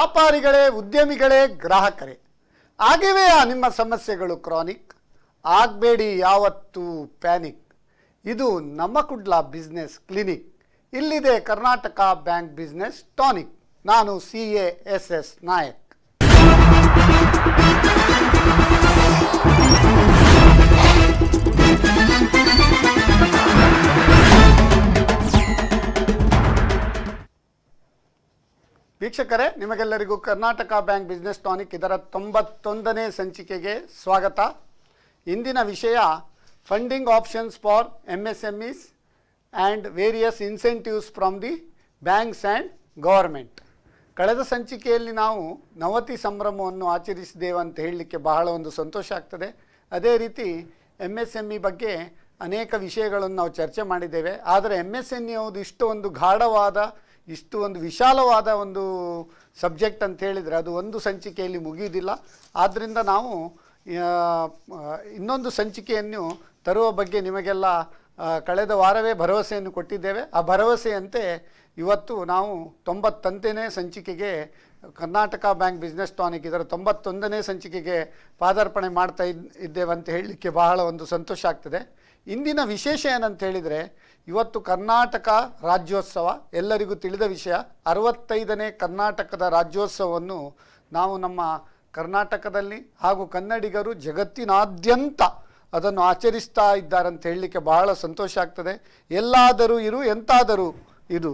ವ್ಯಾಪಾರಿಗಳೇ, ಉದ್ಯಮಿಗಳೇ, ಗ್ರಾಹಕರೇ, ಆಗಿವೆಯಾ ನಿಮ್ಮ ಸಮಸ್ಯೆಗಳು ಕ್ರಾನಿಕ್? ಆಗಬೇಡಿ ಯಾವತ್ತೂ ಪ್ಯಾನಿಕ್. ಇದು ನಮ್ಮ ಕುಡ್ಲ ಬಿಸ್ನೆಸ್ ಕ್ಲಿನಿಕ್. ಇಲ್ಲಿದೆ ಕರ್ನಾಟಕ ಬ್ಯಾಂಕ್ ಬಿಸ್ನೆಸ್ ಟಾನಿಕ್. ನಾನು CASS ನಾಯಕ್. ವೀಕ್ಷಕರೇ, ನಿಮಗೆಲ್ಲರಿಗೂ ಕರ್ನಾಟಕ ಬ್ಯಾಂಕ್ ಬಿಸ್ನೆಸ್ ಟಾನಿಕ್ ಇದರ 91ನೇ ಸಂಚಿಕೆಗೆ ಸ್ವಾಗತ. ಇಂದಿನ ವಿಷಯ funding options for MSMEs and various incentives from the banks and government. ಕಳೆದ ಸಂಚಿಕೆಯಲ್ಲಿ ನಾವು ನವತಿ ಸಂಭ್ರಮವನ್ನು ಆಚರಿಸಿದ್ದೇವೆ ಅಂತ ಹೇಳಲಿಕ್ಕೆ ಬಹಳ ಒಂದು ಸಂತೋಷ ಆಗ್ತದೆ. ಅದೇ ರೀತಿ MSME ಬಗ್ಗೆ ಅನೇಕ ವಿಷಯಗಳನ್ನು ನಾವು ಚರ್ಚೆ ಮಾಡಿದ್ದೇವೆ. ಆದರೆ MSME ಯಾವುದು ಇಷ್ಟು ಒಂದು ಗಾಢವಾದ, ಇಷ್ಟು ಒಂದು ವಿಶಾಲವಾದ ಒಂದು ಸಬ್ಜೆಕ್ಟ್ ಅಂತ ಹೇಳಿದರೆ ಅದು ಒಂದು ಸಂಚಿಕೆಯಲ್ಲಿ ಮುಗಿಯುವುದಿಲ್ಲ. ಆದ್ದರಿಂದ ನಾವು ಇನ್ನೊಂದು ಸಂಚಿಕೆಯನ್ನು ತರುವ ಬಗ್ಗೆ ನಿಮಗೆಲ್ಲ ಕಳೆದ ವಾರವೇ ಭರವಸೆಯನ್ನು ಕೊಟ್ಟಿದ್ದೇವೆ. ಆ ಭರವಸೆಯಂತೆ ಇವತ್ತು ನಾವು 91ನೇ ಸಂಚಿಕೆಗೆ ಕರ್ನಾಟಕ ಬ್ಯಾಂಕ್ ಬಿಸ್ನೆಸ್ ಟಾನಿಕ್ ಇದರ 91ನೇ ಸಂಚಿಕೆಗೆ ಪಾದಾರ್ಪಣೆ ಮಾಡ್ತಾ ಇದ್ದೇವೆ ಅಂತ ಹೇಳಲಿಕ್ಕೆ ಬಹಳ ಒಂದು ಸಂತೋಷ ಆಗ್ತದೆ. ಇಂದಿನ ವಿಶೇಷ ಏನಂತ ಹೇಳಿದರೆ, ಇವತ್ತು ಕರ್ನಾಟಕ ರಾಜ್ಯೋತ್ಸವ, ಎಲ್ಲರಿಗೂ ತಿಳಿದ ವಿಷಯ. 65ನೇ ಕರ್ನಾಟಕದ ರಾಜ್ಯೋತ್ಸವವನ್ನು ನಾವು ನಮ್ಮ ಕರ್ನಾಟಕದಲ್ಲಿ ಹಾಗೂ ಕನ್ನಡಿಗರು ಜಗತ್ತಿನಾದ್ಯಂತ ಅದನ್ನು ಆಚರಿಸ್ತಾ ಇದ್ದಾರೆ ಅಂತ ಹೇಳಲಿಕ್ಕೆ ಬಹಳ ಸಂತೋಷ ಆಗ್ತದೆ. ಎಲ್ಲಾದರೂ ಇರು, ಎಂತಾದರೂ ಇದು,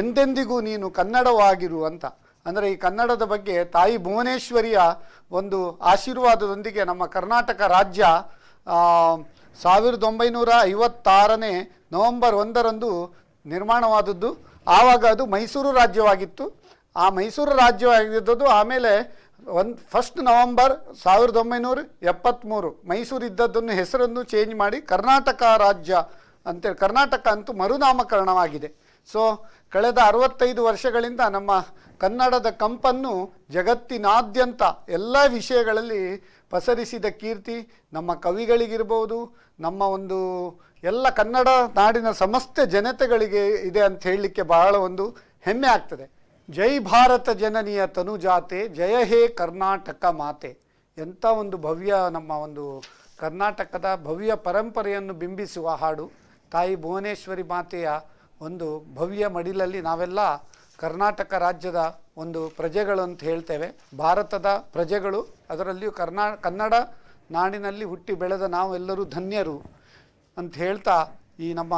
ಎಂದೆಂದಿಗೂ ನೀನು ಕನ್ನಡವಾಗಿರು ಅಂತ. ಅಂದರೆ ಈ ಕನ್ನಡದ ಬಗ್ಗೆ ತಾಯಿ ಭುವನೇಶ್ವರಿಯ ಒಂದು ಆಶೀರ್ವಾದದೊಂದಿಗೆ ನಮ್ಮ ಕರ್ನಾಟಕ ರಾಜ್ಯ 1956ನೇ ನವೆಂಬರ್ 1ರಂದು ನಿರ್ಮಾಣವಾದದ್ದು. ಆವಾಗ ಅದು ಮೈಸೂರು ರಾಜ್ಯವಾಗಿತ್ತು. ಆ ಮೈಸೂರು ರಾಜ್ಯವಾಗಿದ್ದದ್ದು ಆಮೇಲೆ 1 ನವೆಂಬರ್ 1973 ಮೈಸೂರು ಇದ್ದದ್ದನ್ನು ಹೆಸರನ್ನು ಚೇಂಜ್ ಮಾಡಿ ಕರ್ನಾಟಕ ರಾಜ್ಯ ಅಂತೇಳಿ ಕರ್ನಾಟಕ ಅಂತೂ ಮರುನಾಮಕರಣವಾಗಿದೆ. ಸೊ ಕಳೆದ 65 ವರ್ಷಗಳಿಂದ ನಮ್ಮ ಕನ್ನಡದ ಕಂಪನ್ನು ಜಗತ್ತಿನಾದ್ಯಂತ ಎಲ್ಲ ವಿಷಯಗಳಲ್ಲಿ ಪಸರಿಸಿದ ಕೀರ್ತಿ ನಮ್ಮ ಕವಿಗಳಿಗಿರ್ಬೋದು, ನಮ್ಮ ಒಂದು ಎಲ್ಲ ಕನ್ನಡ ನಾಡಿನ ಸಮಸ್ತ ಜನತೆಗಳಿಗೆ ಇದೆ ಅಂತ ಹೇಳಲಿಕ್ಕೆ ಬಹಳ ಒಂದು ಹೆಮ್ಮೆ ಆಗ್ತದೆ. ಜೈ ಭಾರತ ಜನನಿಯ ತನುಜಾತೆ, ಜಯ ಹೇ ಕರ್ನಾಟಕ ಮಾತೆ. ಎಂಥ ಒಂದು ಭವ್ಯ, ನಮ್ಮ ಒಂದು ಕರ್ನಾಟಕದ ಭವ್ಯ ಪರಂಪರೆಯನ್ನು ಬಿಂಬಿಸುವ ಹಾಡು. ತಾಯಿ ಭುವನೇಶ್ವರಿ ಮಾತೆಯ ಒಂದು ಭವ್ಯ ಮಡಿಲಲ್ಲಿ ನಾವೆಲ್ಲ ಕರ್ನಾಟಕ ರಾಜ್ಯದ ಒಂದು ಪ್ರಜೆಗಳು ಅಂತ ಹೇಳ್ತೇವೆ. ಭಾರತದ ಪ್ರಜೆಗಳು, ಅದರಲ್ಲಿಯೂ ಕನ್ನಡ ನಾಡಿನಲ್ಲಿ ಹುಟ್ಟಿ ಬೆಳೆದ ನಾವೆಲ್ಲರೂ ಧನ್ಯರು ಅಂತ ಹೇಳ್ತಾ ಈ ನಮ್ಮ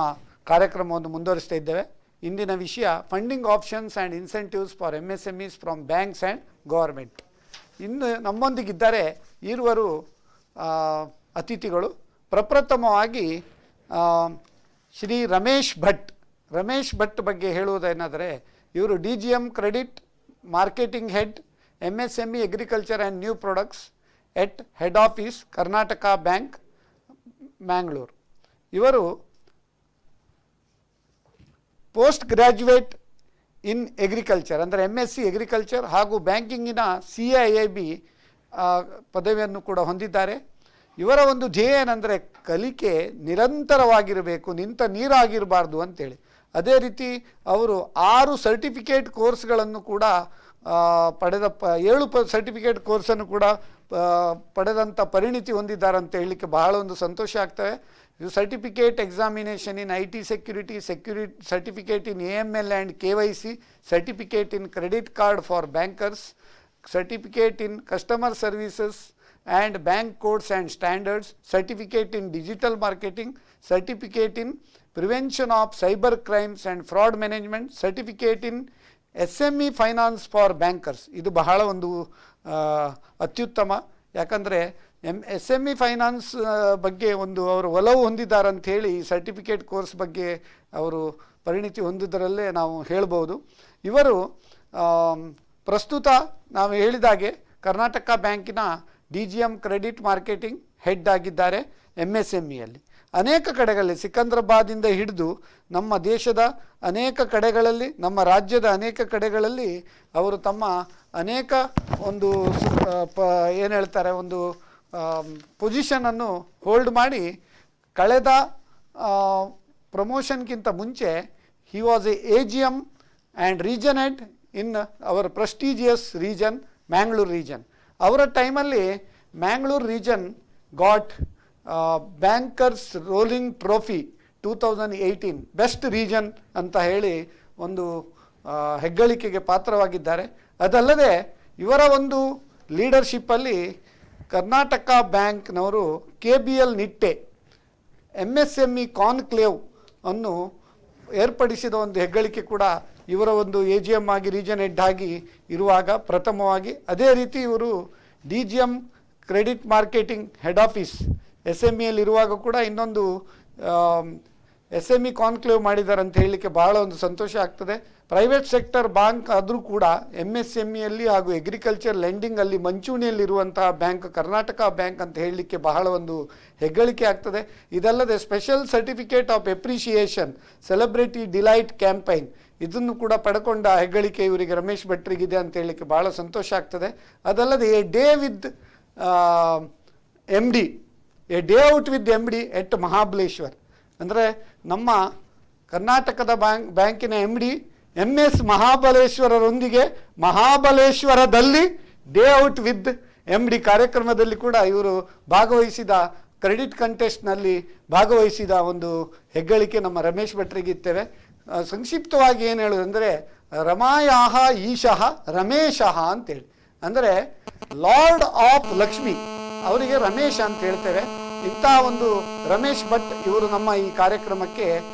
ಕಾರ್ಯಕ್ರಮವನ್ನು ಮುಂದುವರಿಸ್ತಾ ಇದ್ದೇವೆ. ಇಂದಿನ ವಿಷಯ funding options and incentives for MSMEs from banks and government. ಇನ್ನು ನಮ್ಮೊಂದಿಗಿದ್ದಾರೆ ಇರುವರು ಅತಿಥಿಗಳು. ಪ್ರಪ್ರಥಮವಾಗಿ ಶ್ರೀ ರಮೇಶ್ ಭಟ್ ಬಗ್ಗೆ ಹೇಳುವುದೇನಾದರೆ, ಇವರು DGM credit marketing head, MSME agriculture and new products at head office Karnataka bank Mangalore. ಇವರು ಪೋಸ್ಟ್ ಗ್ರ್ಯಾಜುಯೇಟ್ ಇನ್ ಅಗ್ರಿಕಲ್ಚರ್ ಅಂದರೆ MSc ಅಗ್ರಿಕಲ್ಚರ್ ಹಾಗೂ ಬ್ಯಾಂಕಿಂಗಿನ CIIB ಪದವಿಯನ್ನು ಕೂಡ ಹೊಂದಿದ್ದಾರೆ. ಇವರ ಒಂದು ಧ್ಯೇಯ ಏನಂದರೆ ಕಲಿಕೆ ನಿರಂತರವಾಗಿರಬೇಕು, ನಿಂತ ನೀರಾಗಿರಬಾರ್ದು ಅಂತೇಳಿ. ಅದೇ ರೀತಿ ಅವರು 6 ಸರ್ಟಿಫಿಕೇಟ್ ಕೋರ್ಸ್ಗಳನ್ನು ಕೂಡ ಪಡೆದ 7 ಸರ್ಟಿಫಿಕೇಟ್ ಕೋರ್ಸನ್ನು ಕೂಡ ಪಡೆದಂಥ ಪರಿಣಿತಿ ಹೊಂದಿದ್ದಾರೆ ಅಂತ ಹೇಳಲಿಕ್ಕೆ ಬಹಳ ಒಂದು ಸಂತೋಷ ಆಗ್ತವೆ. ಇದು certificate examination in IT security, certificate in AML and KYC, certificate in credit card for bankers, certificate in customer services and bank codes and standards, certificate in digital marketing, certificate in prevention of cyber crimes and fraud management, certificate in SME finance for bankers. ಇದು ಬಹಳ ಒಂದು ಅತ್ಯುತ್ತಮ. ಯಾಕಂದರೆ SME finance ಬಗ್ಗೆ ಒಂದು ಅವರು ಒಲವು ಹೊಂದಿದ್ದಾರೆ ಅಂಥೇಳಿ ಈ ಸರ್ಟಿಫಿಕೇಟ್ ಕೋರ್ಸ್ ಬಗ್ಗೆ ಅವರು ಪರಿಣಿತಿ ಹೊಂದಿದ್ದರಲ್ಲೇ ನಾವು ಹೇಳ್ಬೋದು. ಇವರು ಪ್ರಸ್ತುತ ನಾವು ಹೇಳಿದಾಗೆ ಕರ್ನಾಟಕ ಬ್ಯಾಂಕಿನ DGM ಕ್ರೆಡಿಟ್ ಮಾರ್ಕೆಟಿಂಗ್ ಹೆಡ್ ಆಗಿದ್ದಾರೆ MSMEಯಲ್ಲಿ. ಅನೇಕ ಕಡೆಗಳಲ್ಲಿ, ಸಿಕಂದ್ರಾಬಾದಿಂದ ಹಿಡಿದು ನಮ್ಮ ದೇಶದ ಅನೇಕ ಕಡೆಗಳಲ್ಲಿ, ನಮ್ಮ ರಾಜ್ಯದ ಅನೇಕ ಕಡೆಗಳಲ್ಲಿ ಅವರು ತಮ್ಮ ಅನೇಕ ಒಂದು ಏನು ಹೇಳ್ತಾರೆ ಒಂದು ಪೊಸಿಷನನ್ನು ಹೋಲ್ಡ್ ಮಾಡಿ, ಕಳೆದ ಪ್ರಮೋಷನ್ಗಿಂತ ಮುಂಚೆ he was A AGM and region head in our prestigious region Mangalore region. ಅವರ ಟೈಮಲ್ಲಿ Mangalore region got bankers rolling trophy 2018 best region ಅಂತ ಹೇಳಿ ಒಂದು ಹೆಗ್ಗಳಿಕೆಗೆ ಪಾತ್ರವಾಗಿದ್ದಾರೆ. ಅದಲ್ಲದೆ ಇವರ ಒಂದು ಲೀಡರ್ಶಿಪ್ಪಲ್ಲಿ ಕರ್ನಾಟಕ ಬ್ಯಾಂಕ್ನವರು KBL ನಿಟ್ಟೆ MSME ಕಾನ್ಕ್ಲೇವ್ ಅನ್ನು ಏರ್ಪಡಿಸಿದ ಒಂದು ಹೆಗ್ಗಳಿಕೆ ಕೂಡ ಇವರ ಒಂದು AGM ಆಗಿ ರೀಜನ್ ಹೆಡ್ ಆಗಿ ಇರುವಾಗ ಪ್ರಥಮವಾಗಿ. ಅದೇ ರೀತಿ ಇವರು DGM credit marketing head office SMEಯಲ್ಲಿ ಇರುವಾಗ ಕೂಡ ಇನ್ನೊಂದು SME ಕಾನ್ಕ್ಲೇವ್ ಮಾಡಿದ್ದಾರೆ ಅಂತ ಹೇಳಲಿಕ್ಕೆ ಬಹಳ ಒಂದು ಸಂತೋಷ ಆಗ್ತದೆ. ಪ್ರೈವೇಟ್ ಸೆಕ್ಟರ್ ಬ್ಯಾಂಕ್ ಆದರೂ ಕೂಡ MSMEಯಲ್ಲಿ ಹಾಗೂ ಅಗ್ರಿಕಲ್ಚರ್ ಲೆಂಡಿಂಗಲ್ಲಿ ಮಂಚೂಣಿಯಲ್ಲಿರುವಂತಹ ಬ್ಯಾಂಕ್ ಕರ್ನಾಟಕ ಬ್ಯಾಂಕ್ ಅಂತ ಹೇಳಲಿಕ್ಕೆ ಬಹಳ ಒಂದು ಹೆಗ್ಗಳಿಕೆ ಆಗ್ತದೆ. ಇದಲ್ಲದೆ special certificate of appreciation celebrity delight campaign ಇದನ್ನು ಕೂಡ ಪಡ್ಕೊಂಡ ಹೆಗ್ಗಳಿಕೆ ಇವರಿಗೆ ರಮೇಶ್ ಭಟ್ರಿಗಿದೆ ಅಂತ ಹೇಳಲಿಕ್ಕೆ ಬಹಳ ಸಂತೋಷ ಆಗ್ತದೆ. ಅದಲ್ಲದೆ a day with MD a day out with MD at Mahabaleshwar ಅಂದರೆ ನಮ್ಮ ಕರ್ನಾಟಕದ ಬ್ಯಾಂಕಿನ MD MS ಮಹಾಬಲೇಶ್ವರರೊಂದಿಗೆ ಮಹಾಬಲೇಶ್ವರದಲ್ಲಿ ಡೇ ಔಟ್ ವಿತ್ MD ಕಾರ್ಯಕ್ರಮದಲ್ಲಿ ಕೂಡ ಇವರು ಭಾಗವಹಿಸಿದ ಕ್ರೆಡಿಟ್ ಕಂಟೆಸ್ಟ್ನಲ್ಲಿ ಭಾಗವಹಿಸಿದ ಒಂದು ಹೆಗ್ಗಳಿಕೆ ನಮ್ಮ ರಮೇಶ್ ಭಟ್ರಿಗಿತ್ತೇವೆ. ಸಂಕ್ಷಿಪ್ತವಾಗಿ ಏನು ಹೇಳೋದಂದರೆ ರಮಾಯಾಹ ಈಶಃ ರಮೇಶಃ ಅಂತೇಳಿ, ಅಂದರೆ ಲಾರ್ಡ್ ಆಫ್ ಲಕ್ಷ್ಮಿ ಅವರಿಗೆ ರಮೇಶ್ ಅಂತ ಹೇಳ್ತೇವೆ. ಇಂಥ ಒಂದು ರಮೇಶ್ ಭಟ್ ಇವರು ನಮ್ಮ ಈ ಕಾರ್ಯಕ್ರಮಕ್ಕೆ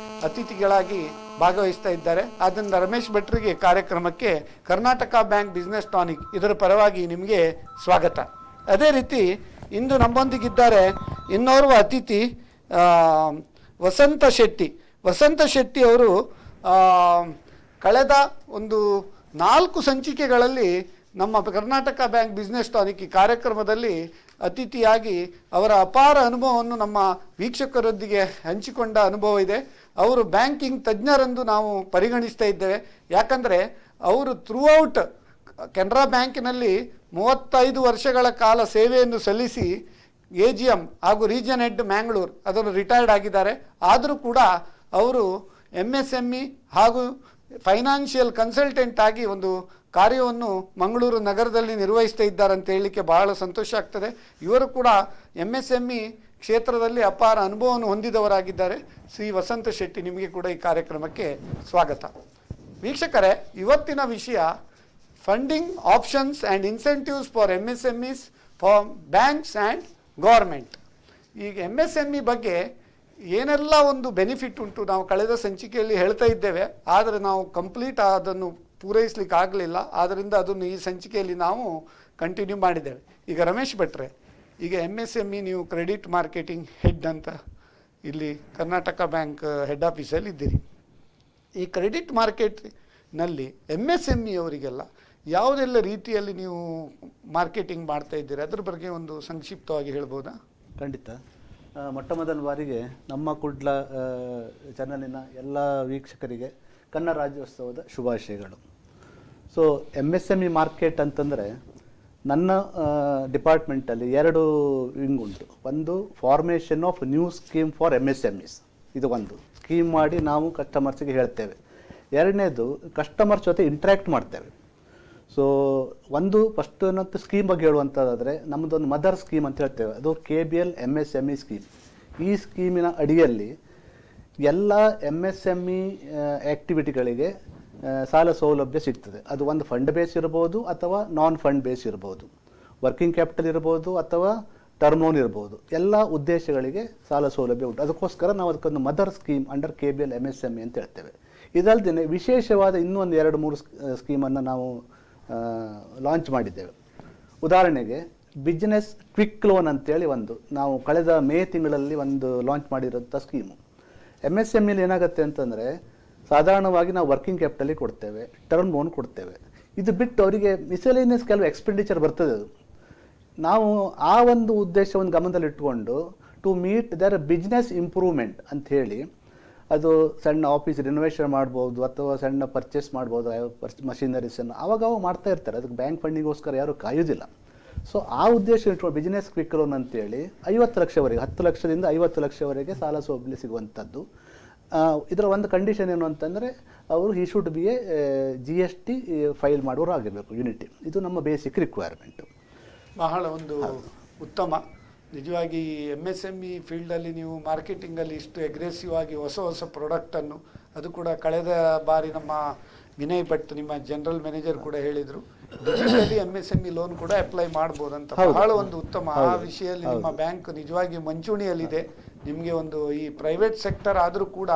ಅತಿಥಿಗಳಾಗಿ ಭಾಗವಹಿಸ್ತಾ ಇದ್ದಾರೆ. ಆದ್ದರಿಂದ ರಮೇಶ್ ಭಟ್ರಿಗೆ ಕಾರ್ಯಕ್ರಮಕ್ಕೆ ಕರ್ನಾಟಕ ಬ್ಯಾಂಕ್ ಬಿಸ್ನೆಸ್ ಟಾನಿಕ್ ಇದರ ಪರವಾಗಿ ನಿಮಗೆ ಸ್ವಾಗತ. ಅದೇ ರೀತಿ ಇಂದು ನಮ್ಮೊಂದಿಗಿದ್ದಾರೆ ಇನ್ನೋರ್ವ ಅತಿಥಿ ವಸಂತ ಶೆಟ್ಟಿ. ವಸಂತ ಶೆಟ್ಟಿ ಅವರು ಕಳೆದ ಒಂದು 4 ಸಂಚಿಕೆಗಳಲ್ಲಿ ನಮ್ಮ ಕರ್ನಾಟಕ ಬ್ಯಾಂಕ್ ಬಿಸ್ನೆಸ್ ಟಾನಿಕ್ ಈ ಕಾರ್ಯಕ್ರಮದಲ್ಲಿ ಅತಿಥಿಯಾಗಿ ಅವರ ಅಪಾರ ಅನುಭವವನ್ನು ನಮ್ಮ ವೀಕ್ಷಕರೊಂದಿಗೆ ಹಂಚಿಕೊಂಡ ಅನುಭವ ಇದೆ. ಅವರು ಬ್ಯಾಂಕಿಂಗ್ ತಜ್ಞರೆಂದು ನಾವು ಪರಿಗಣಿಸ್ತಾ ಇದ್ದೇವೆ. ಯಾಕಂದರೆ ಅವರು ಥ್ರೂಔಟ್ ಕೆನರಾ ಬ್ಯಾಂಕಿನಲ್ಲಿ 35 ವರ್ಷಗಳ ಕಾಲ ಸೇವೆಯನ್ನು ಸಲ್ಲಿಸಿ AGM ಹಾಗೂ ರೀಜನ್ ಹೆಡ್ ಮ್ಯಾಂಗ್ಳೂರ್ ಅದನ್ನು ರಿಟೈರ್ಡ್ ಆಗಿದ್ದಾರೆ. ಆದರೂ ಕೂಡ ಅವರು MSME ಹಾಗೂ ಫೈನಾನ್ಷಿಯಲ್ ಕನ್ಸಲ್ಟೆಂಟ್ ಆಗಿ ಒಂದು ಕಾರ್ಯವನ್ನು ಮಂಗಳೂರು ನಗರದಲ್ಲಿ ನಿರ್ವಹಿಸ್ತಾ ಇದ್ದಾರೆ ಅಂತ ಹೇಳಲಿಕ್ಕೆ ಬಹಳ ಸಂತೋಷ ಆಗ್ತದೆ. ಇವರು ಕೂಡ MSME ಕ್ಷೇತ್ರದಲ್ಲಿ ಅಪಾರ ಅನುಭವವನ್ನು ಹೊಂದಿದವರಾಗಿದ್ದಾರೆ. ಶ್ರೀ ವಸಂತ ಶೆಟ್ಟಿ, ನಿಮಗೆ ಕೂಡ ಈ ಕಾರ್ಯಕ್ರಮಕ್ಕೆ ಸ್ವಾಗತ. ವೀಕ್ಷಕರೇ, ಇವತ್ತಿನ ವಿಷಯ funding options and incentives for MSMEs for banks and government. ಈಗ MSME ಬಗ್ಗೆ ಏನೆಲ್ಲ ಒಂದು ಬೆನಿಫಿಟ್ ಉಂಟು ನಾವು ಕಳೆದ ಸಂಚಿಕೆಯಲ್ಲಿ ಹೇಳ್ತಾ ಇದ್ದೇವೆ, ಆದರೆ ನಾವು ಕಂಪ್ಲೀಟ್ ಅದನ್ನು ಪೂರೈಸಲಿಕ್ಕೆ ಆಗಲಿಲ್ಲ. ಆದ್ದರಿಂದ ಅದನ್ನು ಈ ಸಂಚಿಕೆಯಲ್ಲಿ ನಾವು ಕಂಟಿನ್ಯೂ ಮಾಡಿದ್ದೇವೆ. ಈಗ ರಮೇಶ್ ಭಟ್ರೆ, ಈಗ MSME ನೀವು ಕ್ರೆಡಿಟ್ ಮಾರ್ಕೆಟಿಂಗ್ ಹೆಡ್ ಅಂತ ಇಲ್ಲಿ ಕರ್ನಾಟಕ ಬ್ಯಾಂಕ್ ಹೆಡ್ ಆಫೀಸಲ್ಲಿ ಇದ್ದೀರಿ. ಈ ಕ್ರೆಡಿಟ್ ಮಾರ್ಕೆಟ್ನಲ್ಲಿ MSME ಅವರಿಗೆಲ್ಲ ಯಾವುದೆಲ್ಲ ರೀತಿಯಲ್ಲಿ ನೀವು ಮಾರ್ಕೆಟಿಂಗ್ ಮಾಡ್ತಾ ಇದ್ದೀರಿ ಅದ್ರ ಬಗ್ಗೆ ಒಂದು ಸಂಕ್ಷಿಪ್ತವಾಗಿ ಹೇಳ್ಬೋದಾ? ಖಂಡಿತ. ಮೊಟ್ಟ ಮೊದಲ ಬಾರಿಗೆ ನಮ್ಮ ಕುಡ್ಲ ಚಾನಲಿನ ಎಲ್ಲ ವೀಕ್ಷಕರಿಗೆ ಕನ್ನಡ ರಾಜ್ಯೋತ್ಸವದ ಶುಭಾಶಯಗಳು. ಸೊ MSME ಮಾರ್ಕೆಟ್ ಅಂತಂದರೆ ನನ್ನ ಡಿಪಾರ್ಟ್ಮೆಂಟಲ್ಲಿ 2 ವಿಂಗ್ ಉಂಟು. ಒಂದು formation of new scheme for MSMEs, ಇದು ಒಂದು ಸ್ಕೀಮ್ ಮಾಡಿ ನಾವು ಕಸ್ಟಮರ್ಸಿಗೆ ಹೇಳ್ತೇವೆ. ಎರಡನೇದು ಕಸ್ಟಮರ್ಸ್ ಜೊತೆ ಇಂಟ್ರ್ಯಾಕ್ಟ್ ಮಾಡ್ತೇವೆ. ಸೊ ಒಂದು ಫಸ್ಟ್ ಏನಂತ ಸ್ಕೀಮ್ ಬಗ್ಗೆ ಹೇಳುವಂಥದ್ದಾದರೆ ನಮ್ಮದೊಂದು ಮದರ್ ಸ್ಕೀಮ್ ಅಂತ ಹೇಳ್ತೇವೆ, ಅದು KBL MSME ಸ್ಕೀಮ್. ಈ ಸ್ಕೀಮಿನ ಅಡಿಯಲ್ಲಿ ಎಲ್ಲ MSME ಆ್ಯಕ್ಟಿವಿಟಿಗಳಿಗೆ ಸಾಲ ಸೌಲಭ್ಯ ಸಿಗ್ತದೆ. ಅದು ಒಂದು ಫಂಡ್ ಬೇಸ್ ಇರ್ಬೋದು ಅಥವಾ ನಾನ್ ಫಂಡ್ ಬೇಸ್ ಇರ್ಬೋದು, ವರ್ಕಿಂಗ್ ಕ್ಯಾಪಿಟಲ್ ಇರ್ಬೋದು ಅಥವಾ ಟರ್ಮ್ ಲೋನ್ ಇರ್ಬೋದು. ಎಲ್ಲ ಉದ್ದೇಶಗಳಿಗೆ ಸಾಲ ಸೌಲಭ್ಯ ಉಂಟು. ಅದಕ್ಕೋಸ್ಕರ ನಾವು ಅದಕ್ಕೊಂದು mother scheme under KBL MSME ಅಂತ ಹೇಳ್ತೇವೆ. ಇದಲ್ಲದೆ ವಿಶೇಷವಾದ ಇನ್ನೊಂದು 2-3 ಸ್ಕೀಮನ್ನು ನಾವು ಲಾಂಚ್ ಮಾಡಿದ್ದೇವೆ. ಉದಾಹರಣೆಗೆ ಬಿಸ್ನೆಸ್ ಕ್ವಿಕ್ ಲೋನ್ ಅಂತೇಳಿ ಒಂದು ನಾವು ಕಳೆದ ಮೇ ತಿಂಗಳಲ್ಲಿ ಒಂದು ಲಾಂಚ್ ಮಾಡಿರೋಂಥ ಸ್ಕೀಮು. MSMEಲಿ ಏನಾಗುತ್ತೆ ಅಂತಂದರೆ ಸಾಧಾರಣವಾಗಿ ನಾವು ವರ್ಕಿಂಗ್ ಕ್ಯಾಪಿಟಲಿಗೆ ಕೊಡ್ತೇವೆ, ಟರ್ಮ್ ಲೋನ್ ಕೊಡ್ತೇವೆ. ಇದು ಬಿಟ್ಟು ಅವರಿಗೆ ಮಿಸಲೇನಿಯಸ್ ಕೆಲವು ಎಕ್ಸ್ಪೆಂಡಿಚರ್ ಬರ್ತದೆ. ಅದು ನಾವು ಆ ಒಂದು ಉದ್ದೇಶವನ್ನು ಗಮನದಲ್ಲಿಟ್ಟುಕೊಂಡು to meet their business improvement ಅಂಥೇಳಿ, ಅದು ಸಣ್ಣ ಆಫೀಸ್ ರಿನೋವೇಷನ್ ಮಾಡ್ಬೋದು ಅಥವಾ ಸಣ್ಣ ಪರ್ಚೇಸ್ ಮಾಡ್ಬೋದು ಮಷಿನರೀಸನ್ನು ಅವಾಗ ಮಾಡ್ತಾ ಇರ್ತಾರೆ. ಅದಕ್ಕೆ ಬ್ಯಾಂಕ್ ಫಂಡಿಗೋಸ್ಕರ ಯಾರೂ ಕಾಯೋದಿಲ್ಲ. ಸೊ ಆ ಉದ್ದೇಶ ಇಟ್ಕೊಂಡು ಬಿಸ್ನೆಸ್ ಕ್ವಿಕ್ ಲೋನ್ ಅಂತೇಳಿ 50 ಲಕ್ಷವರೆಗೆ 10 ಲಕ್ಷದಿಂದ 50 ಲಕ್ಷವರೆಗೆ ಸಾಲ ಸೌಲಭ್ಯ ಸಿಗುವಂಥದ್ದು. ಇದರ ಒಂದು ಕಂಡೀಷನ್ ಏನು ಅಂತಂದರೆ ಅವರು ಈ should be A GST file ಮಾಡೋರು ಆಗಿರಬೇಕು ಯೂನಿಟಿ. ಇದು ನಮ್ಮ ಬೇಸಿಕ್ ರಿಕ್ವೈರ್ಮೆಂಟು. ಬಹಳ ಒಂದು ಉತ್ತಮ. ನಿಜವಾಗಿ MSME ಫೀಲ್ಡಲ್ಲಿ ನೀವು ಮಾರ್ಕೆಟಿಂಗಲ್ಲಿ ಇಷ್ಟು ಅಗ್ರೆಸಿವ್ ಆಗಿ ಹೊಸ ಹೊಸ ಪ್ರಾಡಕ್ಟನ್ನು, ಅದು ಕೂಡ ಕಳೆದ ಬಾರಿ ನಮ್ಮ ವಿನಯ್ ಭಟ್ ನಿಮ್ಮ ಜನರಲ್ ಮ್ಯಾನೇಜರ್ ಕೂಡ ಹೇಳಿದರು, ಡಿಜಿಟಲಿ MSME ಲೋನ್ ಕೂಡ ಅಪ್ಲೈ ಮಾಡ್ಬೋದಂತ. ಬಹಳ ಒಂದು ಉತ್ತಮ. ಆ ವಿಷಯದಲ್ಲಿ ನಿಮ್ಮ ಬ್ಯಾಂಕ್ ನಿಜವಾಗಿ ಮುಂಚೂಣಿಯಲ್ಲಿದೆ. ನಿಮಗೆ ಒಂದು ಈ ಪ್ರೈವೇಟ್ ಸೆಕ್ಟರ್ ಆದರೂ ಕೂಡ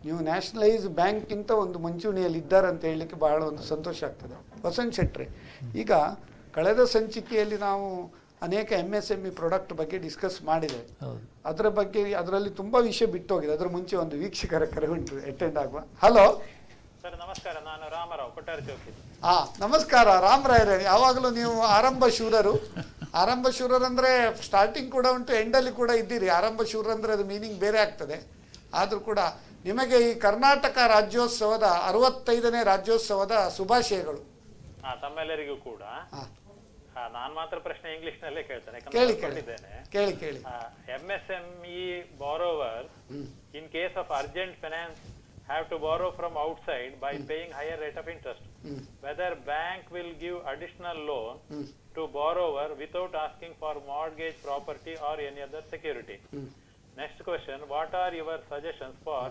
ನೀವು ನ್ಯಾಷನಲೈಸ್ ಬ್ಯಾಂಕ್ಗಿಂತ ಒಂದು ಮುಂಚೂಣಿಯಲ್ಲಿ ಇದ್ದಾರೆ ಅಂತ ಹೇಳಲಿಕ್ಕೆ ಬಹಳ ಒಂದು ಸಂತೋಷ ಆಗ್ತದೆ. ವಸಂತ್ ಶೆಟ್ರೆ, ಈಗ ಕಳೆದ ಸಂಚಿಕೆಯಲ್ಲಿ ನಾವು ಅನೇಕ MSME ಪ್ರಾಡಕ್ಟ್ ಬಗ್ಗೆ ಡಿಸ್ಕಸ್ ಮಾಡಿದೆ. ಅದರ ಬಗ್ಗೆ ಅದರಲ್ಲಿ ತುಂಬ ವಿಷಯ ಬಿಟ್ಟು ಹೋಗಿದೆ. ಅದರ ಮುಂಚೆ ಒಂದು ವೀಕ್ಷಕರ ಕರೆ ಉಂಟು, ಅಟೆಂಡ್ ಆಗುವ. ಹಲೋ ಸರ್, ನಮಸ್ಕಾರ. ನಾನು ರಾಮರಾವ್, ಕೊಟ್ಟಾರ ಚೌಕಿ. ನಮಸ್ಕಾರ ರಾಮರಾಯರೇ. ಯಾವಾಗಲೂ ನೀವು ಆರಂಭ ಶೂರರು. ಆರಂಭ ಶೂರರು ಅಂದರೆ ಸ್ಟಾರ್ಟಿಂಗ್ ಕೂಡ ಉಂಟು, ಎಂಡಲ್ಲಿ ಕೂಡ ಇದ್ದೀರಿ. ಆರಂಭ ಶೂರ ಅಂದರೆ ಅದು ಮೀನಿಂಗ್ ಬೇರೆ ಆಗ್ತದೆ. ಆದರೂ ಕೂಡ ನಿಮಗೆ ಈ ಕರ್ನಾಟಕ ರಾಜ್ಯೋತ್ಸವದ 65ನೇ ರಾಜ್ಯೋತ್ಸವದ ಶುಭಾಶಯಗಳು. ತಮ್ಮೆಲ್ಲರಿಗೂ ಕೂಡ. ನಾನು ಮಾತ್ರ ಪ್ರಶ್ನೆ ಇಂಗ್ಲಿಷ್ ನಲ್ಲೇ ಕೇಳ್ತೇನೆ. ಕೇಳಿ. MSME borrower in case of urgent finance have to borrow from outside by paying higher rate of interest. Whether bank will give additional loan to borrower without asking for mortgage, property or any other security. Next question, what are your suggestions for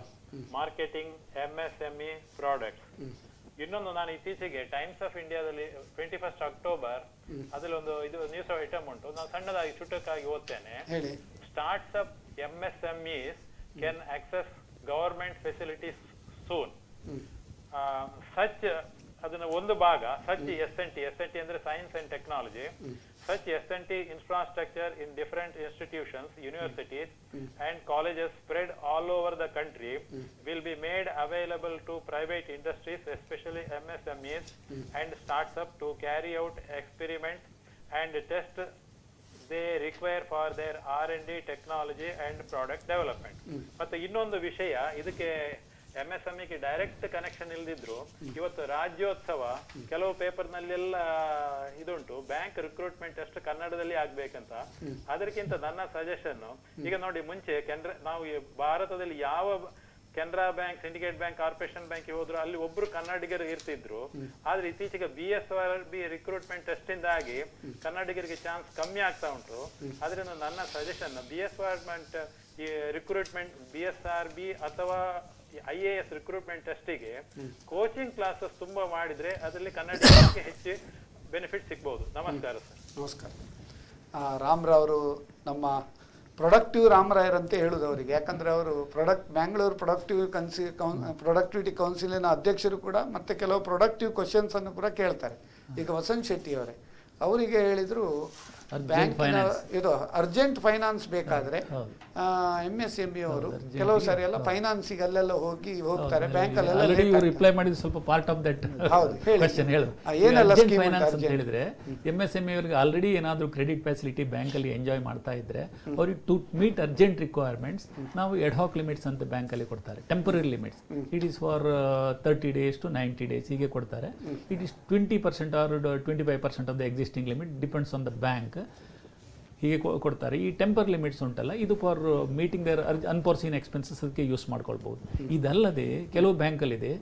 marketing MSME products? ಇನ್ನೊಂದು, ನಾನು ಇತ್ತೀಚೆಗೆ times of ಇಂಡಿಯಾದಲ್ಲಿ 21 October ಅದರಲ್ಲಿ ಒಂದು ಇದು news item ಉಂಟು. ನಾನು ಸಣ್ಣದಾಗಿ ಚುಟುಕಾಗಿ ಓದ್ತೇನೆ. Startups MSMEs can access government facilities soon. Such ಅದನ್ನ ಒಂದು ಭಾಗ ಸಚ್ SNT ಅಂದ್ರೆ science and technology. Such SNT infrastructure in different institutions, universities and colleges spread all over the country will be made available to private industries, especially MSMEs and startups, to carry out experiments and test they require for their R&D technology and product development. ಮತ್ತೆ ಇನ್ನೊಂದು ವಿಷಯ, ಇದಕ್ಕೆ MSMEಗೆ direct connection ಇಲ್ದಿದ್ರು ಇವತ್ತು ರಾಜ್ಯೋತ್ಸವ ಕೆಲವು paper ನಲ್ಲೆಲ್ಲ ಇದುಂಟು, bank recruitment test ಕನ್ನಡದಲ್ಲಿ ಆಗ್ಬೇಕಂತ. ಅದಕ್ಕಿಂತ ನನ್ನ ಸಜೆಷನ್, ಈಗ ನೋಡಿ, ಮುಂಚೆ ನಾವು ಭಾರತದಲ್ಲಿ ಯಾವ Canara bank, syndicate bank, corporation bank ಹೋದ್ರು ಅಲ್ಲಿ ಒಬ್ರು ಕನ್ನಡಿಗರು ಇರ್ತಿದ್ರು. ಆದ್ರೆ ಇತ್ತೀಚೆಗೆ BSRB ರಿಕ್ರೂಟ್ಮೆಂಟ್ ಟೆಸ್ಟ್ ಇಂದಾಗಿ ಕನ್ನಡಿಗರಿಗೆ ಚಾನ್ಸ್ ಕಮ್ಮಿ ಆಗ್ತಾ ಉಂಟು. ಅದರಿಂದ ನನ್ನ ಸಜೆಷನ್, ರಿಕ್ರೂಟ್ಮೆಂಟ್ BSRB ಅಥವಾ IAS ರಿಕ್ರೂಟ್ಮೆಂಟ್ ಟೆಸ್ಟಿಗೆ ಕೋಚಿಂಗ್ ಕ್ಲಾಸಸ್ ತುಂಬಾ ಮಾಡಿದ್ರೆ ಅದರಲ್ಲಿ ಕನ್ನಡಿಗರಿಗೆ ಹೆಚ್ಚು ಬೆನಿಫಿಟ್ ಸಿಗ್ಬಹುದು. ನಮಸ್ಕಾರ ಸರ್. ನಮಸ್ಕಾರ. ರಾಮರಾವರು ನಮ್ಮ ಪ್ರೊಡಕ್ಟಿವ್ ರಾಮರಾಯರಂತೆ ಹೇಳುದು ಅವರಿಗೆ. ಯಾಕಂದರೆ ಅವರು ಬ್ಯಾಂಗ್ಳೂರು ಪ್ರೊಡಕ್ಟಿವಿಟಿ ಕೌನ್ಸಿಲಿನ ಅಧ್ಯಕ್ಷರು ಕೂಡ, ಮತ್ತು ಕೆಲವು ಪ್ರೊಡಕ್ಟಿವ್ ಕ್ವಶನ್ಸನ್ನು ಕೂಡ ಕೇಳ್ತಾರೆ. ಈಗ ವಸಂತ್ ಶೆಟ್ಟಿ ಅವರೇ, ಅವರಿಗೆ ಹೇಳಿದರು ಬ್ಯಾಂಕಿನ ಇದು ಅರ್ಜೆಂಟ್ ಫೈನಾನ್ಸ್ ಬೇಕಾದರೆ MSME ಅವರು ಕೆಲವು ಸಾರಿ ಎಲ್ಲ ಫೈನಾನ್ಸಿಗೆ ಅಲ್ಲೆಲ್ಲ ಹೋಗ್ತಾರೆ, ಬ್ಯಾಂಕಲ್ಲೆಲ್ಲ ರಿಪ್ಲೈ ಮಾಡಿದ ಸ್ವಲ್ಪ ಪಾರ್ಟ್ ಆಫ್ ದಟ್ ಕ್ವೆಶ್ಚನ್ ಹೇಳು. ಫೈನಾನ್ಸ್ ಅಂತ ಹೇಳಿದ್ರೆ MSME ಅವರಿಗೆ ಆಲ್ರೆಡಿ ಏನಾದರೂ ಕ್ರೆಡಿಟ್ ಫೆಸಿಲಿಟಿ ಬ್ಯಾಂಕಲ್ಲಿ ಎಂಜಾಯ್ ಮಾಡ್ತಾ ಇದ್ರೆ ಅವ್ರಿಗೆ ಟು ಮೀಟ್ ಅರ್ಜೆಂಟ್ ರಿಕ್ವೈರ್ಮೆಂಟ್ಸ್ ನಾವು ಎಡ್ಹಾಕ್ ಲಿಮಿಟ್ಸ್ ಅಂತ ಬ್ಯಾಂಕಲ್ಲಿ ಕೊಡ್ತಾರೆ. Temporary limits, it is for 30 days to 90 days ಹೀಗೆ ಕೊಡ್ತಾರೆ. It is 20% or 25% of the existing limit, depends on the bank. ಹೀಗೆ ಕೊಡ್ತಾರೆ. ಈ ಟೆಂಪರ್ ಲಿಮಿಟ್ಸ್ ಉಂಟಲ್ಲ, ಇದು for meeting their unforeseen expenses ಅದಕ್ಕೆ ಯೂಸ್ ಮಾಡ್ಕೊಳ್ಬೋದು. ಇದಲ್ಲದೆ ಕೆಲವು ಬ್ಯಾಂಕಲ್ಲಿದೆ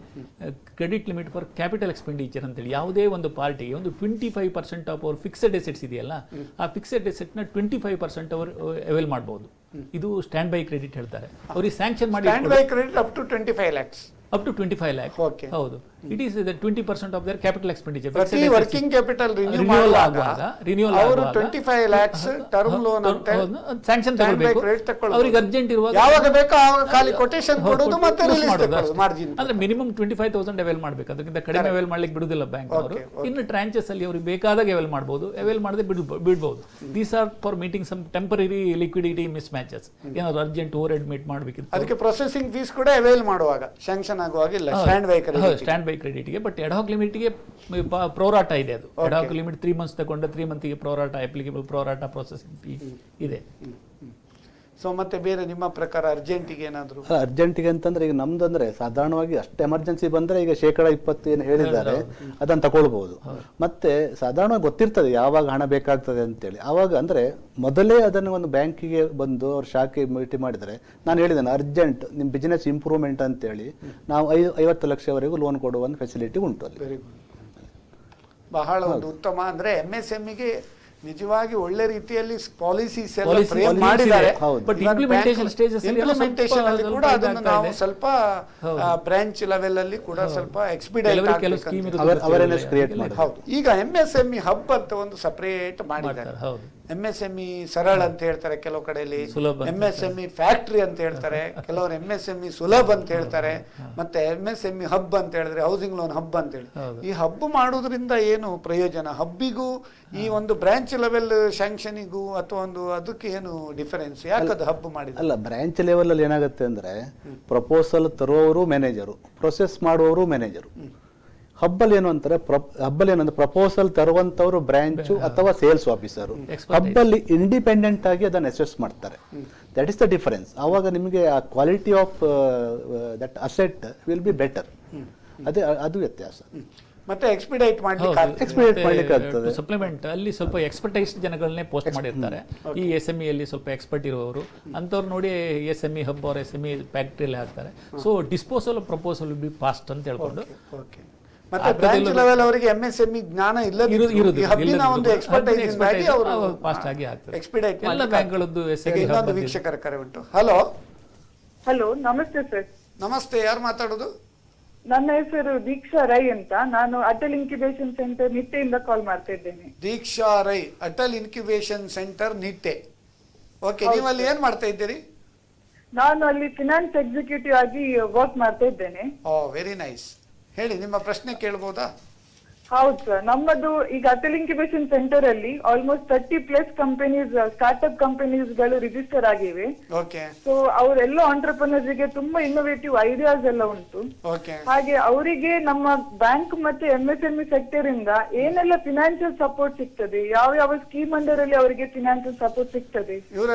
credit limit for capital expenditure ಅಂತೇಳಿ. ಯಾವುದೇ ಒಂದು ಪಾರ್ಟಿಗೆ ಒಂದು 25% ಆಫ್ ಅವ್ರ ಫಿಕ್ಸೆಡ್ ಎಸೆಟ್ಸ್ ಇದೆಯಲ್ಲ, ಆ ಫಿಕ್ಸೆಡ್ ಎಸೆಟ್ನ 25% ಅವರು ಅವೈಲ್ ಮಾಡ್ಬೋದು. ಇದು ಸ್ಟ್ಯಾಂಡ್ ಬೈ ಕ್ರೆಡಿಟ್ ಹೇಳ್ತಾರೆ. ಅವ್ರಿಗೆ ಸ್ಯಾಂಕ್ಷನ್ ಮಾಡಿ up to 25 lakhs. up to 25 lakh. Okay. ಹೌದು. It is the 20% of their capital expenditure. ಪ್ರತಿ ವರ್ಕಿಂಗ್ ಕ್ಯಾಪಿಟಲ್ ರಿನ್ಯೂವಲ್ ಆಗುವಾಗ ಅವರು 25 lakhs ಟರ್ಮ್ ಲೋನ್ ಅಂತ ಸ್ಯಾಂಕ್ಷನ್ ತಗೊಳ್ಬೇಕು. ಅವರಿಗೆ ಅರ್ಜೆಂಟ್ ಇರುವಾಗ ಯಾವಾಗ ಬೇಕೋ ಆವಾಗ ಖಾಲಿ ಕೊಟೇಶನ್ ಕೊಡೋದು ಮತ್ತೆ ರಿಲೀಸ್ ಮಾಡೋದು ಮಾರ್ಜಿನ್. ಅಂದ್ರೆ ಮಿನಿಮಮ್ 25,000 ಅವೈಲ್ ಮಾಡಬೇಕು. ಅದಕ್ಕಿಂತ ಕಡಿಮೆ ಅವೈಲ್ ಮಾಡ್ಲಿಕ್ಕೆ ಬಿಡುದಿಲ್ಲ ಬ್ಯಾಂಕ್ ಅವರು. ಇನ್ನು ಟ್ರಾಂಚಸ್ ಅಲ್ಲಿ ಅವ್ರಿಗೆ ಬೇಕಾದಾಗ ಅವೈಲ್ ಮಾಡಬಹುದು, ಅವೈಲ್ ಮಾಡದೆ ಬಿಡಬಹುದು. These are for meeting some temporary liquidity mismatches. ಏನಾದ್ರು ಅರ್ಜೆಂಟ್ ಓವರ್ ಹೆಡ್ ಮೀಟ್ ಮಾಡಬೇಕಿತ್ತು. ಅದಕ್ಕೆ ಪ್ರೊಸೆಸಿಂಗ್ ಫೀಸ್ ಕೂಡ ಅವೈಲ್ ಮಾಡುವಾಗ ಸ್ಯಾಂಕ್ಷನ್ ಆಗುವಾಗಿಲ್ಲ ಸ್ಟ್ಯಾಂಡ್ ಬೈ ಕ್ರೆಡಿಟ್ಗೆ. ಬಟ್ ಎಡ್ಹಾಕ್ ಲಿಮಿಟ್ಗೆ ಪ್ರೋರಾಟ ಇದೆ. ಅದು ಎಡ್ಹಾಕ್ ಲಿಮಿಟ್ 3 months ತಗೊಂಡ್ರೆ 3 monthಗೆ pro rata applicable, pro rata processing fee ಇದೆ. ಸೊ ಮತ್ತೆ ಬೇರೆ ನಿಮ್ಮ ಪ್ರಕಾರ ಅರ್ಜೆಂಟಿಗೆ ಏನಾದ್ರು? ಅರ್ಜೆಂಟಿಗೆ ಅಂತಂದ್ರೆ ಈಗ ನಮ್ದು ಅಂದ್ರೆ ಸಾಧಾರಣವಾಗಿ ಅಷ್ಟು ಎಮರ್ಜೆನ್ಸಿ ಬಂದ್ರೆ ಈಗ 20% ಏನು ಹೇಳಿದ್ದಾರೆ ಅದನ್ನ ತಗೊಳ್ಬಹುದು. ಮತ್ತೆ ಸಾಧಾರಣವಾಗಿ ಗೊತ್ತಿರ್ತದೆ ಯಾವಾಗ ಹಣ ಬೇಕಾಗ್ತದೆ ಅಂತೇಳಿ. ಆವಾಗ ಅಂದ್ರೆ ಮೊದಲೇ ಅದನ್ನು ಒಂದು ಬ್ಯಾಂಕಿಗೆ ಬಂದು ಅವ್ರ ಶಾಖೆ ಭೇಟಿ ಮಾಡಿದರೆ, ನಾನು ಹೇಳಿದ್ದೇನೆ ಅರ್ಜೆಂಟ್ ನಿಮ್ಮ ಬಿಸಿನೆಸ್ ಇಂಪ್ರೂವ್ಮೆಂಟ್ ಅಂತೇಳಿ ನಾವು 50 ಲಕ್ಷವರೆಗೂ ಲೋನ್ ಕೊಡುವ ಒಂದು ಫೆಸಿಲಿಟಿ ಉಂಟು ಅಲ್ಲಿ. ವೆರಿ ಗುಡ್, ಬಹಳ ಒಂದು ಉತ್ತಮ. ಅಂದ್ರೆ MSMEಗೆ ನಿಜವಾಗಿ ಒಳ್ಳೆ ರೀತಿಯಲ್ಲಿ ಪಾಲಿಸೀಸ್ ಎಲ್ಲ ಫ್ರೇಮ್ ಮಾಡಿದ್ದಾರೆ. ಬಟ್ ಇಂಪ್ಲಿಮೆಂಟೇಷನ್ ಸ್ಟೇಜಸ್ ಇಂಪ್ಲಿಮೆಂಟೇಷನ್ ಅಲ್ಲಿ ಕೂಡ ಅದನ್ನು ನಾವು ಸ್ವಲ್ಪ ಬ್ರಾಂಚ್ ಲೆವೆಲ್ ಅಲ್ಲಿ ಕೂಡ ಸ್ವಲ್ಪ ಎಕ್ಸ್ಪೀಡಿಯೇಟ್ ಅವೇರ್ನೆಸ್ ಕ್ರಿಯೇಟ್ ಮಾಡಿ. ಹೌದು, ಈಗ MSME ಹಬ್ ಅಂತ ಒಂದು ಸಪರೇಟ್ ಮಾಡಿದ್ದಾರೆ. MSME ಸರಳ ಅಂತ ಹೇಳ್ತಾರೆ ಕೆಲವು ಕಡೆಯಲ್ಲಿ, MSME ಫ್ಯಾಕ್ಟ್ರಿ ಅಂತ ಹೇಳ್ತಾರೆ, ಕೆಲವರು MSME ಸುಲಭ ಅಂತ ಹೇಳ್ತಾರೆ, ಮತ್ತೆ MSME ಹಬ್ ಅಂತ ಹೇಳಿದ್ರೆ ಹೌಸಿಂಗ್ ಲೋನ್ ಹಬ್ ಅಂತ ಹೇಳಿ. ಈ ಹಬ್ ಮಾಡೋದ್ರಿಂದ ಏನು ಪ್ರಯೋಜನ? ಹಬ್ಬಿಗೂ ಈ ಒಂದು ಬ್ರಾಂಚ್ ಲೆವೆಲ್ ಸ್ಯಾಂಕ್ಷನಿಗೂ ಅಥವಾ ಒಂದು ಅದಕ್ಕೆ ಏನು ಡಿಫರೆನ್ಸ್? ಯಾಕೆ ಅದು ಹಬ್ ಮಾಡಿದ್ರೆ? ಅಲ್ಲ, ಬ್ರಾಂಚ್ ಲೆವೆಲ್ ಅಲ್ಲಿ ಏನಾಗುತ್ತೆ ಅಂದ್ರೆ ಪ್ರಪೋಸಲ್ ತರುವವರು ಮ್ಯಾನೇಜರು, ಪ್ರೊಸೆಸ್ ಮಾಡುವವರು ಮ್ಯಾನೇಜರು. ಹಬ್ಬಲ್ಲಿ ಏನು ಅಂತಾರೆ, ಹಬ್ಬಲ್ಲಿ ಏನಂದ್ರೆ ಪ್ರಪೋಸಲ್ ತರುವಂತವರು ಬ್ರಾಂಚು ಅಥವಾ ಸೇಲ್ಸ್ ಆಫೀಸರು. ಹಬ್ಬಲ್ಲಿ ಇಂಡಿಪೆಂಡೆಂಟ್ ಆಗಿ ಅದನ್ನು ಅಸೆಸ್ ಮಾಡ್ತಾರೆ. That is the difference. ಆವಾಗ ನಿಮಗೆ ಆ quality of that asset will be better. ಅದು ವ್ಯತ್ಯಾಸ. ಮತ್ತೆ ಎಕ್ಸ್ಪಿಡೈಟ್ ಮಾಡ್ಲಿಕ್ಕೆ ಆಗ್ತದೆ. ಸಪ್ಲಿಮೆಂಟ್ ಅಲ್ಲಿ ಸ್ವಲ್ಪ ಎಕ್ಸ್ಪರ್ಟೈಸ್ ಜನಗಳನ್ನೇ ಪೋಸ್ಟ್ ಮಾಡಿರ್ತಾರೆ. ಈ SME ಅಲ್ಲಿ ಸ್ವಲ್ಪ ಎಕ್ಸ್ಪರ್ಟ್ ಇರುವವರು ಅಂತವ್ರು ನೋಡಿ SME ಹಬ್ ಅವ್ರ SME ಫ್ಯಾಕ್ಟ್ರಿಯಲ್ಲಿ ಹಾಕ್ತಾರೆ. So disposal proposal B fast ಅಂತ ಹೇಳ್ಕೊಂಡು. ಮತ್ತೆ ಬ್ರಾಂಚ್ ಲೆವೆಲ್ ಅವರಿಗೆ MSME ಜ್ಞಾನ ಇನ್ನೊಂದು ವೀಕ್ಷಕರ ಕರೆ ಉಂಟು. ಹಲೋ ಹಲೋ, ನಮಸ್ತೆ ಸರ್. ನಮಸ್ತೆ, ಯಾರು ಮಾತಾಡೋದು? ನನ್ನ ಹೆಸರು ದೀಕ್ಷಾ ರೈ ಅಂತ. ನಾನು ಅಟಲ್ ಇನ್ಕ್ಯುಬೇಷನ್ ಸೆಂಟರ್ ನಿಟ್ಟೆಯಿಂದ ಕಾಲ್ ಮಾಡ್ತಾ ಇದ್ದೇನೆ. Deeksha Rai, Atal incubation centre Nitte. Okay, ನೀವಲ್ಲಿ ಏನ್ ಮಾಡ್ತಾ ಇದ್ದೀರಿ? ನಾನು ಅಲ್ಲಿ ಫಿನಾನ್ಸ್ ಎಕ್ಸಿಕ್ಯೂಟಿವ್ ಆಗಿ ವರ್ಕ್ ಮಾಡ್ತಾ ಇದ್ದೇನೆ. ಓ, ವೆರಿ ನೈಸ್. ಹೇಳಿ, ನಿಮ್ಮ ಪ್ರಶ್ನೆ ಕೇಳಬಹುದಾ? ಹೌದು ಸರ್, ನಮ್ಮದು ಈಗ ಅಟಲ್ ಇನ್ಕ್ಯುಬೇಷನ್ ಸೆಂಟರ್ ಅಲ್ಲಿ ಆಲ್ಮೋಸ್ಟ್ 30+ ಕಂಪನೀಸ್, ಸ್ಟಾರ್ಟ್ಅಪ್ ಕಂಪನೀಸ್ ಗಳು ರಿಜಿಸ್ಟರ್ ಆಗಿವೆ. ಓಕೆ. ಸೊ ಅವರೆಲ್ಲ ಆಂಟರ್ಪ್ರನರ್ಸ್ ಗೆ ತುಂಬಾ ಇನ್ನೋವೇಟಿವ್ ಐಡಿಯಾಸ್ ಎಲ್ಲ ಉಂಟು. ಓಕೆ. ಹಾಗೆ ಅವರಿಗೆ ನಮ್ಮ ಬ್ಯಾಂಕ್ ಮತ್ತೆ MSME ಸೆಕ್ಟರ್ ಇಂದ ಏನೆಲ್ಲ ಫಿನಾನ್ಷಿಯಲ್ ಸಪೋರ್ಟ್ ಸಿಗ್ತದೆ, ಯಾವ ಯಾವ ಸ್ಕೀಮ್ ಅಂಡರ್ ಅಲ್ಲಿ ಅವರಿಗೆ ಫಿನಾನ್ಷಿಯಲ್ ಸಪೋರ್ಟ್ ಸಿಗ್ತದೆ,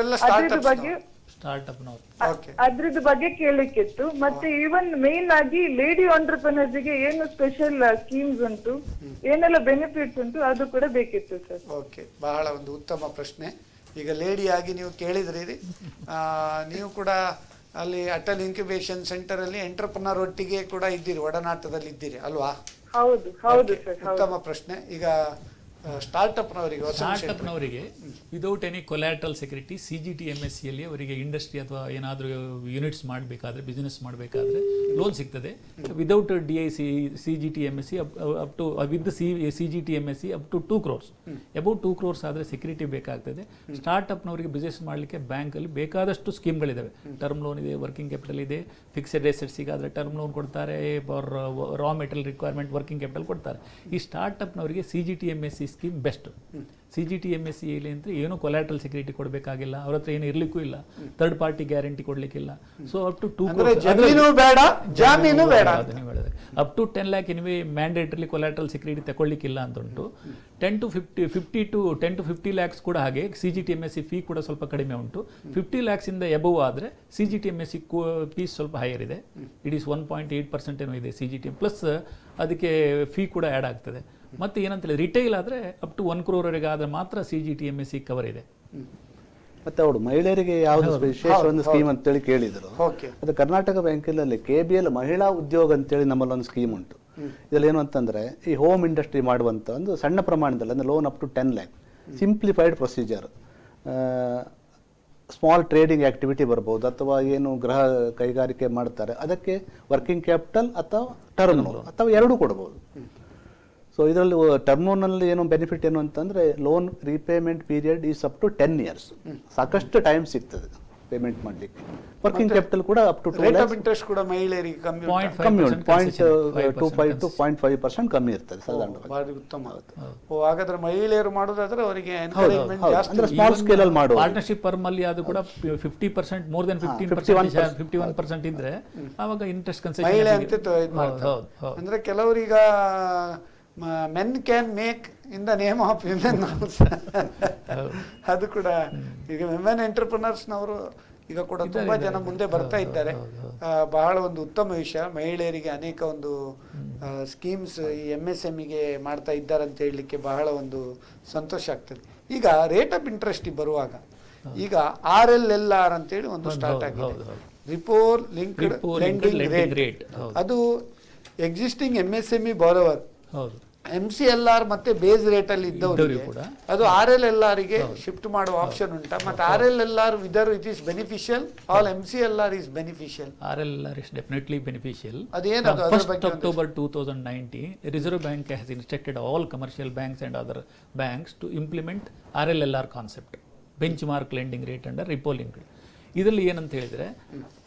ಅದ್ರ ಬಗ್ಗೆ ಅದ್ರದ್ದು ಬಗ್ಗೆ ಕೇಳಲಿಕ್ಕಿತ್ತು. ಮತ್ತೆ ಈವನ್ ಮೇನ್ ಆಗಿ ಲೇಡಿ ಆಂಟರ್ಪ್ರನರ್ಸ್ ಗೆ ಏನು ಸ್ಪೆಷಲ್ ಸ್ಕೀಮ್ಸ್ ಉಂಟು, ಏನೆಲ್ಲ ಬೆನಿಫಿಟ್ಸ್ ಉಂಟು, ಅದು ಕೂಡ ಬೇಕಿತ್ತು ಸರ್. ಓಕೆ, ಬಹಳ ಒಂದು ಉತ್ತಮ ಪ್ರಶ್ನೆ. ಈಗ ಲೇಡಿ ಆಗಿ ನೀವು ಕೇಳಿದ್ರಿ, ನೀವು ಕೂಡ ಅಲ್ಲಿ ಅಟಲ್ ಇನ್ಕ್ಯುಬೇಷನ್ ಸೆಂಟರ್ ಅಲ್ಲಿ ಎಂಟರ್ಪ್ರನರ್ ಒಟ್ಟಿಗೆ ಕೂಡ ಇದ್ದೀರಿ, ಒಡನಾಟದಲ್ಲಿ ಇದ್ದೀರಿ ಅಲ್ವಾ? ಹೌದು ಹೌದು ಸರ್. ಉತ್ತಮ ಪ್ರಶ್ನೆ. ಈಗ ಸ್ಟಾರ್ಟ್ಅಪ್ನವರಿಗೆ without any collateral security CGTMSE ಅಲ್ಲಿ ಅವರಿಗೆ ಇಂಡಸ್ಟ್ರಿ ಅಥವಾ ಏನಾದರೂ ಯೂನಿಟ್ಸ್ ಮಾಡಬೇಕಾದ್ರೆ, ಬಿಸ್ನೆಸ್ ಮಾಡಬೇಕಾದ್ರೆ ಲೋನ್ ಸಿಗ್ತದೆ. Without DIC CGTMSE up to with CGTMSE up to 2 crores. About 2 crores ಆದರೆ ಸೆಕ್ಯೂರಿಟಿ ಬೇಕಾಗ್ತದೆ. ಸ್ಟಾರ್ಟ್ಅಪ್ನವರಿಗೆ ಬಿಸ್ನೆಸ್ ಮಾಡಲಿಕ್ಕೆ ಬ್ಯಾಂಕಲ್ಲಿ ಬೇಕಾದಷ್ಟು ಸ್ಕೀಮ್ಗಳಿದ್ದಾವೆ. ಟರ್ಮ್ ಲೋನ್ ಇದೆ, ವರ್ಕಿಂಗ್ ಕ್ಯಾಪಿಟಲ್ ಇದೆ, ಫಿಕ್ಸೆಡ್ ಅಸೆಟ್ಸಿಗಾದರೆ ಟರ್ಮ್ ಲೋನ್ ಕೊಡ್ತಾರೆ, raw material requirement working capital ಕೊಡ್ತಾರೆ. ಈ ಸ್ಟಾರ್ಟ್ಅಪ್ನವರಿಗೆ CGTMSE ಸ್ಕೀಮ್ ಬೆಸ್ಟ್. CGTMSE ಇಲ್ಲಿ ಅಂತ ಏನು ಕೊಲ್ಯಾಟ್ರಲ್ ಸೆಕ್ಯೂರಿಟಿ ಕೊಡಬೇಕಾಗಿಲ್ಲ, ಅವ್ರ ಹತ್ರ ಏನು ಇರ್ಲಿಕ್ಕೂ ಇಲ್ಲ, ಥರ್ಡ್ ಪಾರ್ಟಿ ಗ್ಯಾರಂಟಿ ಕೊಡ್ಲಿಕ್ಕಿಲ್ಲ. So up to 2 up to 10 lakh anyway mandatory collateral security ತಗೊಳ್ಳಿಕ್ಕಿಲ್ಲ ಅಂತ ಉಂಟು. 10 to 50 lakhs ಕೂಡ ಹಾಗೆ. CGTMSE ಫೀ ಕೂಡ ಸ್ವಲ್ಪ ಕಡಿಮೆ ಉಂಟು. 50 lakhs ಇಂದ ಎಬವ್ ಆದರೆ CGTMSE ಫೀಸ್ ಸ್ವಲ್ಪ ಹೈಯರ್ ಇದೆ. ಇಟ್ ಈಸ್ 1.8% ಏನೋ ಇದೆ CGTM, ಪ್ಲಸ್ ಅದಕ್ಕೆ ಫೀ ಕೂಡ ಆ್ಯಡ್ ಆಗ್ತದೆ. ಮತ್ತೆ ಏನಂತೇಳಿ ರಿಟೈಲ್ ಆದರೆ ಅಪ್ ಟು 1 crore ವರೆಗೆ ಆದರೆ ಮಾತ್ರ CGTMSE ಕವರ್ ಇದೆ. ಮತ್ತೆ ಅವಳು ಮಹಿಳೆಯರಿಗೆ ಯಾವ್ದು ವಿಶೇಷ ಒಂದು ಸ್ಕೀಮ್ ಅಂತೇಳಿ ಕೇಳಿದ್ರು. ಅದು ಕರ್ನಾಟಕ ಬ್ಯಾಂಕಲ್ಲಿ KBL ಮಹಿಳಾ ಉದ್ಯೋಗ ಅಂತೇಳಿ ನಮ್ಮಲ್ಲಿ ಒಂದು ಸ್ಕೀಮ್ ಉಂಟು. ಇದ್ರಲ್ಲಿ ಏನು ಅಂತಂದ್ರೆ ಈ ಹೋಮ್ ಇಂಡಸ್ಟ್ರಿ ಮಾಡುವಂತ ಒಂದು ಸಣ್ಣ ಪ್ರಮಾಣದಲ್ಲಿ ಅಂದ್ರೆ loan up to 10 lakh, simplified procedure, small trading activity ಬರ್ಬೋದು, ಅಥವಾ ಏನು ಗೃಹ ಕೈಗಾರಿಕೆ ಮಾಡ್ತಾರೆ ಅದಕ್ಕೆ ವರ್ಕಿಂಗ್ ಕ್ಯಾಪಿಟಲ್ ಅಥವಾ ಟರ್ಮ್ ಲೋನ್ ಅಥವಾ ಎರಡೂ ಕೊಡ್ಬೋದು. ಸೊ ಇದರಲ್ಲಿ ಟರ್ಮ್ ಲೋನಲ್ಲಿ ಏನು ಬೆನಿಫಿಟ್ ಏನು ಅಂತಂದ್ರೆ loan repayment period is up to 10 years. ಸಾಕಷ್ಟು ಟೈಮ್ ಸಿಗ್ತದೆ ಪೇಮೆಂಟ್ ಮಾಡಲಿಕ್ಕೆ. ವರ್ಕಿಂಗ್ ಕ್ಯಾಪಿಟಲ್ ಕೂಡ ಅಪ್ ಟು 2 lakhs. ಇಂಟ್ರೆಸ್ಟ್ ಕೂಡ ಮಹಿಳೆಯರಿಗೆ ಕಮ್ಮಿ 0.25 to 0.5% ಕಮ್ಮಿ ಇರ್ತದೆ ಸಾಧಾರಣವಾಗಿ. ಬಹಳ ಉತ್ತಮ. ಹಾಗಾದ್ರೆ ಮಹಿಳೆಯರು ಮಾಡೋದಾದ್ರೆ ಅವರಿಗೆ ಎನ್ಕರೇಜ್ಮೆಂಟ್ ಜಾಸ್ತಿ. ಅಂದ್ರೆ ಸ್ಮಾಲ್ ಸ್ಕೇಲ್ ಅಲ್ಲಿ ಮಾಡುವ ಪಾರ್ಟ್ನರ್ಶಿಪ್ ಫರ್ಮ್ ಅಲ್ಲಿ ಅದು ಕೂಡ 50%, ಮೋರ್ ದೆನ್ 15%, 51% ಇದ್ರೆ ಆವಾಗ ಇಂಟ್ರೆಸ್ಟ್ ಕನ್ಸೆಷನ್ ಮಹಿಳೆ ಅಂತ ಇದು ಮಾಡ್ತಾರೆ. ಅಂದ್ರೆ ಕೆಲವರೀಗ men can make in the name of women. ಅದು ಕೂಡ ಈಗ ವಿಮೆನ್ ಎಂಟರ್ಪ್ರಿನರ್ಸ್ನವರು ಈಗ ಕೂಡ ತುಂಬಾ ಜನ ಮುಂದೆ ಬರ್ತಾ ಇದ್ದಾರೆ. ಬಹಳ ಒಂದು ಉತ್ತಮ ವಿಷಯ. ಮಹಿಳೆಯರಿಗೆ ಅನೇಕ ಒಂದು ಸ್ಕೀಮ್ಸ್ ಈ MSMEಗೆ ಮಾಡ್ತಾ ಇದ್ದಾರೆ ಅಂತ ಹೇಳಲಿಕ್ಕೆ ಬಹಳ ಒಂದು ಸಂತೋಷ ಆಗ್ತದೆ. ಈಗ ರೇಟ್ ಆಫ್ ಇಂಟ್ರೆಸ್ಟ್ ಬರುವಾಗ ಈಗ RLLR ಅಂತೇಳಿ ಒಂದು ಸ್ಟಾರ್ಟ್ ಆಗಿದೆ, ರಿಪೋ ಲಿಂಕ್ಡ್ ಲೆಂಡಿಂಗ್ ರೇಟ್. ಅದು ಎಕ್ಸಿಸ್ಟಿಂಗ್ MSME ಬಾರೋವರ್ MCLR ಮತ್ತೆ ಬೇಸ್ ರೇಟ್ ಅಲ್ಲಿ ಇದ್ದವರಿಗೆ ಅದು RLLR ಗೆ ಶಿಫ್ಟ್ ಮಾಡುವ ಆಪ್ಷನ್ ಉಂಟಾ? ಮತ್ತೆ RLLR whether it is beneficial or MCLR is beneficial? RLLR is definitely beneficial. ಅದೇನದು? From 1st October 2019, Reserve Bank has instructed all commercial banks and other banks to implement RLLR concept, benchmark lending rate under repo linked. ಇದರಲ್ಲಿ ಏನಂತ ಹೇಳಿದರೆ,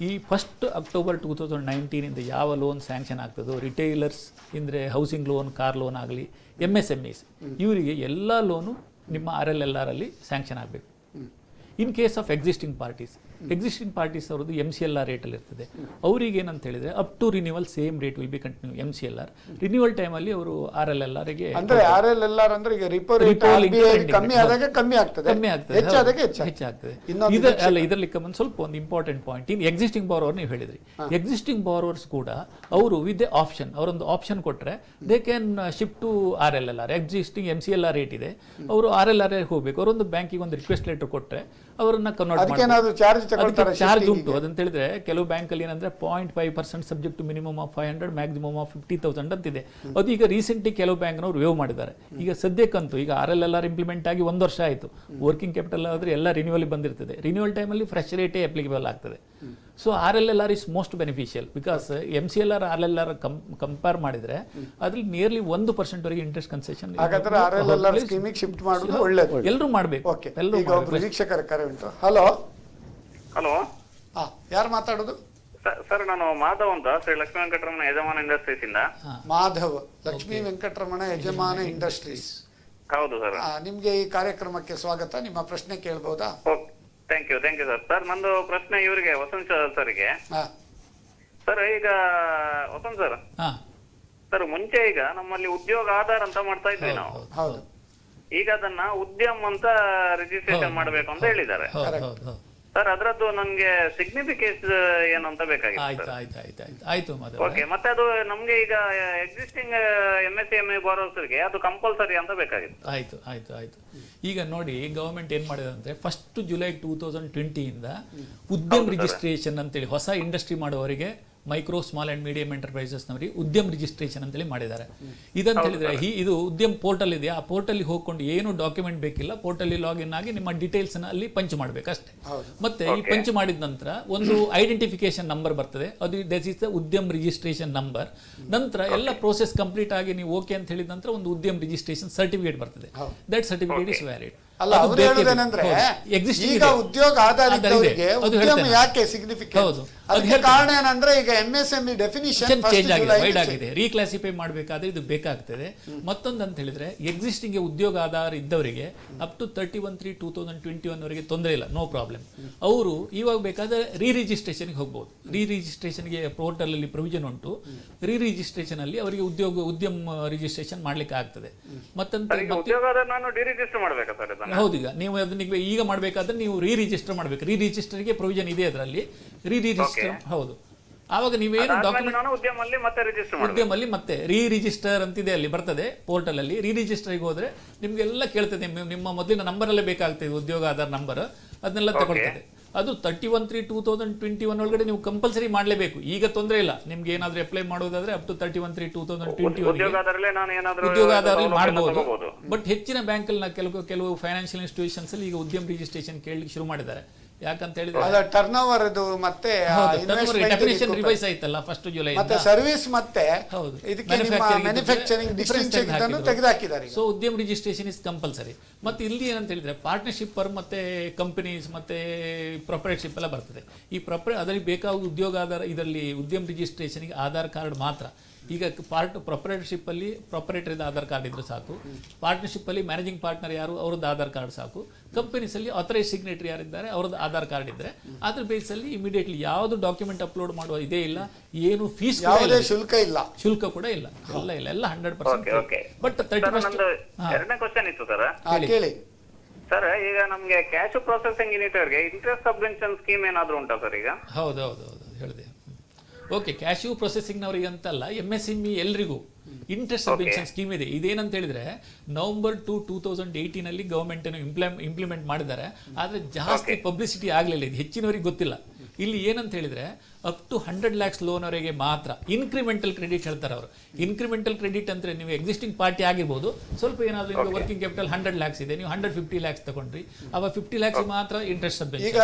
ಈ 1st October 2019 ಇಂದ ಯಾವ loan sanction ಆಗ್ತದೋ, retailers ಅಂದರೆ housing loan, car loan ಆಗಲಿ, MSMEs ಇವರಿಗೆ ಎಲ್ಲ ಲೋನು ನಿಮ್ಮ RLLR ಅಲ್ಲಿ ಸ್ಯಾಂಕ್ಷನ್ ಆಗಬೇಕು. In case of existing parties ಅವ್ರದ್ದು MCLR ರೇಟಲ್ಲಿ ಇರ್ತದೆ. ಅವ್ರಿಗೆ ಏನಂತ ಹೇಳಿದ್ರೆ up to renewal same rate will be continue MCLR. Renewal ಟೈಮಲ್ಲಿ ಅವರು RLLR ಗೆ ಅಂದ್ರೆ RLLR ಅಂದ್ರೆ ಈಗ ರಿಪೋ ರೇಟ್ ಕಮ್ಮಿ ಆದಾಗ ಕಮ್ಮಿ ಆಗ್ತದೆ, ಹೆಚ್ಚಾದಾಗ ಹೆಚ್ಚಾಗ್ತದೆ. ಇದರಲ್ಲಿ ಸ್ವಲ್ಪ ಒಂದು important point, in existing borrower ನೀವು ಹೇಳಿದ್ರಿ, ಎಕ್ಸಿಸ್ಟಿಂಗ್ ಬಾರೋವರ್ಸ್ ಕೂಡ ಅವರು ವಿತ್ ಎ ಆಪ್ಷನ್, ಅವರೊಂದು ಆಪ್ಷನ್ ಕೊಟ್ಟರೆ they can shift to RLLR. Existing MCLR rate ಇದೆ, ಅವರು RLLR ಹೋಗ್ಬೇಕು. ಅವರೊಂದು ಬ್ಯಾಂಕಿಗೆ ಒಂದು ರಿಕ್ವೆಸ್ಟ್ ಲೆಟರ್ ಕೊಟ್ಟರೆ ಅವರನ್ನ ಕನ್ವರ್ಟ್ ಮಾಡಿ ಚಾರ್ಜ್ ಉಂಟು. ಅದಂತ ಹೇಳಿದ್ರೆ ಕೆಲವು ಬ್ಯಾಂಕ್ ಅಲ್ಲಿ ಏನಂದ್ರೆ 0.5% subject to minimum of 500 maximum of 50,000 ಅಂತಿದೆ. ಅದು ಈಗ ರೀಸೆಂಟ್ಲಿ ಕೆಲವು ಬ್ಯಾಂಕ್ನವರು ವೇವ್ ಮಾಡಿದ್ದಾರೆ. ಈಗ ಸದ್ಯಕ್ಕಂತೂ ಈಗ RLLR ಇಂಪ್ಲಿಮೆಂಟ್ ಆಗಿ 1 ವರ್ಷ ಆಯಿತು. ವರ್ಕಿಂಗ್ ಕ್ಯಾಪಿಟಲ್ ಆದ್ರೆ ಎಲ್ಲ ರಿನ್ಯೂವಲ್ ಬಂದಿರ್ತದೆ. ರಿನ್ಯೂವಲ್ ಟೈಮಲ್ಲಿ ಫ್ರೆಶ್ ರೇಟೇ ಅಪ್ಲಿಕೇಬಲ್ ಆಗ್ತದೆ. So RLLR is most beneficial because MCLR RLLR compare ಮಾಡಿದ್ರೆ ಅದ್ರಲ್ಲಿ ನಿಯರ್ಲಿ 1% ವರೆಗೆ ಇಂಟ್ರೆಸ್ಟ್ ಕನ್ಸೆಷನ್. ಎಲ್ಲರೂ ಮಾಡಬೇಕು. ವೀಕ್ಷಕರ ಕರೆ ಉಂಟು. ಹಲೋ ಯಾರು ಮಾತಾಡೋದು? ಸರ್ ನಾನು ಮಾಧವ್ ಅಂತ ಶ್ರೀ ಲಕ್ಷ್ಮೀ ವೆಂಕಟರಮಣ ಯಜಮಾನ ಇಂಡಸ್ಟ್ರೀಸ್ ಇಂದ. ಮಾಧವ್, ಲಕ್ಷ್ಮೀ ವೆಂಕಟರಮಣ ಯಜಮಾನ ಇಂಡಸ್ಟ್ರೀಸ್. ಹೌದು ಸರ್. ನಿಮ್ಗೆ ಈ ಕಾರ್ಯಕ್ರಮಕ್ಕೆ ಸ್ವಾಗತ. ನಿಮ್ಮ ಪ್ರಶ್ನೆ ಕೇಳಬಹುದಾ? Thank you sir. ಸರ್ ನಂದು ಪ್ರಶ್ನೆ ಇವರಿಗೆ ವಸಂತ್ ಸರ್ಗೆ. ಸರ್ ಈಗ ವಸಂತ್ ಸರ್ ಮುಂಚೆ ಈಗ ನಮ್ಮಲ್ಲಿ ಉದ್ಯೋಗ ಆಧಾರ್ ಅಂತ ಮಾಡ್ತಾ ಇದ್ವಿ ನಾವು. ಹೌದು. ಈಗ ಅದನ್ನ ಉದ್ಯಮ್ ಅಂತ ರಿಜಿಸ್ಟ್ರೇಷನ್ ಮಾಡಬೇಕು ಅಂತ ಹೇಳಿದ್ದಾರೆ ಸರ್. ಅದರದ್ದು ನಂಗೆ ಸಿಗ್ನಿಫಿಕೆನ್ಸ್ ಏನು ಅಂತ ಬೇಕಾಗಿತ್ತು. ಆಯ್ತು. ಓಕೆ, ಮತ್ತೆ ಅದು ನಮ್ಗೆ ಈಗ ಎಕ್ಸಿಸ್ಟಿಂಗ್ MSME ಬಾರೋವರ್ಸ್ಗೆ ಅದು ಕಂಪಲ್ಸರಿ ಅಂತ ಬೇಕಾಗಿತ್ತು. ಆಯ್ತು. ಈಗ ನೋಡಿ, ಗವರ್ಮೆಂಟ್ ಏನ್ ಮಾಡಿದೆ ಅಂದ್ರೆ 1 ಜುಲೈ 2020 ಇಂದ ಉದ್ಯಮ್ ರಿಜಿಸ್ಟ್ರೇಷನ್ ಅಂತೇಳಿ ಹೊಸ ಇಂಡಸ್ಟ್ರಿ ಮಾಡುವವರಿಗೆ, micro small and medium enterprises ನವರಿಗೆ ಉದ್ಯಮ್ ರಿಜಿಸ್ಟ್ರೇಷನ್ ಅಂತೇಳಿ ಮಾಡಿದ್ದಾರೆ. ಇದಂತ ಹೇಳಿದ್ರೆ ಇದು ಉದ್ಯಮ್ ಪೋರ್ಟಲ್ ಇದೆ, ಆ ಪೋರ್ಟಲ್ ಹೋಗ್ಕೊಂಡು ಏನು ಡಾಕ್ಯುಮೆಂಟ್ ಬೇಕಿಲ್ಲ, ಪೋರ್ಟಲ್ ಲಾಗಿನ್ ಆಗಿ ನಿಮ್ಮ ಡೀಟೇಲ್ಸ್ ಅಲ್ಲಿ ಪಂಚ್ ಮಾಡಬೇಕಷ್ಟೇ. ಮತ್ತೆ ಈ ಪಂಚ್ ಮಾಡಿದ ನಂತರ ಒಂದು ಐಡೆಂಟಿಫಿಕೇಶನ್ ನಂಬರ್ ಬರ್ತದೆ, ಅದು this is the Udyam registration number. ನಂತರ ಎಲ್ಲ ಪ್ರೋಸೆಸ್ ಕಂಪ್ಲೀಟ್ ಆಗಿ ನೀವು ಓಕೆ ಅಂತ ಹೇಳಿದ ನಂತರ ಒಂದು ಉದ್ಯಮ್ ರಿಜಿಸ್ಟ್ರೇಷನ್ ಸರ್ಟಿಫಿಕೇಟ್ ಬರ್ತದೆ. That certificate is valid. ಅಲ್ಲ, ಅವ್ರು ಹೇಳುದೇನೆಂದ್ರೆ ಈಗ ಉದ್ಯೋಗ ಆಧಾರಿತವರಿಗೆ ಉದ್ಯಮ ಯಾಕೆ ಸಿಗ್ನಿಫಿಕೆಂಟ್? ಅದಕ್ಕೆ ಕಾರಣ ಏನಂದ್ರೆ ಈಗ MSME ಡೆಫಿನಿಷನ್ ಚೇಂಜ್ ಆಗಿದೆ, ವೈಡ್ ಆಗಿದೆ. ರೀಕ್ಲಾಸಿಫೈ ಮಾಡಬೇಕಾದ್ರೆ ಇದು ಬೇಕಾಗ್ತದೆ. ಮತ್ತೊಂದು ಅಂತ ಹೇಳಿದ್ರೆ ಎಕ್ಸಿಸ್ಟಿಂಗ್ ಉದ್ಯೋಗ ಆಧಾರ ಇದ್ದವರಿಗೆ ಅಪ್ ಟು 31/3/2021 ವರೆಗೆ ತೊಂದರೆ ಇಲ್ಲ, ನೋ ಪ್ರಾಬ್ಲಮ್. ಅವರು ಇವಾಗ ಬೇಕಾದ್ರೆ ರಿಜಿಸ್ಟ್ರೇಷನ್ಗೆ ಹೋಗ್ಬೋದು. ರಿಜಿಸ್ಟ್ರೇಷನ್ಗೆ ಪೋರ್ಟಲ್ ಅಲ್ಲಿ ಪ್ರೊವಿಷನ್ ಉಂಟು. ರಿಜಿಸ್ಟ್ರೇಷನ್ ಅಲ್ಲಿ ಅವರಿಗೆ ಉದ್ಯಮ ರಿಜಿಸ್ಟ್ರೇಷನ್ ಮಾಡ್ಲಿಕ್ಕೆ ಆಗ್ತದೆ. ಹೌದು. ಈಗ ನೀವು ಅದನ್ನ ಈಗ ಮಾಡಬೇಕಾದ್ರೆ ನೀವು ರಿಜಿಸ್ಟರ್ ಮಾಡಬೇಕು. ರಿಜಿಸ್ಟರ್ಗೆ ಪ್ರೊವಿಷನ್ ಇದೆ ಅದರಲ್ಲಿ. ರಿಜಿಸ್ಟರ್ ಹೌದು. ಆವಾಗ ನೀವೇನು ಡಾಕ್ಯುಮೆಂಟ್ ಉದ್ಯಮಲ್ಲಿ ಮತ್ತೆ ರಿಜಿಸ್ಟರ್ ಅಂತಿದೆ, ಅಲ್ಲಿ ಬರ್ತದೆ ಪೋರ್ಟಲ್ ಅಲ್ಲಿ. ರಿಜಿಸ್ಟರ್ಗೆ ಹೋದ್ರೆ ನಿಮ್ಗೆಲ್ಲ ಕೇಳ್ತದೆ, ನಿಮ್ಮ ಮೊದಲಿನ ನಂಬರ್ ಅಲ್ಲೇ ಬೇಕಾಗ್ತದೆ, ಉದ್ಯೋಗ ಆಧಾರ್ ನಂಬರ್, ಅದನ್ನೆಲ್ಲ ತಗೊಳ್ತದೆ. ಅದು 31/3/2021 ಒಳಗಡೆ ನೀವು ಕಂಪಲ್ಸರಿ ಮಾಡಲೇಬೇಕು. ಈಗ ತೊಂದರೆ ಇಲ್ಲ, ನಿಮ್ಗೆ ಏನಾದ್ರೂ ಅಪ್ಲೈ ಮಾಡೋದಾದ್ರೆ ಅಪ್ ಟು 31/3/2020 ಉದ್ಯೋಗ ಆಧಾರದಲ್ಲಿ ಮಾಡಬಹುದು. ಬಟ್ ಹೆಚ್ಚಿನ ಬ್ಯಾಂಕ್ ಅಲ್ಲಿ ಕೆಲವು ಫೈನಾನ್ಷಿಯಲ್ ಇನ್ಸ್ಟಿಟ್ಯೂಷನ್ಸ್ ಅಲ್ಲಿ ಈಗ ಉದ್ಯಮ ರಿಜಿಸ್ಟ್ರೇಷನ್ ಕೇಳಲಿಕ್ಕೆ ಶುರು ಮಾಡಿದ್ದಾರೆ. ಯಾಕಂತ ಹೇಳಿದ್ರೆ ಟರ್ನ್ ಓವರ್ ಡೆಫಿನಿಷನ್ ರಿವೈಸ್ ಆಯ್ತಲ್ಲ 1 ಜುಲೈ. ಮತ್ತೆ ಸರ್ವಿಸ್ ಮತ್ತೆ ಮ್ಯಾನುಫ್ಯಾಕ್ಚರಿಂಗ್ ಡಿಸ್ಟಿಂಕ್ಷನ್ ಇದನ್ನು ತೆಗೆದುಹಾಕಿದ್ದಾರೆ. ಸೊ ಉದ್ಯಮ ರಿಜಿಸ್ಟ್ರೇಷನ್ ಇಸ್ ಕಂಪಲ್ಸರಿ. ಮತ್ತೆ ಇಲ್ಲಿ ಏನಂತ ಹೇಳಿದ್ರೆ ಪಾರ್ಟ್ನರ್ಶಿಪ್ ಮತ್ತೆ ಕಂಪನೀಸ್ ಮತ್ತೆ ಪ್ರೊಪ್ರೈಟರ್ಶಿಪ್ ಎಲ್ಲ ಬರ್ತದೆ. ಈ ಅದರಲ್ಲಿ ಬೇಕಾದ ಉದ್ಯೋಗ ಆಧಾರ, ಇದರಲ್ಲಿ ಉದ್ಯಮ ರಿಜಿಸ್ಟ್ರೇಷನ್ಗೆ ಆಧಾರ್ ಕಾರ್ಡ್ ಮಾತ್ರ. ಈಗ ಪ್ರೊಪ್ರೈಟರ್ಶಿಪ್ ಅಲ್ಲಿ ಪ್ರೊಪ್ರೈಟರ್ ಆಧಾರ್ ಕಾರ್ಡ್ ಇದ್ರೆ ಸಾಕು. ಪಾರ್ಟ್ನರ್ಶಿಪ್ ಅಲ್ಲಿ ಮ್ಯಾನೇಜಿಂಗ್ ಪಾರ್ಟ್ನರ್ ಯಾರು ಅವ್ರದ್ದು ಆಧಾರ್ ಕಾರ್ಡ್ ಸಾಕು. ಕಂಪನೀಸ್ ಅಲ್ಲಿ ಆಥರೈಸ್ ಸಿಗ್ನೇಟರಿ ಯಾರಿದ್ದಾರೆ ಅವ್ರದ್ದು ಆಧಾರ್ ಕಾರ್ಡ್ ಇದ್ರೆ ಅದ್ರ ಬೇಸ್ ಅಲ್ಲಿ ಇಮಿಡಿಯೇಟ್ಲಿ ಯಾವುದು ಡಾಕ್ಯುಮೆಂಟ್ ಅಪ್ಲೋಡ್ ಮಾಡುವ ಇದೇ ಇಲ್ಲ, ಏನು ಫೀಸ್ ಶುಲ್ಕ ಕೂಡ ಇಲ್ಲ, ಎಲ್ಲ 100%. ಬಟ್ 31st ಎರಡನೇ ಕ್ವಶನ್ ಇತ್ತು ಸರ್. ಸರ್ ಈಗ ನಮ್ಗೆ ಕ್ಯಾಶ್ ಪ್ರೊಸೆಸಿಂಗ್ ಯೂನಿಟ್ಗೆ ಇಂಟ್ರೆಸ್ಟ್ ಸಬ್ವೆನ್ಷನ್ ಸ್ಕೀಮ್ ಏನಾದ್ರು ಉಂಟಾ ಸರ್ ಈಗ? ಹೌದು ಹೇಳಿದೆ. ಓಕೆ, ಕ್ಯಾಶ್ಯೂ ಪ್ರೊಸೆಸಿಂಗ್ನವರಿಗೆ ಅಂತಲ್ಲ, MSME ಎಲ್ರಿಗೂ ಇಂಟ್ರೆಸ್ಟ್ ಸಬ್ವೆನ್ಷನ್ ಸ್ಕೀಮ್ ಇದೆ. ಇದೇನಂತ ಹೇಳಿದ್ರೆ November 2018 ಅಲ್ಲಿ ಗವರ್ಮೆಂಟ್ ಇಂಪ್ಲಿಮೆಂಟ್ ಮಾಡಿದ್ದಾರೆ. ಆದ್ರೆ ಜಾಸ್ತಿ ಪಬ್ಲಿಸಿಟಿ ಆಗ್ಲಿಲ್ಲ, ಇದು ಹೆಚ್ಚಿನವರಿಗೆ ಗೊತ್ತಿಲ್ಲ. ಇಲ್ಲಿ ಏನಂತ ಹೇಳಿದ್ರೆ ಅಪ್ ಟು 100 lakhs ಲೋನ್ ಅವರಿಗೆ ಮಾತ್ರ ಇನ್ಕ್ರಿಮೆಂಟಲ್ ಕ್ರೆಡಿಟ್ ಹೇಳ್ತಾರೆ ಅವರು. ಇನ್ಕ್ರಿಮೆಂಟಲ್ ಕ್ರೆಡಿಟ್ ಅಂದ್ರೆ ನೀವು ಎಕ್ಸಿಸ್ಟಿಂಗ್ ಪಾರ್ಟಿ ಆಗಿರ್ಬೋದು, ಸ್ವಲ್ಪ ಏನಾದ್ರು ವರ್ಕಿಂಗ್ ಕ್ಯಾಪಿಟಲ್ 100 lakhs ಇದೆ, ನೀವು 150 lakhs ತಗೊಂಡ್ರಿ, ಅವಾಗ 50 lakhs ಮಾತ್ರ ಇಂಟ್ರೆಸ್ಟ್ ಸಬ್ವೆನ್ಷನ್. ಈಗ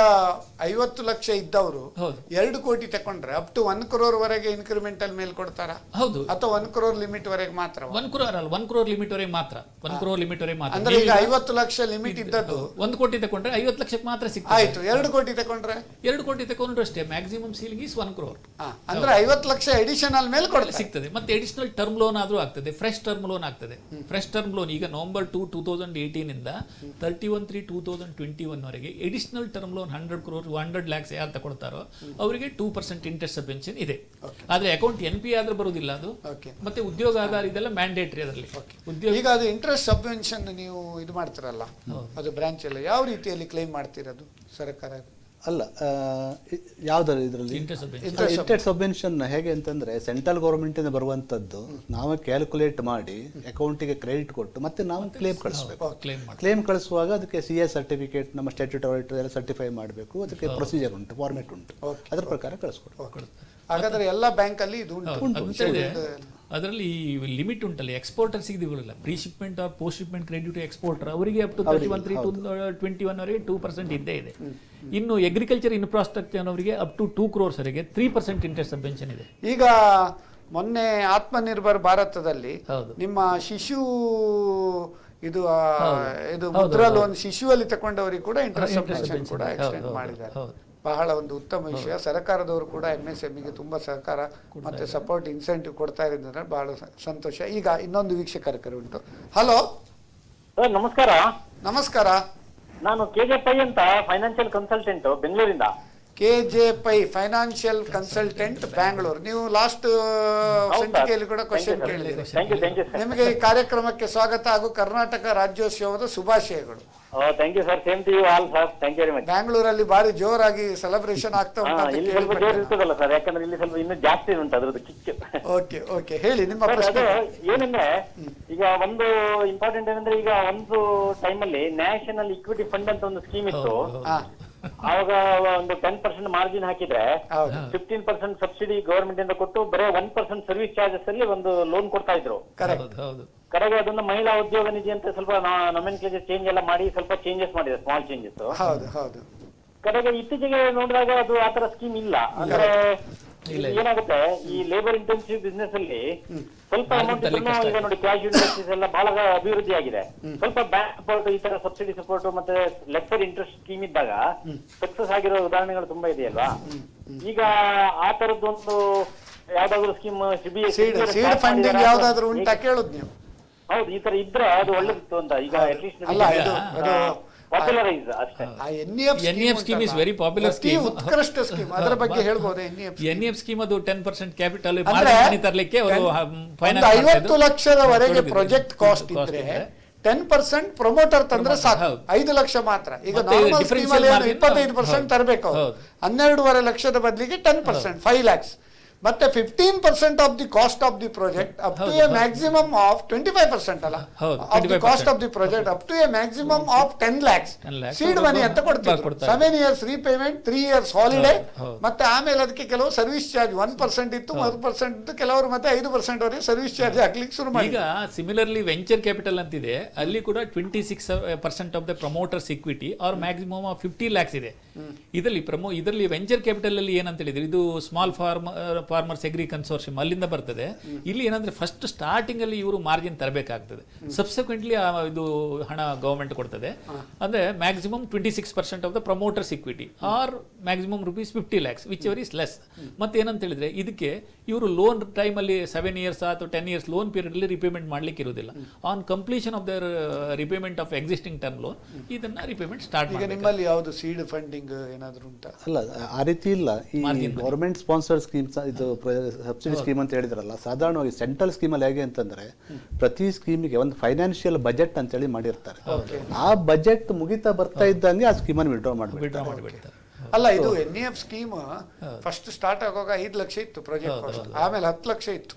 50 ಲಕ್ಷ ಇದ್ದವರು 2 ಕೋಟಿ ತಗೊಂಡ್ರೆ ಅಪ್ ಟು 1 crore ವರೆಗೆ ಇನ್ಕ್ರಿಮೆಂಟಲ್ ಮೇಲೆ ಕೊಡ್ತಾರಾ? ಹೌದು. ಅಥವಾ 1 crore ಲಿಮಿಟ್ ವರೆಗೆ ಮಾತ್ರ? 1 crore ಅಲ್ಲ, 1 crore ಲಿಮಿಟ್ ವರೆಗೆ ಮಾತ್ರ. 1 crore ಲಿಮಿಟ್ ವರೆಗೆ ಮಾತ್ರ. ಅಂದ್ರೆ ಈಗ 50 ಲಕ್ಷ ಲಿಮಿಟ್ ಇದ್ದದ್ದು 1 ಕೋಟಿ ತಗೊಂಡ್ರೆ 50 ಲಕ್ಷಕ್ಕೆ ಮಾತ್ರ ಸಿಗ್ತದೆ. ಆಯ್ತು. 2 ಕೋಟಿ ತಗೊಂಡ್ರೆ 2 ಕೋಟಿ ತಗೊಂಡ್ರು ಅಷ್ಟೇ, ಮ್ಯಾಕ್ಸಿಮಮ್ ಸೀಲಿಂಗ್ ಇಸ್ 1 crore. ಅಂದ್ರೆ 50 ಲಕ್ಷ ಎಡಿಷನಲ್ ಮೇಲೆ ಕೊಡ್ತಾರೆ, ಸಿಗ್ತದೆ. ಮತ್ತೆ ಎಡಿಷನಲ್ ಟರ್ಮ್ ಲೋನ್ ಆದ್ರೂ ಆಗ್ತದೆ, ಫ್ರೆಶ್ ಟರ್ಮ್ ಲೋನ್ ಆಗ್ತದೆ. ಫ್ರೆಶ್ ಟರ್ಮ್ ಲೋನ್ ಈಗ November 2, 2018 ಇಂದ 31/3/2021 ವರೆಗೆ additional term loan 100 crore 100 lakhs ಯಾರು ತಗೊಳ್ತಾರೋ ಅವರಿಗೆ 2% ಇಂಟ್ರೆಸ್ಟ್ ಸಬ್ವೆನ್ಷನ್ ಇದೆ. ಆದ್ರೆ ಅಕೌಂಟ್ NPA ಆದ್ರೆ ಬರುವುದಿಲ್ಲ ಅದು. ಮತ್ತೆ ಉದ್ಯೋಗ ಆಧಾರ ಇದೆಲ್ಲ ಮ್ಯಾಂಡೇಟರಿ ಅದರಲ್ಲಿ. ಈಗ ಅದು ಇಂಟ್ರೆಸ್ಟ್ ಸಬ್ವೆನ್ಷನ್ ನೀವು ಇದು ಮಾಡ್ತೀರಲ್ಲ, ಅದು ಬ್ರಾಂಚ್ ಎಲ್ಲ ಯಾವ ರೀತಿಯಲ್ಲಿ ಕ್ಲೈಮ್ ಮಾಡ್ತಿರೋದು ಸರ್ಕಾರ? ಅಲ್ಲ, ಯಾವ್ದಾರು ಇದರಲ್ಲಿ ಇಂಟ್ರೆಸ್ಟ್ ಸಬ್ವೆನ್ಷನ್ ಹೇಗೆ ಅಂತಂದ್ರೆ ಸೆಂಟ್ರಲ್ ಗೌರ್ಮೆಂಟ್ ಇಂದ ಬರುವಂತದ್ದು ನಾವೇ ಕ್ಯಾಲ್ಕುಲೇಟ್ ಮಾಡಿ ಅಕೌಂಟಿಗೆ ಕ್ರೆಡಿಟ್ ಕೊಟ್ಟು ಮತ್ತೆ ನಾವು ಕ್ಲೇಮ್ ಕಳಿಸ್ಬೇಕು. ಕ್ಲೇಮ್ ಕಳಿಸುವಾಗ ಅದಕ್ಕೆ CA ಸರ್ಟಿಫಿಕೇಟ್, ನಮ್ಮ ಸ್ಟ್ಯಾಟ್ಯೂಟರಿ ಆಡಿಟರ್ ಎಲ್ಲ ಸರ್ಟಿಫೈ ಮಾಡಬೇಕು. ಅದಕ್ಕೆ ಪ್ರೊಸೀಜರ್ ಉಂಟು, ಫಾರ್ಮೆಟ್ ಉಂಟು, ಅದ್ರ ಪ್ರಕಾರ ಕಳಿಸ್ಕೊಡ್ಬೇಕು. ಹಾಗಾದ್ರೆ ಎಲ್ಲ ಬ್ಯಾಂಕ್ ಅಲ್ಲಿ ಇದು ಅದರಲ್ಲಿ ಲಿಮಿಟ್ ಉಂಟಲ್ಲ, ಎಕ್ಸ್ಪೋರ್ಟರ್ಸ್ ಇದೆಲ್ಲ pre shipment or post shipment credit exporter ಅವರಿಗೆ ಅಪ್ ಟು 31/3/2021 ವರೆಗೆ 2% ಇದ್ದೇ ಇದೆ. ಇನ್ನು ಅಗ್ರಿಕಲ್ಚರ್ ಇನ್ಫ್ರಾಸ್ಟ್ರಕ್ಚರ್ ಅವರಿಗೆ ಅಪ್ ಟು 2 crores ವರೆಗೆ 3% ಇಂಟ್ರೆಸ್ಟ್ ಸಬ್ವೆನ್ಷನ್ ಇದೆ. ಈಗ ಮೊನ್ನೆ ಆತ್ಮನಿರ್ಭರ್ ಭಾರತದಲ್ಲಿ ನಿಮ್ಮ ಶಿಶು ಇದು ಮುದ್ರಾ ಲೋನ್ ಶಿಶುವಲ್ಲಿ ತಗೊಂಡವರಿಗೆ ಕೂಡ ಇಂಟ್ರೆಸ್ಟ್ ಸಬ್ವೆನ್ಷನ್ ಕೂಡ ಎಕ್ಸ್ಟೆಂಡ್ ಮಾಡಿದ್ದಾರೆ. ಬಹಳ ಒಂದು ಉತ್ತಮ ವಿಷಯ. ಸರ್ಕಾರದವರು ಕೂಡ MSMEಗೆ ತುಂಬಾ ಸಹಕಾರ ಮತ್ತೆ ಸಪೋರ್ಟ್ ಇನ್ಸೆಂಟಿವ್ ಕೊಡ್ತಾ ಇದ್ದಾರೆ, ಬಹಳ ಸಂತೋಷ. ಈಗ ಇನ್ನೊಂದು ವೀಕ್ಷಕರ ಕರೆ ಉಂಟು. ಹಲೋ ಸರ್, ನಮಸ್ಕಾರ. ನಮಸ್ಕಾರ. ನಾನು KJ ಪೈ ಅಂತ ಫೈನಾನ್ಷಿಯಲ್ ಕನ್ಸಲ್ಟೆಂಟ್ ಬೆಂಗಳೂರಿಂದ. KJ Pai financial consultant Bangalore. ನೀವು ಲಾಸ್ಟ್ ಸಂಚಿಕೆಯಲ್ಲಿ ಕೂಡ ಕ್ವಶನ್ ಕೇಳಿದ್ದೀರಿ. ನಿಮಗೆ ಈ ಕಾರ್ಯಕ್ರಮಕ್ಕೆ ಸ್ವಾಗತ ಹಾಗೂ ಕರ್ನಾಟಕ ರಾಜ್ಯೋತ್ಸವದ ಶುಭಾಶಯಗಳು. Thank you sir, same to you all sir, thank you very much. ಬ್ಯಾಂಗ್ಳೂರಲ್ಲಿ ಬಾರಿ ಜೋರಾಗಿ ಸೆಲೆಬ್ರೇಷನ್ ಆಗ್ತಾ ಉಂಟು. ಇಲ್ಲಿ ಸ್ವಲ್ಪ ಜೋರ್ ಇರ್ತದಲ್ಲ ಸರ್, ಯಾಕಂದ್ರೆ ಇಲ್ಲಿ ಸ್ವಲ್ಪ ಇನ್ನೂ ಜಾಸ್ತಿ ಉಂಟು ಅದ್ರದ್ದು ಕಿಚ್ಚು. ಓಕೆ ಹೇಳಿ ನಿಮ್ಮ ಪ್ರಶ್ನೆ. ಏನಂದ್ರೆ ಈಗ ಒಂದು ಇಂಪಾರ್ಟೆಂಟ್ ಏನಂದ್ರೆ, ಈಗ ಒಂದು ಟೈಮಲ್ಲಿ ನ್ಯಾಷನಲ್ ಇಕ್ವಿಟಿ ಫಂಡ್ ಅಂತ ಒಂದು ಸ್ಕೀಮ್ ಇತ್ತು. ಆವಾಗ ಒಂದು 10% ಮಾರ್ಜಿನ್ ಹಾಕಿದ್ರೆ 15% ಸಬ್ಸಿಡಿ ಗವರ್ಮೆಂಟ್ ಇಂದ ಕೊಟ್ಟು ಬರೀ 1% ಸರ್ವಿಸ್ ಚಾರ್ಜಸ್ ಅಲ್ಲಿ ಒಂದು ಲೋನ್ ಕೊಡ್ತಾ ಇದ್ರು. ಕಡೆಗೆ ಅದನ್ನ ಮಹಿಳಾ ಉದ್ಯೋಗ ನಿಧಿ ಅಂತ ಸ್ವಲ್ಪ ನಾಮಿನಿಕೇಚರ್ ಚೇಂಜ್ ಎಲ್ಲ ಮಾಡಿ ಸ್ವಲ್ಪ ಚೇಂಜಸ್ ಮಾಡಿದೆ, ಸ್ಮಾಲ್ ಚೇಂಜಸ್. ಕಡೆಗೆ ಇತ್ತೀಚೆಗೆ ನೋಡಿದಾಗ ಅದು ಆತರ ಸ್ಕೀಮ್ ಇಲ್ಲ. ಅಂದ್ರೆ ಏನಾಗುತ್ತೆ, ಈ ಲೇಬರ್ ಇಂಟೆನ್ಸಿವ್ ಬಿಸ್ನೆಸ್ ಅಲ್ಲಿ ಸ್ವಲ್ಪ ಅಮೌಂಟ್ ಈಗ ನೋಡಿ ಕ್ಯಾಶ್ ಇಂಡಸ್ಟ್ರೀಸ್ ಎಲ್ಲ ಬಹಳ ಅಭಿವೃದ್ಧಿ ಆಗಿದೆ. ಸ್ವಲ್ಪ ಬ್ಯಾಂಕ್ ಸಪೋರ್ಟ್, ಈ ತರ ಸಬ್ಸಿಡಿ ಸಪೋರ್ಟ್ ಮತ್ತೆ ಲೆಸ್ಸರ್ ಇಂಟ್ರೆಸ್ಟ್ ಸ್ಕೀಮ್ ಇದ್ದಾಗ ಸಕ್ಸಸ್ ಆಗಿರೋ ಉದಾಹರಣೆಗಳು ತುಂಬಾ ಇದೆಯಲ್ವಾ. ಈಗ ಆ ತರದ್ದೊಂದು ಯಾವ್ದಾದ್ರು ಸ್ಕೀಮ್ ಹೌದು ಈ ತರ ಇದ್ರೆ ಅದು ಒಳ್ಳೇದಿತ್ತು ಅಂತ. ಈಗ ಅಟ್ಲೀಸ್ಟ್ ಪಾಪ್ಯುಲರೈಸ್ ಅಷ್ಟೇ. NEF scheme is very popular scheme, ಉತ್ಕೃಷ್ಟ ಸ್ಕೀಮ್. ಅದರ ಬಗ್ಗೆ ಹೇಳ್ಬೋದು. NEF ಸ್ಕೀಮ್ ಅದು 10% ಕ್ಯಾಪಿಟಲ್ ಮಾರ್ಜಿನ್ ತರಲಿಕ್ಕೆ ಅವರು ಫೈನಾನ್ಸ್ 50 ಲಕ್ಷದವರೆಗೆ ಪ್ರಾಜೆಕ್ಟ್ ಕಾಸ್ಟ್ ಇದ್ರೆ 10% ಪ್ರಮೋಟರ್ ತಂದ್ರೆ ಸಾಕು, 5 ಲಕ್ಷ ಮಾತ್ರ. ಈಗ ನಾರ್ಮಲ್ ಸ್ಕೀಮ್ ಅಲ್ಲಿ 25% ತರಬೇಕು. 12.5 ಲಕ್ಷದ ಬದಲಿಗೆ 10% 5 lakhs. ಮತ್ತೆ 15% of the cost of the project up to a maximum of 25% ಅಲ್ಲ, of the cost of the project up to a maximum of 10 lakhs seed money ಅಂತ ಕೊಡ್ತಾರೆ. 7 years ರೀಪೇಮೆಂಟ್, 3 years ಹಾಲಿಡೇ, ಮತ್ತೆ ಆಮೇಲೆ ಅದಕ್ಕೆ ಕೆಲವು ಸರ್ವಿಸ್ ಚಾರ್ಜ್ 1% ಇತ್ತು, 1% ಇತ್ತು, ಕೆಲವರು ಮತ್ತೆ 5% ವರೆಗೆ ಸರ್ವಿಸ್ ಚಾರ್ಜ್ ಹಾಕ್ಲಿಕ್ಕೆ ಶುರು ಮಾಡಿ. ಈಗ ಸಿಮಿಲರ್ಲಿ ವೆಂಚರ್ ಕ್ಯಾಪಿಟಲ್ ಅಂತಿದೆ, ಅಲ್ಲಿ ಕೂಡ 26% of the promoters equity or maximum of 50 lakhs ಇದೆ. ಇದರಲ್ಲಿ ವೆಂಚರ್ ಕ್ಯಾಪಿಟಲ್ ಅಲ್ಲಿ ಏನಂತ ಹೇಳಿದ್ರೆ, ಇದು ಸ್ಮಾಲ್ ಫಾರ್ಮರ್ಸ್ ಎಗ್ರಿ ಕನ್ಸೋರ್ಷಿಯಂ ಅಲ್ಲಿಂದ ಬರ್ತದೆ. ಇಲ್ಲಿ ಏನಂದ್ರೆ ಫಸ್ಟ್ ಸ್ಟಾರ್ಟಿಂಗ್ ಅಲ್ಲಿ ಇವರು ಮಾರ್ಜಿನ್ ತರಬೇಕಾಗ್ತದೆ, ಸಬ್ಸಿಕ್ವೆಂಟ್ಲಿ ಇದು ಹಣ ಗವರ್ಮೆಂಟ್ ಕೊಡ್ತದೆ. ಅಂದ್ರೆ maximum 26% of the promoters equity or maximum ₹50 lakhs whichever is less. ಮತ್ತೆ ಏನಂತ ಹೇಳಿದ್ರೆ, ಇದಕ್ಕೆ ಇವರು ಲೋನ್ ಟೈಮ್ ಅಲ್ಲಿ 7 years ಅಥವಾ 10 years ಲೋನ್ ಪೀರಿಯಡ್ ಅಲ್ಲಿ ರಿಪೇಮೆಂಟ್ ಮಾಡ್ಲಿಕ್ಕೆ ಇರುವುದಿಲ್ಲ. On completion of there repayment of existing term loan ಇದನ್ನ ರಿಪೇಮೆಂಟ್ ಸ್ಟಾರ್ಟ್ ಮಾಡಿ. ನಿಮ್ಮಲ್ಲಿ ಯಾವುದು ಸೀಡ್ ಫಂಡಿಂಗ್ ಏನಾದ್ರು ಉಂಟಾ? ಅಲ್ಲ, ಆ ರೀತಿ ಇಲ್ಲ. ಈ ಗವರ್ಮೆಂಟ್ ಸ್ಪಾನ್ಸರ್ ಸ್ಕೀಮ್ಸ್ ಇದು ಸಬ್ಸಿಡಿ ಸ್ಕೀಮ್ ಅಂತ ಹೇಳಿದ್ರಲ್ಲ, ಸಾಧಾರಣವಾಗಿ ಸೆಂಟ್ರಲ್ ಸ್ಕೀಮಲ್ಲಿ ಹೇಗೆ ಅಂತಂದ್ರೆ ಪ್ರತಿ ಸ್ಕೀಮಿಗೆ ಒಂದು ಫೈನಾನ್ಷಿಯಲ್ ಬಜೆಟ್ ಅಂತೇಳಿ ಮಾಡಿರ್ತಾರೆ. ಆ ಬಜೆಟ್ ಮುಗಿತಾ ಬರ್ತಾ ಇದ್ದಂಗೆ ಆ ಸ್ಕೀಮನ್ನು ವಿಡ್ರಾ ಮಾಡಿಬಿಡ್ತಾರೆ. ಅಲ್ಲ, ಇದು NEF ಸ್ಕೀಮ್ ಫಸ್ಟ್ ಸ್ಟಾರ್ಟ್ ಆಗುವಾಗ 5 ಲಕ್ಷ ಇತ್ತು ಪ್ರಾಜೆಕ್ಟ್ ಕಾಸ್ಟ್, ಆಮೇಲೆ 10 ಲಕ್ಷ ಇತ್ತು,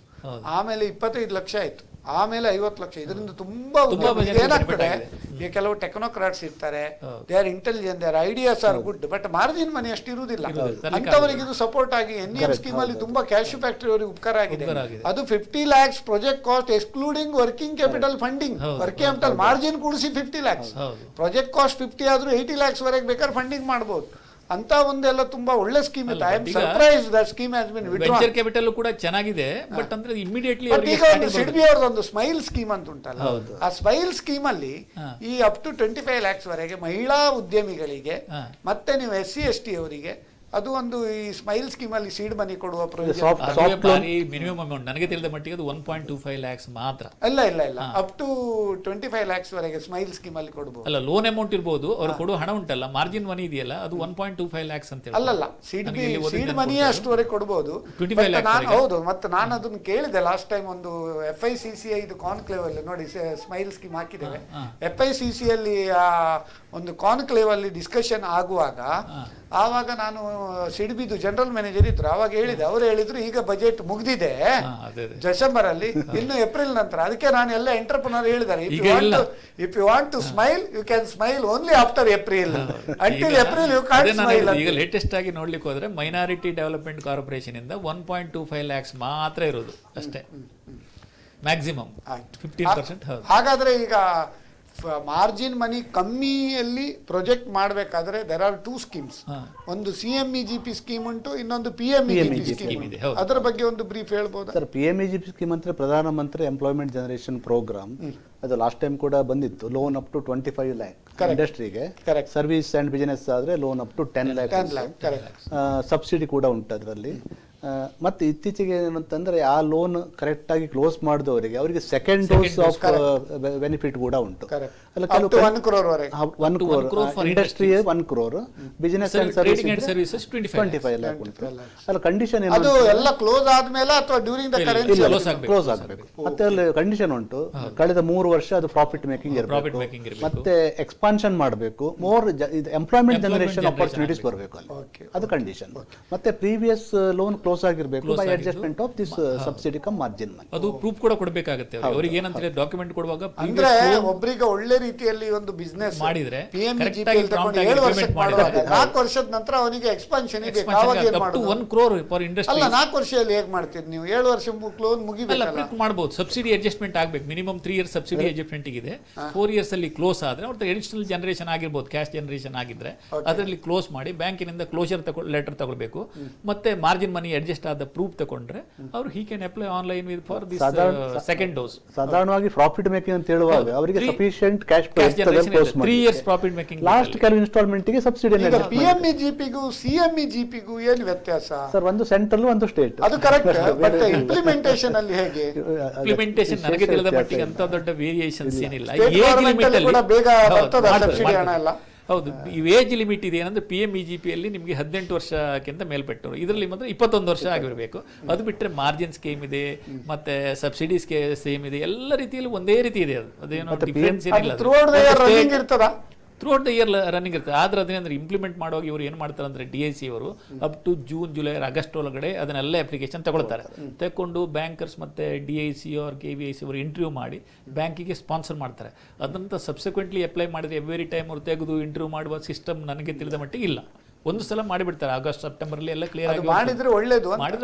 ಆಮೇಲೆ 25 ಲಕ್ಷ ಆಯ್ತು, ಆಮೇಲೆ 50 ಲಕ್ಷ. ಇದರಿಂದ ತುಂಬಾ ಏನಾಗ್ತದೆ, ಈಗ ಕೆಲವು ಟೆಕ್ನೋಕ್ರಾಟ್ಸ್ ಇರ್ತಾರೆ, they are intelligent, their ideas are good, but margin money ಅಷ್ಟು ಇರುವುದಿಲ್ಲ. ಅಂತವರಿಗೆ ಇದು ಸಪೋರ್ಟ್ ಆಗಿ NEF ಸ್ಕೀಮ್ ಅಲ್ಲಿ ತುಂಬಾ ಕ್ಯಾಶ್ಯೂ ಫ್ಯಾಕ್ಟರಿ ಅವರಿಗೆ ಉಪಕಾರ ಆಗಿದೆ. ಅದು 50 lakhs project cost excluding working capital funding. Working capital margin ಕೂಡಿಸಿ 50 lakhs, ಪ್ರಾಜೆಕ್ಟ್ ಕಾಸ್ಟ್ 50 ಆದ್ರೂ 80 lakhs ವರೆಗೆ ಬೇಕಾದ್ರೆ ಫಂಡಿಂಗ್ ಮಾಡಬಹುದು. ಅಂತ ಒಂದೆಲ್ಲ ತುಂಬಾ ಒಳ್ಳೆ ಸ್ಕೀಮ್ ಇತ್ತು. I am surprised that scheme has been withdrawn. Venture capital ಕೂಡ ಚೆನ್ನಾಗಿದೆ, ಬಟ್ ಅಂದ್ರೆ ಇಮಿಡಿಯೇಟ್ಲಿ ಈಗ ಒಂದು ಸಿಡ್ಬಿ ಅವರದೊಂದು ಸ್ಮೈಲ್ ಸ್ಕೀಮ್ ಅಂತ ಉಂಟಲ್ಲ, ಆ ಸ್ಮೈಲ್ ಸ್ಕೀಮ್ ಅಲ್ಲಿ ಈ ಅಪ್ ಟು 25 lakhs ವರೆಗೆ ಮಹಿಳಾ ಉದ್ಯಮಿಗಳಿಗೆ ಮತ್ತೆ ನೀವು SC ST ಅವರಿಗೆ ಅದು ಒಂದು ಈ ಸ್ಮೈಲ್ ಸ್ಕೀಮ್ ಅಲ್ಲಿ ಸೀಡ್ ಮನಿ ಕೊಡುವ ಮಿನಿಮಮ್ ಅಮೌಂಟ್ ನನಗೆ ತಿಳಿದ ಮಟ್ಟಿಗೆ ಅದು 1.25 lakhs ಮಾತ್ರ. ಇಲ್ಲ ಅಪ್ ಟು 25 lakhs ವರೆಗೆ ಸ್ಮೈಲ್ ಸ್ಕೀಮ್ ಅಲ್ಲಿ ಕೊಡಬಹುದು. ಅಲ್ಲ, ಲೋನ್ ಅಮೌಂಟ್ ಇರ್ಬೋದು, ಅವ್ರು ಕೊಡುವ ಹಣ ಉಂಟಲ್ಲ, ಮಾರ್ಜಿನ್ ಮನಿ ಇದೆಯಲ್ಲ, ಅದು 1.25 lakhs ಅಂತ ಹೇಳಿ. ಅಲ್ಲ, ಸೀಡ್ ಮನಿ ಅಷ್ಟುವರೆಗೆ ಕೊಡಬಹುದು. ಹೌದು, ಮತ್ತೆ ನಾನು ಅದನ್ನು ಕೇಳಿದೆ ಲಾಸ್ಟ್ ಟೈಮ್, ಒಂದು FICCI ಇದು ಕಾನ್ಕ್ಲೇವ್ ಅಲ್ಲಿ ನೋಡಿ ಸ್ಮೈಲ್ ಸ್ಕೀಮ್ ಹಾಕಿದ್ದೇವೆ. FICC ಅಲ್ಲಿ ಒಂದು ಕಾನ್ಕ್ಲೇವ್ ಅಲ್ಲಿ ಡಿಸ್ಕಷನ್ ಆಗುವಾಗ ಆವಾಗ ನಾನು ಸಿಡ್ಬಿದು ಜನರಲ್ ಮ್ಯಾನೇಜರ್ ಇದ್ರು, ಆವಾಗ ಹೇಳಿದೆ, ಅವರು ಹೇಳಿದ್ರು ಈಗ ಬಜೆಟ್ ಮುಗ್ದಿದೆ ಡಿಸೆಂಬರ್ ಅಲ್ಲಿ, ಇನ್ನು ಏಪ್ರಿಲ್ ನಂತರ. ಅದಕ್ಕೆ ನಾನು ಎಲ್ಲ ಎಂಟರ್ಪ್ರನರ್ ಹೇಳಿದ್ದಾರೆ, if you want to smile you can smile only after April, until April you can't smile. ಈಗ ಲೇಟೆಸ್ಟ್ ಆಗಿ ನೋಡ್ಲಿಕ್ಕೆ ಹೋದ್ರೆ ಮೈನಾರಿಟಿ ಡೆವಲಪ್ಮೆಂಟ್ ಕಾರ್ಪೊರೇಷನ್ ಇಂದ 1.25 lakhs ಮಾತ್ರ ಇರೋದು ಅಷ್ಟೇ, ಮ್ಯಾಕ್ಸಿಮಮ್ 15%. ಹಾಗಾದ್ರೆ ಈಗ ಮಾರ್ಜಿನ್ ಮನಿ ಕಮ್ಮಿಯಲ್ಲಿ ಪ್ರೊಜೆಕ್ಟ್ ಮಾಡಬೇಕಾದ್ರೆ ದೇರ್ ಆರ್ 2 ಸ್ಕೀಮ್ಸ್. ಒಂದು CMEGP ಸ್ಕೀಮ್ ಉಂಟು, ಇನ್ನೊಂದು PMEGP ಸ್ಕೀಮ್ ಇದೆ. ಅದರ ಬಗ್ಗೆ ಒಂದು ಬ್ರೀಫ್ ಹೇಳ್ಬೋದಾ ಸರ್? PMEGP ಸ್ಕೀಮ್ ಅಂದ್ರೆ Pradhan Mantri employment generation programme. ಅದು ಲಾಸ್ಟ್ ಟೈಮ್ ಕೂಡ ಬಂದಿತ್ತು. ಲೋನ್ ಅಪ್ ಟು 25 lakh ಇಂಡಸ್ಟ್ರಿಗೆ, ಸರ್ವಿಸ್ ಅಂಡ್ ಬಿಸಿನೆಸ್ ಆದ್ರೆ loan up to 10 lakh. Subsidy ಕೂಡ ಉಂಟು ಅದರಲ್ಲಿ. ಮತ್ತೆ ಇತ್ತೀಚೆಗೆ ಏನಂತಂದ್ರೆ ಆ ಲೋನ್ ಕರೆಕ್ಟ್ ಆಗಿ ಕ್ಲೋಸ್ ಮಾಡಿದವರಿಗೆ ಅವರಿಗೆ ಸೆಕೆಂಡ್ ಡೋಸ್ ಆಫ್ ಬೆನಿಫಿಟ್ ಕೂಡ ಉಂಟು. 1 crore industry 1 crore, business and services 25 lakh ಉಂಟು. ಅಲ್ಲ, ಕಂಡೀಷನ್ ಏನು, ಅದು ಎಲ್ಲ ಕ್ಲೋಸ್ ಆದ್ಮೇಲೆ ಅಥವಾ ಡ್ಯೂರಿಂಗ್ ದ ಕರೆನ್ಸಿ ಕ್ಲೋಸ್ ಆಗಬೇಕು. ಮತ್ತೆ ಅಲ್ಲಿ ಕಂಡೀಷನ್ ಉಂಟು, ಕಳೆದ 3 ವರ್ಷ ಅದು ಪ್ರಾಫಿಟ್ ಮೇಕಿಂಗ್ ಇರಬೇಕು, ಮತ್ತೆ ಎಕ್ಸ್ಪಾನ್ಷನ್ ಮಾಡಬೇಕು, ಮೋರ್ ಎಂಪ್ಲಾಯ್ಮೆಂಟ್ ಜನರೇಷನ್ ಆಪರ್ಚುನಿಟೀಸ್ ಬರಬೇಕು ಅಲ್ಲಿ, ಅದು ಕಂಡೀಷನ್. ಮತ್ತೆ ಪ್ರೀವಿಯಸ್ ಲೋನ್ ಕ್ಲೋಸ್ ಆಗಿರಬೇಕು by adjustment of this subsidy cum margin money. ಅದು ಪ್ರೂಫ್ ಕೂಡ ಕೊಡಬೇಕಾಗುತ್ತೆ ಅವರಿಗೆ. ಏನಂತ ಡಾಕ್ಯುಮೆಂಟ್ ಕೊಡುವಾಗ ಅಂದ್ರೆ ಒಬ್ಬರಿಗೆ ಒಳ್ಳೆ ರೀತಿಯಲ್ಲಿ ಒಂದು ಬಿಸ್ನೆಸ್ ಮಾಡಿದ್ರೆ PMEGP 7 ವರ್ಷಕ್ಕೆ ಮಾಡುವಾಗ 4 ವರ್ಷದ ನಂತರ ಅವನಿಗೆ ಎಕ್ಸ್ಪಾನ್ಷನ್ ಇದೆ. ಆವಾಗ ಏನು ಮಾಡೋದು? 1 crore ಫಾರ್ ಇಂಡಸ್ಟ್ರಿ. ಅಲ್ಲ, 4 ವರ್ಷದಲ್ಲಿ ಹೇಗೆ ಮಾಡ್ತೀರಿ ನೀವು? 7 ವರ್ಷ ಲೋನ್ ಮುಗಿಬೇಕಲ್ಲ, ಮಾಡಬಹುದು. ಸಬ್ಸಿಡಿ ಅಡ್ಜಸ್ಟ್ಮೆಂಟ್ ಆಗಬೇಕು. ಮಿನಿಮಮ್ 3 years ಸಬ್ಸಿಡಿ ಅಡ್ಜಸ್ಟ್ಮೆಂಟ್ ಇದೆ. 4 years ಅಲ್ಲಿ ಕ್ಲೋಸ್ ಆದ್ರೆ ಅವ್ರದ್ದು ಅಡಿಷನಲ್ ಜನರೇಷನ್ ಆಗಿರ್ಬೋದು, ಕ್ಯಾಶ್ ಜನರೇಷನ್ ಆಗಿದ್ರೆ ಅದರಲ್ಲಿ ಕ್ಲೋಸ್ ಮಾಡಿ ಬ್ಯಾಂಕಿನಿಂದ ಕ್ಲೋಜರ್ ಲೆಟರ್ ತಗೊಳ್ಬೇಕು. ಮತ್ತೆ ಮಾರ್ಜಿನ್ ಮನಿ ಅಡ್ಜಸ್ಟ್ ಆದ ಪ್ರೂಫ್ ತಗೊಂಡ್ರೆ ಅವರು he can apply online with for this second dose. ಸಾಧಾರಣವಾಗಿ ಪ್ರಾಫಿಟ್ ಮೇಕಿಂಗ್ ಅಂತ ಹೇಳುವಾಗ ಅವರಿಗೆ sufficient cash 3 years profit making. Last ಕೆಲವು ಇನ್ಸ್ಟಾಲ್ಮೆಂಟ್ ಗೆ ಸಬ್ಸಿಡಿ. PMEGP ಗೂ CMEGP ಗೂ ಏನು ವ್ಯತ್ಯಾಸ ಸರ್? ಒಂದು ಸೆಂಟ್ರಲ್, ಒಂದು ಸ್ಟೇಟ್. ಅದು ಕರೆಕ್ಟ್, ಬಟ್ ಇಂಪ್ಲಿಮೆಂಟೇಷನ್ ಅಲ್ಲಿ ಹೇಗೆ? ಇಂಪ್ಲಿಮೆಂಟೇಷನ್ ನನಗೆ ತಿಳಿದ ಮಟ್ಟಿಗೆ ಅಂತ ದೊಡ್ಡ ವೇರಿಯೇಷನ್ಸ್ ಏನಿಲ್ಲ. ಏಜ್ ಲಿಮಿಟ್ ಅಲ್ಲಿ ಬೇಗ ಬರ್ತದ ಸಬ್ಸಿಡಿ ಹಣ ಎಲ್ಲ. ಹೌದು, ಈ ಏಜ್ ಲಿಮಿಟ್ ಇದೆ ಏನಂದ್ರೆ PMEGP ಅಲ್ಲಿ ನಿಮಗೆ 18 ವರ್ಷಕ್ಕಿಂತ ಮೇಲ್ಪಟ್ಟರು, ಇದರಲ್ಲಿ ಮಾತ್ರ 21 ವರ್ಷ ಆಗಿರಬೇಕು. ಅದು ಬಿಟ್ಟರೆ ಮಾರ್ಜಿನ್ ಸ್ಕೀಮ್ ಇದೆ, ಮತ್ತೆ ಸಬ್ಸಿಡಿ ಸ್ಕೀಮ್ ಇದೆ, ಎಲ್ಲ ರೀತಿಯಲ್ಲಿ ಒಂದೇ ರೀತಿ ಇದೆ. ಅದು ಅದೇನೋ ಡಿಫರೆನ್ಸ್ ಏನಿಲ್ಲ. ಥ್ರೂಔಟ್ ದ ಇಯರ್ ರನ್ನಿಂಗ್ ಇರ್ತದೆ. ಆದ್ರೆ ಅದೇನಂದ್ರೆ ಇಂಪ್ಲಿಮೆಂಟ್ ಮಾಡುವಾಗ ಇವರು ಏನು ಮಾಡ್ತಾರೆ ಅಂದ್ರೆ DIC ಅವರು up to June, July, August ಒಳಗಡೆ ಅದನ್ನೆಲ್ಲ ಅಪ್ಲಿಕೇಶನ್ ತಗೊಳ್ತಾರೆ. ತಗೊಂಡು ಬ್ಯಾಂಕರ್ಸ್ ಮತ್ತೆ DIC ಆರ್ KVIC ಅವರು ಇಂಟರ್ವ್ಯೂ ಮಾಡಿ ಬ್ಯಾಂಕಿಗೆ ಸ್ಪಾನ್ಸರ್ ಮಾಡ್ತಾರೆ. ಅದಂತ ಸಬ್ಸಿಕ್ವೆಂಟ್ಲಿ ಅಪ್ಲೈ ಮಾಡಿದ್ರೆ ಎವ್ರಿ ಟೈಮ್ ಅವ್ರು ತೆಗೆದು ಇಂಟರ್ವ್ಯೂ ಮಾಡುವ ಸಿಸ್ಟಮ್ ನನಗೆ ತಿಳಿದ ಮಟ್ಟಿಗೆ ಇಲ್ಲ. ಒಂದು ಸಲ ಮಾಡಿಬಿಡ್ತಾರೆ, ಆಗಸ್ಟ್ ಸೆಪ್ಟೆಂಬರ್ ಅಲ್ಲಿ ಎಲ್ಲ ಕ್ಲಿಯರ್ ಆಗಿ ಮಾಡಿದ್ರೆ ಒಳ್ಳೇದು.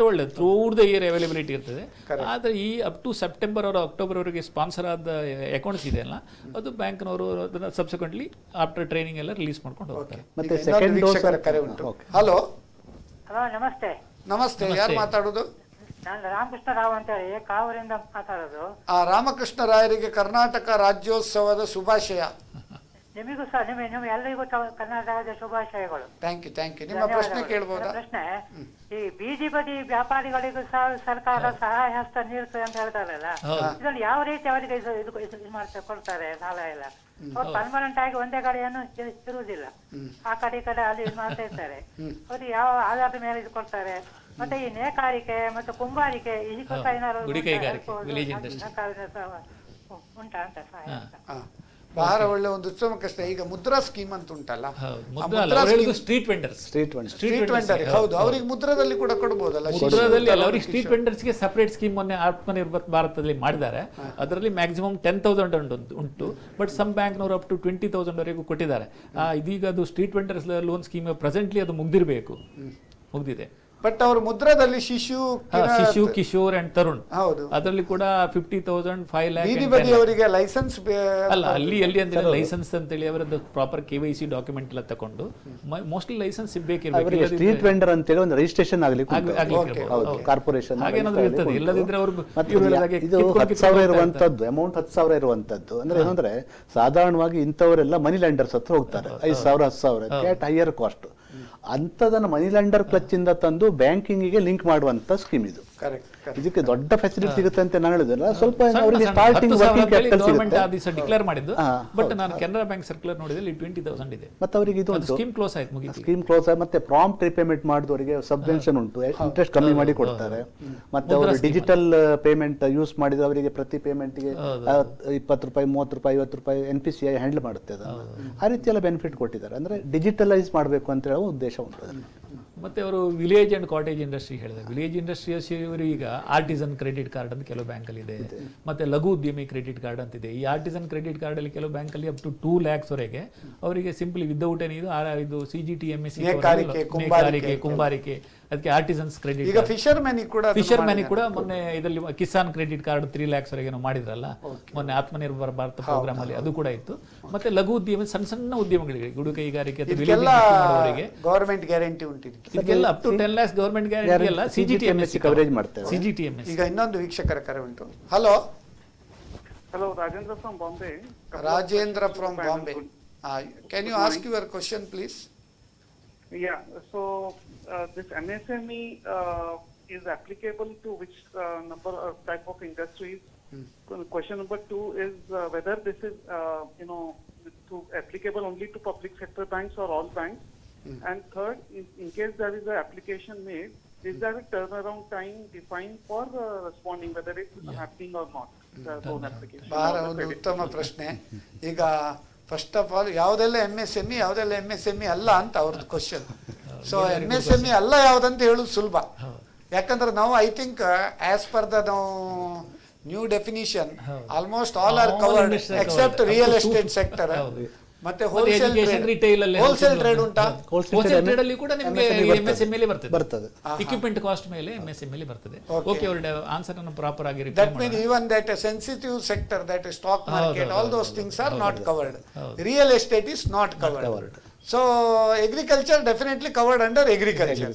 ಥ್ರೂಔಟ್ ದ ಇಯರ್ ಅವೈಲಬಿಲಿಟಿ ಇರ್ತದೆ. ಆದರೆ ಈ up to September or October ವರೆಗೆ ಸ್ಪಾನ್ಸರ್ ಆದ ಅಕೌಂಟ್ಸ್ ಇದೆಯಲ್ಲ, ಅದು ಬ್ಯಾಂಕ್ನವರು ಅದನ್ನ ಸಬ್ಸಿಕ್ವೆಂಟ್ಲಿ ಆಫ್ಟರ್ ಟ್ರೈನಿಂಗ್ ಎಲ್ಲ ರಿಲೀಸ್ ಮಾಡ್ಕೊಂಡು ಹೋಗ್ತಾರೆ. ಮತ್ತೆ ಸೆಕೆಂಡ್ ಡೋಸ್ ಕರೆ ಉಂಟು. ಹಲೋ ನಮಸ್ತೆ. ನಮಸ್ತೆ, ಯಾರು ಮಾತಾಡೋದು? ನಾನು ರಾಮಕೃಷ್ಣ ರಾವ್ ಅಂತ ಹೇಳಿ ಕಾವೂರಿಂದ ಮಾತಾಡೋದು. ರಾಮಕೃಷ್ಣ ರಾಯರಿಗೆ ಕರ್ನಾಟಕ ರಾಜ್ಯೋತ್ಸವದ ಶುಭಾಶಯ. ನಿಮಗೂ ಸಹ, ನಿಮ್ಮ ಎಲ್ಲರಿಗೂ ಕರ್ನಾಟಕ ರಾಜ್ಯ ಶುಭಾಶಯಗಳು. Thank you. ನಿಮ್ಮ ಪ್ರಶ್ನೆ ಕೇಳಬಹುದಾ? ಪ್ರಶ್ನೆ, ಈ ಬೀದಿ ಬದಿ ವ್ಯಾಪಾರಿಗಳಿಗೂ ಸಹ ಸರ್ಕಾರ ಸಹಾಯ ಹಸ್ತ ನೀಡುತ್ತದೆ ಅಂತ ಹೇಳ್ತಾರಲ್ಲ, ಇದನ್ನು ಯಾವ ರೀತಿ ಅವರಿಗೆ ಇದು ಮಾಡ್ತಾರೆ, ಕೊಡ್ತಾರೆ ಸಾಲ ಎಲ್ಲ? ಅವ್ರು ಪರ್ಮನೆಂಟ್ ಆಗಿ ಒಂದೇ ಕಡೆಯನ್ನು ಇರುವುದಿಲ್ಲ, ಆ ಕಡೆ ಈ ಕಡೆ ಅಲ್ಲಿ ಮಾಡ್ತಾ ಇರ್ತಾರೆ. ಅವ್ರಿಗೆ ಯಾವ ಆಧಾರದ ಮೇಲೆ ಇದು ಕೊಡ್ತಾರೆ? ಮತ್ತೆ ಈ ನೇಕಾರಿಕೆ ಮತ್ತೆ ಕುಂಬಾರಿಕೆ ಇದಕ್ಕೆಲ್ಲ ಏನಾದ್ರು ಗುಡಿ ಕೈಗಾರಿಕೆ, village industry. ಉಂಟಾ ಅಂತ ಸಹಾಯ ಅಂತ? ಬಹಳ ಒಳ್ಳೆ ಒಂದು ಉತ್ತಮ ಕಷ್ಟ. ಈಗ ಮುದ್ರಾ ಸ್ಕೀಮ್ ಅಂತ ಉಂಟಲ್ಲ, ಸ್ಟ್ರೀಟ್ ವೆಂಡರ್ಸ್, ಸ್ಟ್ರೀಟ್ ವೆಂಡರ್, ಹೌದು, ಅವ್ರಿಗೆ ಮುದ್ರಾದಲ್ಲಿ ಕೂಡ ಕೊಡಬಹುದಲ್ಲ? ಮುದ್ರಾದಲ್ಲಿ ಅಲ್ಲ, ಅವ್ರಿಗೆ ಸ್ಟ್ರೀಟ್ ವೆಂಡರ್ಸ್ಗೆ ಸಪರೇಟ್ ಸ್ಕೀಮ್ ಮೊನ್ನೆ ಆತ್ಮನಿರ್ಭರ್ ಭಾರತದಲ್ಲಿ ಮಾಡಿದ್ದಾರೆ. ಅದರಲ್ಲಿ ಮ್ಯಾಕ್ಸಿಮಮ್ 10,000 ಉಂಟು, ಬಟ್ ಸಮ್ ಬ್ಯಾಂಕ್ನವರು ಅಪ್ ಟು 20,000 ವರೆಗೂ ಕೊಟ್ಟಿದ್ದಾರೆ. ಇದೀಗ ಅದು street vendors loan scheme presently ಅದು ಮುಗ್ದಿದೆ. ಬಟ್ ಅವರು ಮುದ್ರಾದಲ್ಲಿ ಶಿಶು, ಕಿಶೋರ್ ಅಂಡ್ ತರುಣ್, ಹೌದು, ಅದರಲ್ಲಿ ಕೂಡ 50,000, 5 lakh ಬೀದಿ ಬದಿಯವರಿಗೆ ಲೈಸೆನ್ಸ್ ಅಲ್ಲ, ಅಲ್ಲಿ ಅಂದ್ರೆ ಲೈಸೆನ್ಸ್ ಅಂತೇಳಿ ಅವರದ್ದು ಪ್ರಾಪರ್ KYC ಡಾಕ್ಯುಮೆಂಟ್ ಎಲ್ಲ ತಗೊಂಡು ಮೋಸ್ಟ್ಲಿ ಲೈಸೆನ್ಸ್ ಬೇಕಿರ್ಬೇಕು. ಸ್ಟ್ರೀಟ್ ವೆಂಡರ್ ಅಂತೇಳಿ ಒಂದು ರಿಜಿಸ್ಟ್ರೇಷನ್ ಆಗ್ಲಿಕ್ಕೆ ಕಾರ್ಪೊರೇಷನ್ ಹಾಗೇನಾದ್ರೂ ಇರ್ತದೆ, ಇಲ್ಲದಿದ್ರೆ ಅವರು ಇದು 10,000 ಇರುವಂತದ್ದು, ಅಮೌಂಟ್ 10,000 ಇರುವಂತದ್ದು. ಅಂದ್ರೆ ಏನಂದ್ರೆ ಸಾಧಾರಣವಾಗಿ ಇಂಥವರೆಲ್ಲ ಮನಿ ಲ್ಯಾಂಡರ್ಸ್ ಹತ್ರ ಹೋಗ್ತಾರೆ, 5,000 10,000 ಅಟ್ ಹೈಯರ್ ಕಾಸ್ಟ್. ಅಂತದನ್ನ ಮನಿ ಲ್ಯಾಂಡರ್ ಕ್ಲಚ್ ಇಂದ ತಂದು ಬ್ಯಾಂಕಿಂಗ್ ಲಿಂಕ್ ಮಾಡುವಂತ ಸ್ಕೀಮ್ ಇದು. ಇದಕ್ಕೆ ದೊಡ್ಡ ಫೆಸಿಲಿಟಿ ಸಿಗುತ್ತೆ ಅಂತ ನಾನು ಹೇಳಿದ್ರಲ್ಲ, ಸ್ವಲ್ಪ ಅವರಿಗೆ ಸ್ಟಾರ್ಟಿಂಗ್ ಡಿಕ್ಲೇರ್ ಮಾಡಿದ್ದು. ಬಟ್ ನಾನು ಕೆನರಾ ಬ್ಯಾಂಕ್ ಸರ್ಕ್ಯುಲರ್ ನೋಡಿದ್ರೆ 20,000 ಇದೆ. ಮತ್ತೆ ಅವರಿಗೆ ಇದು ಸ್ಕೀಮ್ ಕ್ಲೋಸ್ ಆಯ್ತು, ಮುಗಿತು. ಸ್ಕೀಮ್ ಕ್ಲೋಸ್ ಆಯ್ತು. ಮತ್ತೆ ಪ್ರಾಂಪ್ಟ್ ರಿಪೇಮೆಂಟ್ ಮಾಡಿದವರಿಗೆ ಸಬ್ವೆನ್ಷನ್ ಉಂಟು, ಇಂಟ್ರೆಸ್ಟ್ ಕಮ್ಮಿ ಮಾಡಿ ಕೊಡ್ತಾರೆ. ಮತ್ತೆ ಅವರು ಡಿಜಿಟಲ್ ಪೇಮೆಂಟ್ ಯೂಸ್ ಮಾಡಿದ್ರೆ ಅವರಿಗೆ ಪ್ರತಿ ಪೇಮೆಂಟ್ಗೆ 20 ರೂಪಾಯಿ, 30 ರೂಪಾಯಿ, 50 ರೂಪಾಯಿ NPCI ಹ್ಯಾಂಡಲ್ ಮಾಡುತ್ತೆ. ಆ ರೀತಿ ಎಲ್ಲ ಬೆನಿಫಿಟ್ ಕೊಟ್ಟಿದ್ದಾರೆ. ಅಂದ್ರೆ ಡಿಜಿಟಲೈಸ್ ಮಾಡಬೇಕು ಅಂತ ಹೇಳೋ ಉದ್ದೇಶ ಉಂಟು. ಮತ್ತೆ ಅವರು ವಿಲೇಜ್ ಅಂಡ್ ಕಾಟೇಜ್ ಇಂಡಸ್ಟ್ರಿ ಹೇಳಿದ್ದಾರೆ. ವಿಲೇಜ್ ಇಂಡಸ್ಟ್ರಿಯಸ್ ಇವರು ಈಗ ಆರ್ಟಿಸನ್ ಕ್ರೆಡಿಟ್ ಕಾರ್ಡ್ ಅಂತ ಕೆಲವು ಬ್ಯಾಂಕಲ್ಲಿ ಇದೆ, ಮತ್ತೆ ಲಘು ಉದ್ಯಮಿ ಕ್ರೆಡಿಟ್ ಕಾರ್ಡ್ ಅಂತಿದೆ. ಈ ಆರ್ಟಿಸನ್ ಕ್ರೆಡಿಟ್ ಕಾರ್ಡ್ ಅಲ್ಲಿ ಕೆಲವು ಬ್ಯಾಂಕಲ್ಲಿ ಅಪ್ ಟು 2 lakhs ವರೆಗೆ ಅವರಿಗೆ ಸಿಂಪ್ಲಿ ವಿದೌಟ್ ಇದು CGTMSE ಕುಂಬಾರಿಕೆ, ಅದಕ್ಕೆ ಆರ್ಟಿಸನ್ಸ್ ಕ್ರೆಡಿಟ್. ಈಗ ಫಿಶರ್ಮ್ಯಾನ್ ಕೂಡ ಮೊನ್ನೆ ಇದರಲ್ಲಿ ಕಿಸಾನ್ ಕ್ರೆಡಿಟ್ ಕಾರ್ಡ್ 3 lakhs ವರೆಗೆ ಮಾಡಿದ್ರಲ್ಲ ಮೊನ್ನೆ ಆತ್ಮನಿರ್ಭರ ಭಾರತ ಪ್ರೋಗ್ರಾಮ್ ಅಲ್ಲಿ, ಅದು ಕೂಡ ಇತ್ತು. ಮತ್ತೆ ಲಘು ಉದ್ಯಮ, ಸಣ್ಣ ಉದ್ಯಮಗಳಿಗೆ, ಗುಡು ಕೈಗಾರಿಕೆ, ಗವರ್ಮೆಂಟ್ ಗ್ಯಾರಂಟಿ ಉಂಟು. ಇದಕ್ಕೆಲ್ಲ up to 10 lakhs government guarantee ಎಲ್ಲ CGTMSE ಕವರೇಜ್ ಮಾಡ್ತಾರೆ. CGTMSE. ಈಗ ಇನ್ನೊಂದು ವೀಕ್ಷಕರ ಕರೆ ಉಂಟು. Hello, Rajendra from Bombay. Rajendra from Bombay, can you ask your question please? Yeah, so this MSME is applicable to which number of type of industries? Question number 2 is whether this is applicable only to public sector banks or all banks? And third, in case there is an application made, is there a turnaround time defined for responding, whether it's happening or not? The loan application. ಬಹಳ ಒಂದು ಉತ್ತಮ ಪ್ರಶ್ನೆ. ಈಗ first of all ಯಾವುದೆಲ್ಲ MSME, ಯಾವುದೆಲ್ಲ MSME ಅಲ್ಲ ಅಂತ ಅವ್ರದ್ದು ಕ್ವಶನ್. ಸೊ MSME ಅಲ್ಲ ಯಾವುದಂತ ಹೇಳೋದು ಸುಲಭ, ಯಾಕಂದ್ರೆ ನಾವು I think as per the new definition almost all are covered except real estate sector. ಮತ್ತೆ ಹೋಲ್ಸೇಲ್ ಟ್ರೇಡ್ ಉಂಟಾ? ಹೋಲ್ಸೇಲ್ ಟ್ರೇಡ್ ಅಲ್ಲಿ ಕೂಡ ನಿಮಗೆ MSME ಮೇಲೆ ಬರ್ತದೆ, ಇಕ್ವಿಪ್ಮೆಂಟ್ ಕಾಸ್ಟ್ ಮೇಲೆ MSME ಮೇಲೆ ಬರ್ತದೆ. ಓಕೆ, ಅವರ ಆನ್ಸರ್ ಅನ್ನು ಪ್ರಾಪರ್ ಆಗಿ ರಿಪ್ಲೈ ಮಾಡಿ. That means even that a sensitive sector, that is stock market, all those things are not covered. Real estate is not covered. So agriculture definitely covered under agriculture.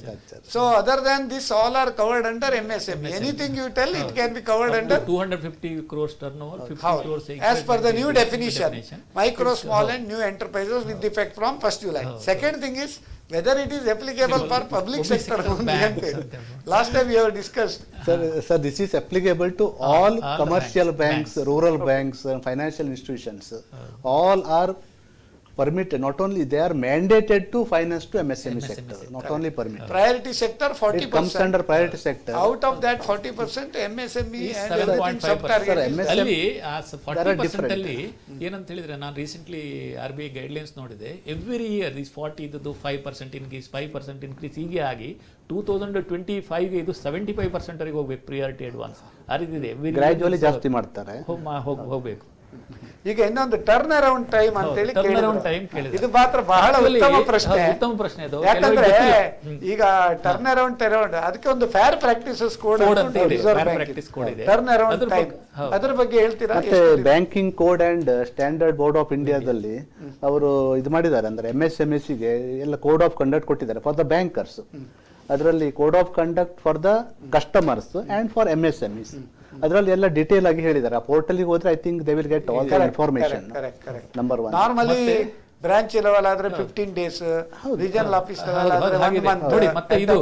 So other than this, all are covered under MSME. Anything you tell, it can be covered under 250 crores turnover, 50 crores as per the new definition. Micro, small and new enterprises with effect from 1st July. Second thing is whether it is applicable for public sector only. Last time we have discussed. Sir, this is applicable to all commercial banks, rural banks, and financial institutions. All are permitted, not only they are mandated to finance to MSME sector, not only permitted. Priority sector 40%. It comes under priority sector. Out of that 40% MSME and everything sub-target. ಅಲ್ಲಿ 40% ಅಲ್ಲಿ ಏನಂತ ಹೇಳಿದ್ರೆ, ನಾನು recently RBI guidelines ನೋಡಿದೆ. Every year this 40 ಇದ್ದು 5% increase, 5% increase, ಹೀಗೆ ಆಗಿ 2025 ಇದು 75% ವರೆಗೆ ಹೋಗ್ಬೇಕು ಪ್ರಿಯಾರಿಟಿ ಅಡ್ವಾನ್ಸ್. ಆ ರೀತಿ ಇದೆ, ಗ್ರಾಜುವಲಿ ಜಾಸ್ತಿ ಮಾಡ್ತಾರೆ, ಹೋಗ್ಬೇಕು. ಈಗ ಇನ್ನೊಂದು ಟರ್ನ್ ಅರೌಂಡ್ ಟೈಮ್ ಅಂತ ಹೇಳಿ ಇದು ಮಾತ್ರ ಬಹಳ ಉತ್ತಮ ಪ್ರಶ್ನೆ ಅದು. ಯಾಕಂದ್ರೆ ಈಗ ಟರ್ನ್ ಅರೌಂಡ್ ಅದಕ್ಕೆ ಒಂದು ಫೇರ್ ಪ್ರಾಕ್ಟೀಸಸ್ ಕೋಡ್ ಇದೆ, ಟರ್ನ್ ಅರೌಂಡ್ ಟೈಮ್. ಅದ್ರ ಬಗ್ಗೆ ಹೇಳ್ತೀರಾ? ಮತ್ತೆ banking code and standard board of ಇಂಡಿಯಾದಲ್ಲಿ ಅವರು ಇದು ಮಾಡಿದ್ದಾರೆ, ಅಂದ್ರೆ MSMEಗೆ ಎಲ್ಲ ಕೋಡ್ ಆಫ್ ಕಂಡಕ್ಟ್ ಕೊಟ್ಟಿದ್ದಾರೆ ಫಾರ್ ದ ಬ್ಯಾಂಕರ್ಸ್. ಅದರಲ್ಲಿ code of conduct for the customers and for MSMEs ಅದರಲ್ಲಿ ಎಲ್ಲ ಡೀಟೇಲ್ ಆಗಿ ಹೇಳಿದ್ದಾರೆ. ಆ ಪೋರ್ಟಲ್ ಹೋದ್ರೆ I think they will get all the information. Number 1. Normally branch level ಆದ್ರೆ 15 days, ರೀಜನಲ್ ಆಫೀಸ್ ಲೆವೆಲ್ ಆದ್ರೆ 1 month. ನೋಡಿ ಮತ್ತೆ ಇದು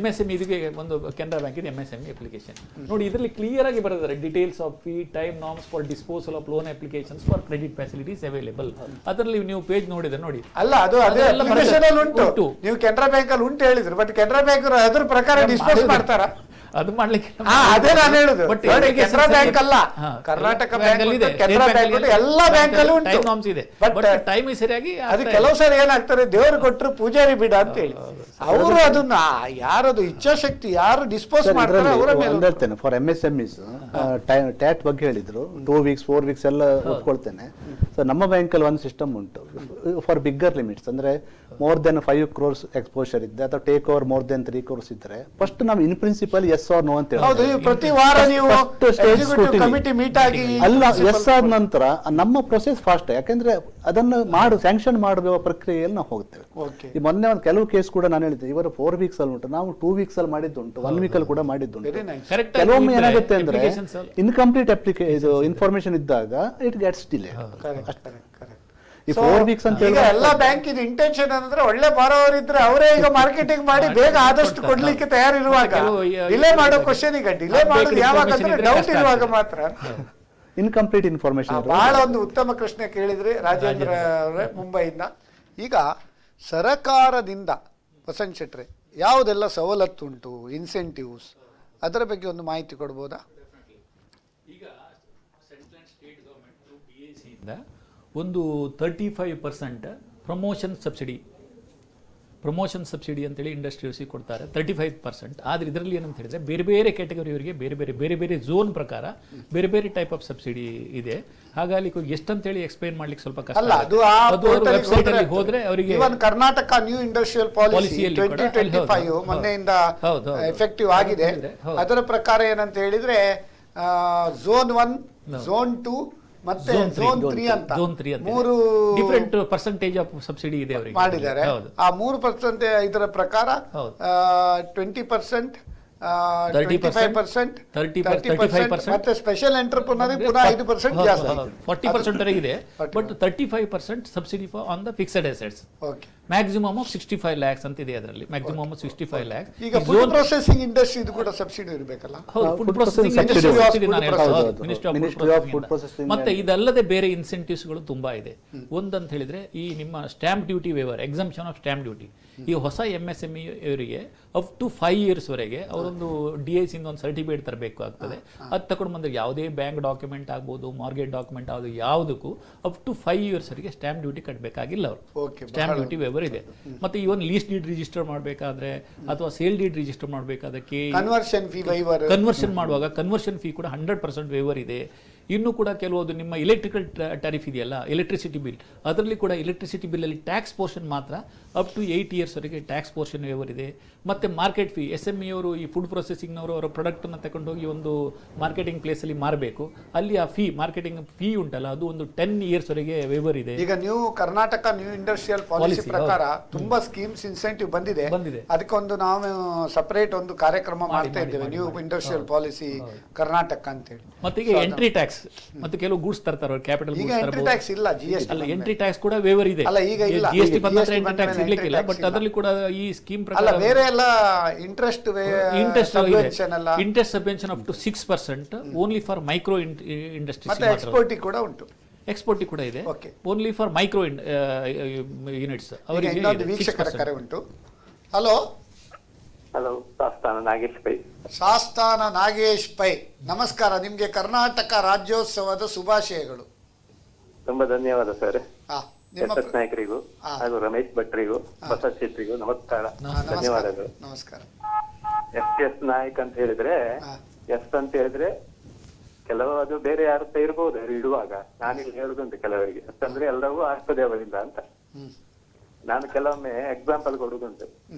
MSME ಇದಕ್ಕೆ ಒಂದು ಕೆನರಾ ಬ್ಯಾಂಕ್ ಇದೆ MSME ಅಪ್ಲಿಕೇಶನ್ ನೋಡಿ, ಇದರಲ್ಲಿ ಕ್ಲಿಯರ್ ಆಗಿ ಬರೆದಿದ್ದಾರೆ details of fee, time, norms for disposal of lone applications for credit facilities available. ಅದರಲ್ಲಿ ನೀವು ಪೇಜ್ ನೋಡಿದ್ರೆ ನೋಡಿ, ಅಲ್ಲ ಅದು ಅದೇ ಅಪ್ಲಿಕೇಶನ್ ಅಲ್ಲಿ ಉಂಟು. ನೀವು ಕೆನರಾ ಬ್ಯಾಂಕ್ ಅಲ್ಲಿ ಉಂಟು ಹೇಳಿದ್ರು, ಬಟ್ ಕೆನರಾ ಬ್ಯಾಂಕ್ ಅದ್ರ ಪ್ರಕಾರ ಡಿಸ್ಪೋಸ್ ಮಾಡ್ತಾರ? ಅದು ಮಾಡ್ಲಿಕ್ಕೆ ಅದೇ ನಾನು ಹೇಳುದು. ಕೆನರಾ ಬ್ಯಾಂಕ್ ಅಲ್ಲ, ಕರ್ನಾಟಕ ಬ್ಯಾಂಕ್, ಕೆನರಾ ಬ್ಯಾಂಕ್ ಎಲ್ಲಾ ಬ್ಯಾಂಕ್ ಅಲ್ಲೂ ಉಂಟು. ಇದೆ, ಟೈಮ್ ಸರಿಯಾಗಿ ಅದು ಕೆಲವು ಸರಿ ಏನಾಗ್ತಾರೆ, ದೇವರು ಕೊಟ್ಟರು ಪೂಜಾರಿ ಬಿಡ ಅಂತ ಹೇಳಿ ಅವರು ಅದನ್ನ ಯಾರದು ಇಚ್ಛಾಶಕ್ತಿ ಯಾರು ಡಿಸ್ಪೋಸ್ ಮಾಡ್ತಾರೆ ಅವರ ಮೇಲೆ ಹೇಳ್ತೇನೆ. ಫಾರ್ MSMEs ಟ್ಯಾಟ್ ಬಗ್ಗೆ ಹೇಳಿದ್ರು, 2 weeks 4 weeks ಎಲ್ಲ ಒಪ್ಕೊಳ್ತೇನೆ. ಸೊ ನಮ್ಮ ಬ್ಯಾಂಕ್ ಅಲ್ಲಿ ಒಂದು ಸಿಸ್ಟಮ್ ಉಂಟು ಫಾರ್ ಬಿಗ್ಗರ್ ಲಿಮಿಟ್ಸ್, ಅಂದ್ರೆ more than 5 crores ಎಕ್ಸ್ಪೋಷರ್ ಇದ್ದೆ ಅಥವಾ take over more than 3 crores ಇದ್ರೆ ಫಸ್ಟ್ ನಾವು in principle yes or no ಅಂತ ಹೌದು. ಪ್ರತಿ ವಾರ ನೀವು ಕಮಿಟಿ ಮೀಟ್ ಆಗಿ ಅಲ್ಲ, ಎಸ್ ಆದ ನಂತರ ನಮ್ಮ ಪ್ರೊಸೆಸ್ ಫಾಸ್ಟ್, ಯಾಕಂದ್ರೆ ಅದನ್ನು ಸ್ಯಾಂಕ್ಷನ್ ಮಾಡುವ ಪ್ರಕ್ರಿಯೆಯಲ್ಲಿ ನಾವು ಹೋಗ್ತೇವೆ. ಈ ಮೊನ್ನೆ ಒಂದು ಕೆಲವು ಕೇಸ್ ಕೂಡ ನಾನು ಹೇಳಿದ್ದೆ, ಇವರು 4 weeks ಅಲ್ಲಿ ಉಂಟು, ನಾವು 2 weeks ಅಲ್ಲಿ ಮಾಡಿದ್ದುಂಟು, 1 week ಅಲ್ಲಿ ಕೂಡ ಮಾಡಿದ್ದುಂಟು. ಕೆಲವೊಮ್ಮೆ ಏನಾಗುತ್ತೆ ಅಂದ್ರೆ ಇನ್ಕಂಪ್ಲೀಟ್ ಇದು ಇನ್ಫಾರ್ಮೇಶನ್ ಇದ್ದಾಗ ಇಟ್ ಗೆಟ್ಸ್ ಡಿಲೇ. ಈ 4 weeks ಅಂತ ಈಗ ಎಲ್ಲ ಬ್ಯಾಂಕ್ ಇದು ಇಂಟೆನ್ಷನ್ ಅಂದ್ರೆ ಒಳ್ಳೆ ಬಾರೋವರ್ ಇದ್ರೆ ಅವರೇ ಈಗ ಮಾರ್ಕೆಟಿಂಗ್ ಮಾಡಿ ಬೇಗ ಆದಷ್ಟು ಕೊಡ್ಲಿಕ್ಕೆ ತಯಾರಿರುವಾಗ ಡಿಲೇ ಮಾಡೋ ಕ್ವಶನ್, ಈಗ ಡಿಲೇ ಮಾಡೋದು ಯಾವಾಗ ಅಂದ್ರೆ ಡೌಟ್ ಇರುವಾಗ ಮಾತ್ರ. ಇನ್ಕಂಪ್ಲೀಟ್ ಇನ್ಫಾರ್ಮೇಶನ್ ಬಹಳ ಒಂದು ಉತ್ತಮ ಪ್ರಶ್ನೆ ಕೇಳಿದ್ರಿ ರಾಜೇಂದ್ರ ಅವರೇ ಮುಂಬೈಯಿಂದ. ಈಗ ಸರಕಾರದಿಂದ ವಸಂತ್ ಶೆಟ್ರೆ ಯಾವುದೆಲ್ಲ ಸವಲತ್ತುಂಟು, ಇನ್ಸೆಂಟಿವ್ಸ್, ಅದರ ಬಗ್ಗೆ ಒಂದು ಮಾಹಿತಿ ಕೊಡ್ಬೋದಾ? ಈಗ central and state government BAC ಇಂದ ಒಂದು 35% ಪ್ರಮೋಷನ್ ಸಬ್ಸಿಡಿ ಅಂತೇಳಿ ಇಂಡಸ್ಟ್ರೀಸ್ಗೆ ಕೊಡ್ತಾರೆ, 35%. ಆದರೆ ಇದರಲ್ಲಿ ಏನಂತ ಹೇಳಿದ್ರೆ ಬೇರೆ ಬೇರೆ ಕ್ಯಾಟಗರಿಯವರಿಗೆ ಬೇರೆ ಬೇರೆ ಝೋನ್ ಪ್ರಕಾರ ಬೇರೆ ಬೇರೆ ಟೈಪ್ ಆಫ್ ಸಬ್ಸಿಡಿ ಇದೆ. ಹಾಗಾಗಿ ಎಷ್ಟಂತೇಳಿ ಎಕ್ಸ್ಪ್ಲೈನ್ ಮಾಡ್ಲಿಕ್ಕೆ ಸ್ವಲ್ಪ ಕಷ್ಟ. ಅದು ವೆಬ್ಸೈಟ್ ಅಲ್ಲಿ ಹೋದ್ರೆ ಅವರಿಗೆ ಕರ್ನಾಟಕ ನ್ಯೂ ಇಂಡಸ್ಟ್ರಿಯಲ್ ಪಾಲಿಸಿ 2025 ಮೊನ್ನೆಯಿಂದ ಎಫೆಕ್ಟಿವ್ ಆಗಿದೆ. ಅದರ ಪ್ರಕಾರ ಏನಂತ ಹೇಳಿದ್ರೆ ಝೋನ್ 1, ಝೋನ್ 2 ಮತ್ತೆ ಝೋನ್ 3 ಅಂತ 3 ಡಿಫರೆಂಟ್ ಪರ್ಸೆಂಟೇಜ್ ಆಫ್ ಸಬ್ಸಿಡಿ ಇದೆ ಅವರಿಗೆ ಮಾಡಿದ್ದಾರೆ. ಆ 3% ಇದರ ಪ್ರಕಾರ 20%, 35%, 30% ಮತ್ತೆ ಸ್ಪೆಷಲ್ ಎಂಟರ್ಪ್ರಿನರ್ ಪುನಃ 5% ಜಾಸ್ತಿ, 40% ವರೆಗಿದೆ. But 35% subsidy for on the fixed assets. Maximum of 65 lakhs ಅಂತ ಇದೆ ಅದರಲ್ಲಿ, ಮ್ಯಾಕ್ಸಿಮಮ್ 65 lakhs. ಈಗ ಫುಡ್ ಪ್ರೊಸೆಸಿಂಗ್ ಇಂಡಸ್ಟ್ರಿ ಇದು ಕೂಡ ಸಬ್ಸಿಡಿ ಇರಬೇಕಲ್ಲ? ಫುಡ್ ಪ್ರೊಸೆಸಿಂಗ್ ಮತ್ತೆ ಇದಲ್ಲದೆ ಬೇರೆ ಇನ್ಸೆಂಟಿವ್ಸ್ ಗಳು ತುಂಬಾ ಇದೆ. ಒಂದಂತ ಹೇಳಿದ್ರೆ ಈ ನಿಮ್ಮ stamp duty waiver, exemption of stamp duty. ಈ ಹೊಸ MSME ಅವರಿಗೆ ಅಪ್ ಟು 5 years ವರೆಗೆ ಅವರೊಂದು DIC ಇಂದ ಒಂದು ಸರ್ಟಿಫಿಕೇಟ್ ತರಬೇಕು ಆಗ್ತದೆ. ಅದು ತಗೊಂಡು ಬಂದ್ರೆ ಯಾವುದೇ ಬ್ಯಾಂಕ್ ಡಾಕ್ಯುಮೆಂಟ್ ಆಗ್ಬೋದು, ಮಾರ್ಗೇಜ್ ಡಾಕ್ಯುಮೆಂಟ್ ಆಗೋದು ಯಾವುದಕ್ಕೂ ಅಪ್ ಟು 5 years ವರೆಗೆ ಸ್ಟಾಂಪ್ ಡ್ಯೂಟಿ ಕಟ್ಟಬೇಕಾಗಿಲ್ಲ ಅವರು. ಸ್ಟಾಂಪ್ ಡ್ಯೂಟಿ ವೇವರ್ ಇದೆ. ಮತ್ತೆ ಇವನ್ ಲೀಸ್ ಡೀಡ್ ರಿಜಿಸ್ಟರ್ ಮಾಡಬೇಕಾದ್ರೆ ಅಥವಾ ಸೇಲ್ ಡೀಡ್ ರಿಜಿಸ್ಟರ್ ಮಾಡಬೇಕಾದಕ್ಕೆ ಕನ್ವರ್ಷನ್ ಮಾಡುವಾಗ ಕನ್ವರ್ಷನ್ ಫೀ ಕೂಡ 100% ವೇವರ್ ಇದೆ. ಇನ್ನು ಕೂಡ ಕೆಲವೊಂದು ನಿಮ್ಮ ಎಲೆಕ್ಟ್ರಿಕಲ್ ಟ್ಯಾರಿಫ್ ಇದೆಯಲ್ಲ, ಎಲೆಕ್ಟ್ರಿಸಿಟಿ ಬಿಲ್, ಅದರಲ್ಲಿ ಕೂಡ ಎಲೆಕ್ಟ್ರಿಸಿಟಿ ಬಿಲ್ಲಲ್ಲಿ ಟ್ಯಾಕ್ಸ್ ಪೋರ್ಷನ್ ಮಾತ್ರ ಅಪ್ ಟು 8 years ವರೆಗೆ ಟ್ಯಾಕ್ಸ್ ಪೋರ್ಷನ್ ವೇವರ್ ಇದೆ. ಮತ್ತೆ ಮಾರ್ಕೆಟ್ ಫೀ, SME ಅವರು ಈ ಫುಡ್ ಪ್ರೊಸೆಸಿಂಗ್ನವರು ಅವರ ಪ್ರಾಡಕ್ಟನ್ನು ತಗೊಂಡೋಗಿ ಒಂದು ಮಾರ್ಕೆಟಿಂಗ್ ಪ್ಲೇಸಲ್ಲಿ ಮಾರಬೇಕು, ಅಲ್ಲಿ ಆ ಫೀ, ಮಾರ್ಕೆಟಿಂಗ್ ಫೀ ಉಂಟಲ್ಲ, ಅದು ಒಂದು 10 years ವರೆಗೆ ವೇವರ್ ಇದೆ. ಈಗ new Karnataka new industrial policy ಪ್ರಕಾರ ತುಂಬಾ ಸ್ಕೀಮ್ಸ್ ಇನ್ಸೆಂಟಿವ್ ಬಂದಿದೆ. ಅದಕ್ಕೊಂದು ನಾವು ಸಪರೇಟ್ ಒಂದು ಕಾರ್ಯಕ್ರಮ ಮಾಡ್ತಾ ಇದ್ದೇವೆ, ನ್ಯೂ ಇಂಡಸ್ಟ್ರಿಯಲ್ ಪಾಲಿಸಿ ಕರ್ನಾಟಕ ಅಂತ ಹೇಳಿ. ಮತ್ತೆ ಈಗ ಎಂಟ್ರಿ ಟ್ಯಾಕ್ಸ್ ಮತ್ತೆ ಕೆಲವು ಗೂಡ್ಸ್ ತರ್ತಾರೆ, ಕ್ಯಾಪಿಟಲ್ ಗೂಡ್ಸ್ ಎಂಟ್ರಿ ಟ್ಯಾಕ್ಸ್ ಇಲ್ಲ, GST ಅಲ್ಲ, ಎಂಟ್ರಿ ಟ್ಯಾಕ್ಸ್ ಕೂಡ ವೇವರ್ ಇದೆ. ಅಲ್ಲ ಈಗ ಇಲ್ಲ, GST ಬಂದ್ರೆ ಎಂಟ್ರಿ ಟ್ಯಾಕ್ಸ್ ಇರ್ಲಿಕ್ಕಿಲ್ಲ. ಬಟ್ ಅದರಲ್ಲಿ ಕೂಡ ಈ ಸ್ಕೀಮ್ ಪ್ರಕಾರ ಅಲ್ಲ ಬೇರೆ ಎಲ್ಲ ಇಂಟ್ರೆಸ್ಟ್ ಸಬ್ವೆನ್ಷನ್ ಅಲ್ಲ, interest subvention up to 6% only for micro industries. ಮತ್ತೆ ಎಕ್ಸ್ಪೋರ್ಟ್ ಕೂಡ ಉಂಟು, ಎಕ್ಸ್ಪೋರ್ಟ್ ಕೂಡ ಇದೆ, ಓನ್ಲಿ ಫಾರ್ ಮೈಕ್ರೋ ಯೂನಿಟ್ಸ್. ಅವರಿಗೆ ಇನ್ನೊಂದು ವೀಕ್ಷಕರ ಕರೆ ಉಂಟು. Hello hello, Shastana Nagesh Pai. ಶಾಸ್ತಾನ ನಾಗೇಶ್ ಪೈ, ನಮಸ್ಕಾರ. ನಿಮ್ಗೆ ಕರ್ನಾಟಕ ರಾಜ್ಯೋತ್ಸವದ ಶುಭಾಶಯಗಳು. ತುಂಬಾ ಧನ್ಯವಾದ ಸರ್. SS ನಾಯಕರಿಗೂ ಹಾಗೂ ರಮೇಶ್ ಭಟ್ರಿಗೂ ಬಸವ ಶೆಟ್ಟಿಗೂ ನಮಸ್ಕಾರ, ಧನ್ಯವಾದಗಳು. ನಮಸ್ಕಾರ. SS ನಾಯಕ್ ಅಂತ ಹೇಳಿದ್ರೆ, ಎಸ್ ಅಂತ ಹೇಳಿದ್ರೆ ಕೆಲವು ಅದು ಬೇರೆ ಅರ್ಥ ಇರ್ಬೋದು ಇಡುವಾಗ. ನಾನಿಲ್ಲಿ ಹೇಳುದುಂಟು ಕೆಲವರಿಗೆ, ಎಸ್ ಅಂದ್ರೆ ಎಲ್ಲವೂ ಆಗ್ತದೆ ಅವರಿಂದ ಅಂತ. ನಾನು ಕೆಲವೊಮ್ಮೆ ಎಕ್ಸಾಂಪಲ್ ಕೊಡುದುಂಟು.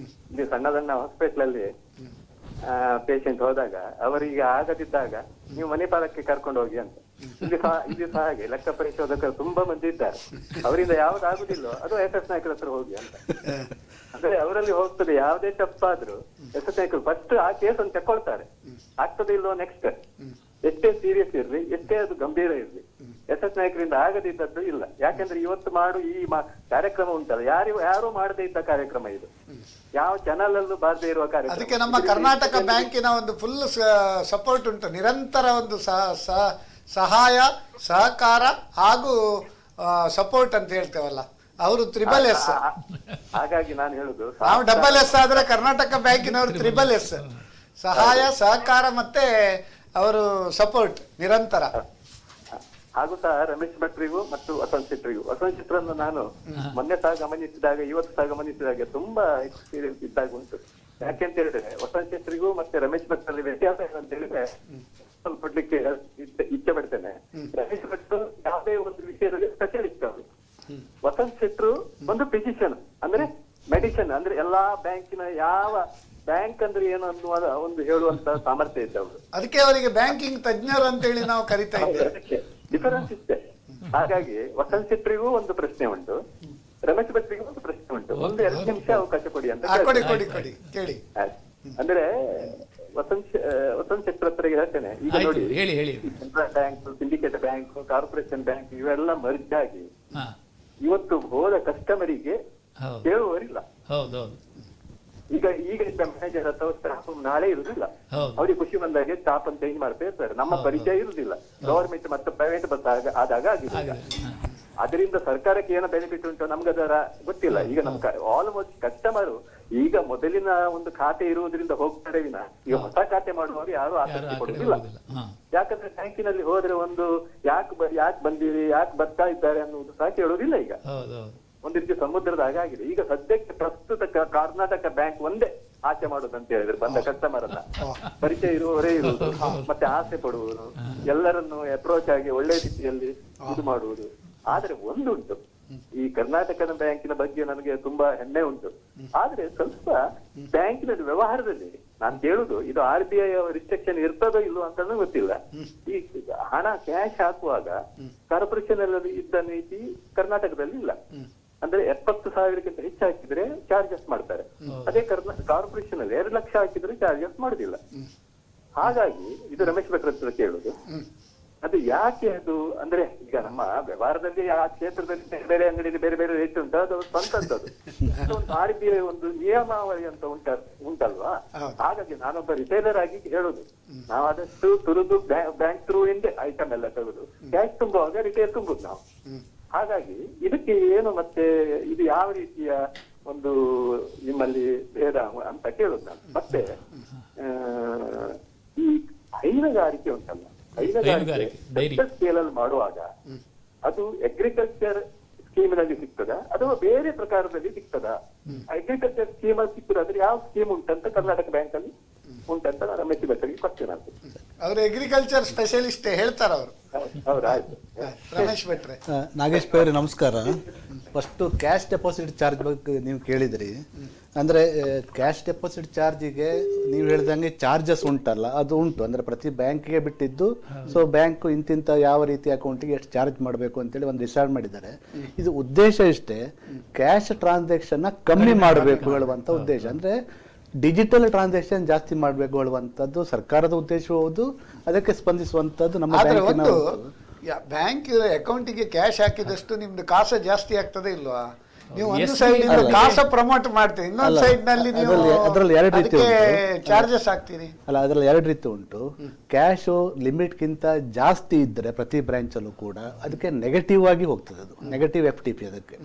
ಇಲ್ಲಿ ಸಣ್ಣ ಸಣ್ಣ ಹಾಸ್ಪಿಟಲ್ ಅಲ್ಲಿ ಪೇಷಂಟ್ ಹೋದಾಗ ಅವರಿಗೆ ಆಗದಿದ್ದಾಗ ನೀವು ಮಣಿಪಾಲಕ್ಕೆ ಕರ್ಕೊಂಡು ಹೋಗಿ ಅಂತ. ಇಲ್ಲಿ ಸಹ ಹಾಗೆ ಲೆಕ್ಕ ಪರಿಶೋಧಕರು ತುಂಬಾ ಮಂದಿ ಇದ್ದಾರೆ, ಅವರಿಂದ ಯಾವ್ದಾಗುದಿಲ್ಲೋ ಅದು SS ನಾಯಕರ ಹತ್ರ ಹೋಗಿ ಅಂತ. ಅಂದ್ರೆ ಅವರಲ್ಲಿ ಹೋಗ್ತದೆ, ಯಾವುದೇ ತಪ್ಪಾದ್ರೂ SS ನಾಯಕರು ಫಸ್ಟ್ ಆ ಕೇಸ್ ಅನ್ನು ತಕೊಳ್ತಾರೆ. ಆಗ್ತದೆ ಇಲ್ವೋ ನೆಕ್ಸ್ಟ್, ಎಷ್ಟೇ ಸೀರಿಯಸ್ ಇರ್ಲಿ, ಎಷ್ಟೇ ಅದು ಗಂಭೀರ ಇರ್ಲಿ, ಎಸ್ ನಾಯಕರಿಂದ ಆಗದಿದ್ದದ್ದು ಇಲ್ಲ. ಯಾಕಂದ್ರೆ ಇವತ್ತು ಈ ಕಾರ್ಯಕ್ರಮ ಉಂಟಲ್ಲ, ಯಾರು ಮಾಡದೇ ಇದ್ದ ಕಾರ್ಯಕ್ರಮ ಇದು, ಯಾವ ಚಾನಲ್ ಅಲ್ಲೂ ಬಾರದೇ ಇರುವ ಕಾರ್ಯಕ್ರಮ. ಅದಕ್ಕೆ ನಮ್ಮ ಕರ್ನಾಟಕ ಬ್ಯಾಂಕಿನ ಒಂದು ಫುಲ್ ಸಪೋರ್ಟ್ ಉಂಟು, ನಿರಂತರ ಒಂದು ಸಹಾಯ ಸಹಕಾರ ಹಾಗೂ ಸಪೋರ್ಟ್ ಅಂತ ಹೇಳ್ತೇವಲ್ಲ, ಅವರು ತ್ರಿಬಲ್ ಎಸ್. ಹಾಗಾಗಿ ನಾನು ಹೇಳುದು, ನಾವು ಡಬಲ್ ಎಸ್ ಆದ್ರೆ ಕರ್ನಾಟಕ ಬ್ಯಾಂಕಿನವರು ತ್ರಿಬಲ್ ಎಸ್, ಸಹಾಯ ಸಹಕಾರ ಮತ್ತೆ ಅವರು ಸಪೋರ್ಟ್ ನಿರಂತರ. ಹಾಗೂ ಸಹ ರಮೇಶ್ ಭಟ್ರಿಗೂ ಮತ್ತು ವಸಂತ್ ಚಿತ್ರನ್ನು ನಾನು ಮೊನ್ನೆ ಸಹ ಗಮನಿಸಿದಾಗ, ಇವತ್ತು ಸಹ ಗಮನಿಸಿದಾಗ ತುಂಬಾ ಎಕ್ಸ್ಪೀರಿಯನ್ಸ್ ಇದ್ದಾಗ ಉಂಟು. ಯಾಕೆಂತ ಹೇಳಿದ್ರೆ ವಸಂತ್ ಚಿತ್ರಿಗೂ ಮತ್ತೆ ರಮೇಶ್ ಭಟ್ರಲ್ಲಿ ವ್ಯತ್ಯಾಸ ಏನಂತ ಹೇಳಿದ್ರೆ ಸ್ವಲ್ಪ ಕೊಡ್ಲಿಕ್ಕೆ ಇಚ್ಛೆ ಪಡ್ತೇನೆ. ರಮೇಶ್ ಭಟ್ ಯಾವುದೇ ಒಂದು ವಿಷಯದಲ್ಲಿ ಸ್ಪೆಷಲಿಸ್ಟ್ ಅವರು. ವಸಂತ್ ಶೆಟ್ರು ಒಂದು ಫಿಸಿಷಿಯನ್, ಅಂದ್ರೆ ಮೆಡಿಸಿನ್, ಅಂದ್ರೆ ಎಲ್ಲಾ ಬ್ಯಾಂಕಿನ ಯಾವ ಬ್ಯಾಂಕ್ ಅಂದ್ರೆ ಏನು ಅನ್ನುವ ಒಂದು ಹೇಳುವಂತ ಸಾಮರ್ಥ್ಯ ಇದ್ದವರು. ಅದಕ್ಕೆ ಅವರಿಗೆ ಬ್ಯಾಂಕಿಂಗ್ ತಜ್ಞರು ಅಂತ ಹೇಳಿ ನಾವು ಕರಿತಾ ಇದ್ದೇವೆ. ಡಿಫರೆನ್ಸ್ ಇಷ್ಟೇ. ಹಾಗಾಗಿ ವಸಂತ್ ಶೆಟ್ರಿಗೂ ಒಂದು ಪ್ರಶ್ನೆ ಉಂಟು, ರಮೇಶ್ ಭಟ್ರಿಗೂ ಒಂದು ಪ್ರಶ್ನೆ ಉಂಟು. 1-2 ನಿಮಿಷ ಅವಕಾಶ ಕೊಡಿ ಅಂತ ಕೇಳಿ. ಅಂದ್ರೆ ವಸಂತ್ ಶೆಟ್ರ್ ಹತ್ರ ಹೇಳ್ತೇನೆ, ಈಗ ನೋಡಿ central bank, syndicate bank, corporation bank ಇವೆಲ್ಲ ಮರ್ಜ್ ಆಗಿ ಇವತ್ತು ಹೋದ ಕಸ್ಟಮರಿಗೆ ಕೇಳುವವರಿಲ್ಲ. ಈಗ ಇದ್ದ ಮ್ಯಾನೇಜರ್ ಅಥವಾ ಸ್ಟಾಫ್ ನಾಳೆ ಇರುದಿಲ್ಲ, ಅವ್ರಿಗೆ ಖುಷಿ ಬಂದಾಗೆ ಸ್ಟಾಫ್ ಅಂತ ಚೇಂಜ್ ಮಾಡ್ತಾ ಇರ್ತಾರೆ. ನಮ್ಮ ಪರಿಚಯ ಇರುದಿಲ್ಲ, ಗವರ್ಮೆಂಟ್ ಮತ್ತು ಪ್ರೈವೇಟ್ ಬಸ್ ಆದಾಗ ಆಗಿಲ್ಲ. ಅದರಿಂದ ಸರ್ಕಾರಕ್ಕೆ ಏನೋ ಬೆನಿಫಿಟ್ ಉಂಟು ನಮ್ಗೆ ಅದರ ಗೊತ್ತಿಲ್ಲ. ಈಗ ನಮ್ ಆಲ್ಮೋಸ್ಟ್ ಕಸ್ಟಮರ್ ಈಗ ಮೊದಲಿನ ಒಂದು ಖಾತೆ ಇರುವುದರಿಂದ ಹೋಗ್ತಾರೆ ವಿನ ಈಗ ಹೊಸ ಖಾತೆ ಮಾಡುವವರು ಯಾರು ಆಸಕ್ತಿ ಕೊಡುವುದಿಲ್ಲ. ಯಾಕಂದ್ರೆ ಬ್ಯಾಂಕಿನಲ್ಲಿ ಹೋದ್ರೆ ಒಂದು ಯಾಕೆ ಬಂದಿರಿ, ಯಾಕೆ ಬರ್ತಾ ಇದ್ದಾರೆ ಅನ್ನುವುದು ಸಹ ಕೇಳುವುದಿಲ್ಲ. ಈಗ ಒಂದು ರೀತಿ ಸಮುದ್ರದ ಹಾಗಾಗಿದೆ. ಈಗ ಸದ್ಯಕ್ಕೆ ಪ್ರಸ್ತುತ ಕರ್ನಾಟಕ ಬ್ಯಾಂಕ್ ಒಂದೇ ಆಸೆ ಮಾಡುದು ಅಂತ ಹೇಳಿದ್ರೆ ಬಂದ ಕಸ್ಟಮರ್ ಅನ್ನ ಪರಿಚಯ ಇರುವವರೇ ಇರುವುದು, ಮತ್ತೆ ಆಸೆ ಪಡುವುದು, ಎಲ್ಲರನ್ನು ಅಪ್ರೋಚ್ ಆಗಿ ಒಳ್ಳೆ ರೀತಿಯಲ್ಲಿ ಇದು ಮಾಡುವುದು. ಆದ್ರೆ ಒಂದುಂಟು, ಈ ಕರ್ನಾಟಕದ ಬ್ಯಾಂಕಿನ ಬಗ್ಗೆ ನನಗೆ ತುಂಬಾ ಹೆಮ್ಮೆ ಉಂಟು. ಆದ್ರೆ ಸ್ವಲ್ಪ ಬ್ಯಾಂಕಿನ ವ್ಯವಹಾರದಲ್ಲಿ ನಾನು ಕೇಳುದು, ಇದು RBI ರಿಸ್ಟ್ರಿಕ್ಷನ್ ಇರ್ತದೋ ಇಲ್ವೋ ಅಂತ ಗೊತ್ತಿಲ್ಲ. ಈ ಹಣ ಕ್ಯಾಶ್ ಹಾಕುವಾಗ ಕಾರ್ಪೊರೇಷನ್ ಅಲ್ಲಿ ಇದ್ದ ನೀತಿ ಕರ್ನಾಟಕದಲ್ಲಿ ಇಲ್ಲ. ಅಂದ್ರೆ 70,000ಕ್ಕಿಂತ ಹೆಚ್ಚು ಹಾಕಿದ್ರೆ ಚಾರ್ಜಸ್ ಮಾಡ್ತಾರೆ. ಅದೇ ಕಾರ್ಪೊರೇಷನ್ ಅಲ್ಲಿ 2 ಲಕ್ಷ ಹಾಕಿದ್ರೆ ಚಾರ್ಜಸ್ ಮಾಡುದಿಲ್ಲ. ಹಾಗಾಗಿ ಇದು ರಮೇಶ್ ಭಟ್ರ ಹತ್ರ ಕೇಳುದು, ಅದು ಯಾಕೆ ಅದು ಅಂದ್ರೆ ಈಗ ನಮ್ಮ ವ್ಯವಹಾರದಲ್ಲಿ ಆ ಕ್ಷೇತ್ರದಲ್ಲಿ ಬೇರೆ ಅಂಗಡಿಯಲ್ಲಿ ಬೇರೆ ಬೇರೆ ರೇಟ್ ಉಂಟು, ಅದು ಸ್ವಂತದ್ದು. ಒಂದು RBI ಒಂದು ನಿಯಮಾವಳಿ ಅಂತ ಉಂಟಲ್ವಾ. ಹಾಗಾಗಿ ನಾನೊಬ್ಬ ರಿಟೇಲರ್ ಆಗಿ ಹೇಳುದು, ನಾವು ಆದಷ್ಟು ತುರುದು ಬ್ಯಾಂಕ್ ಥ್ರೂ ಇಂದ ಐಟಮ್ ಎಲ್ಲ ತೆಗೆದು ಕ್ಯಾಶ್ ತುಂಬುವಾಗ ರಿಟೇಲ್ ತುಂಬುದು ನಾವು. ಹಾಗಾಗಿ ಇದಕ್ಕೆ ಏನು ಮತ್ತೆ ಇದು ಯಾವ ರೀತಿಯ ಒಂದು ನಿಮ್ಮಲ್ಲಿ ಭೇದ ಅಂತ ಕೇಳುದು ನಾನು. ಮತ್ತೆ ಈ ಹೈನುಗಾರಿಕೆ ಉಂಟಲ್ಲ, ಹೈನುಗಾರಿಕೆ ಸ್ಕೇಲ್ ಅಲ್ಲಿ ಮಾಡುವಾಗ ಅದು ಅಗ್ರಿಕಲ್ಚರ್ ಸ್ಕೀಮಿನಲ್ಲಿ ಸಿಗ್ತದ ಅಥವಾ ಬೇರೆ ಪ್ರಕಾರದಲ್ಲಿ ಸಿಗ್ತದ? ಅಗ್ರಿಕಲ್ಚರ್ ಸ್ಕೀಮ್ ಅಲ್ಲಿ ಸಿಗ್ತದೆ ಅಂದ್ರೆ ಯಾವ ಸ್ಕೀಮ್ ಉಂಟಂತ ಕರ್ನಾಟಕ ಬ್ಯಾಂಕ್ ಅಲ್ಲಿ ಉಂಟಂತ ರಮೇಶ್ ಭಟ್ರಿಗೆ ಕ್ವಶನ್ ಆಗ್ತದೆ. ಅವರು ಅಗ್ರಿಕಲ್ಚರ್ ಸ್ಪೆಷಲಿಸ್ಟ್ ಹೇಳ್ತಾರ ಅವರು. ಹೌದಾಯ್ತು. ರಮೇಶ್ ಭಟ್ರೆ. ನಾಗೇಶ್ ಪೈ ನಮಸ್ಕಾರ. ಫಸ್ಟ್ ಕ್ಯಾಶ್ ಡೆಪಾಸಿಟ್ ಚಾರ್ಜ್ ಬಗ್ಗೆ ನೀವು ಕೇಳಿದ್ರಿ. ಅಂದ್ರೆ ಕ್ಯಾಶ್ ಡೆಪಾಸಿಟ್ ಚಾರ್ಜಿಗೆ ನೀವು ಹೇಳಿದಂಗೆ ಚಾರ್ಜಸ್ ಉಂಟಲ್ಲ, ಅದು ಉಂಟು. ಅಂದ್ರೆ ಪ್ರತಿ ಬ್ಯಾಂಕಿಗೆ ಬಿಟ್ಟಿದ್ದು. ಸೊ ಬ್ಯಾಂಕ್ ಇಂತಿಂತ ಯಾವ ರೀತಿ ಅಕೌಂಟಿಗೆ ಎಷ್ಟು ಚಾರ್ಜ್ ಮಾಡಬೇಕು ಅಂತೇಳಿ ಒಂದು ಡಿಸೈಡ್ ಮಾಡಿದ್ದಾರೆ. ಇದು ಉದ್ದೇಶ ಇಷ್ಟೇ, ಕ್ಯಾಶ್ ಟ್ರಾನ್ಸಾಕ್ಷನ್ ಕಮ್ಮಿ ಮಾಡಬೇಕು ಹೇಳುವಂತ ಉದ್ದೇಶ. ಅಂದ್ರೆ ಡಿಜಿಟಲ್ ಟ್ರಾನ್ಸಾಕ್ಷನ್ ಜಾಸ್ತಿ ಮಾಡಬೇಕು ಹೇಳುವಂಥದ್ದು ಸರ್ಕಾರದ ಉದ್ದೇಶ ಹೌದು. ಅದಕ್ಕೆ ಸ್ಪಂದಿಸುವಂಥದ್ದು ನಮ್ಮ ಬ್ಯಾಂಕ್ ಅಕೌಂಟಿಗೆ ಕ್ಯಾಶ್ ಹಾಕಿದಷ್ಟು ನಿಮ್ದು ಕಾಸು ಜಾಸ್ತಿ ಆಗ್ತದೆ ಇಲ್ವಾ? ನೀವು ಒಂದು ಸೈಡ್ ಕಾಸ ಪ್ರಮೋಟ್ ಮಾಡ್ತೀರಿ, ಇನ್ನೊಂದು ಸೈಡ್ ನಲ್ಲಿ ನೀವು ಅದರಲ್ಲಿ 2 ರೀತಿ ಚಾರ್ಜಸ್ ಹಾಕ್ತೀರಿ ಅಲ್ಲ. ಅದರಲ್ಲಿ 2 ರೀತಿ ಉಂಟು. ಕ್ಯಾಶ್ ಲಿಮಿಟ್ ಗಿಂತ ಜಾಸ್ತಿ ಇದ್ರೆ ಪ್ರತಿ ಬ್ರಾಂಚ್ ಅಲ್ಲೂ ಕೂಡ ಅದಕ್ಕೆ ನೆಗೆಟಿವ್ ಆಗಿ ಹೋಗ್ತದೆ, ಅದು ನೆಗೆಟಿವ್ FTP ಅದಕ್ಕೆ.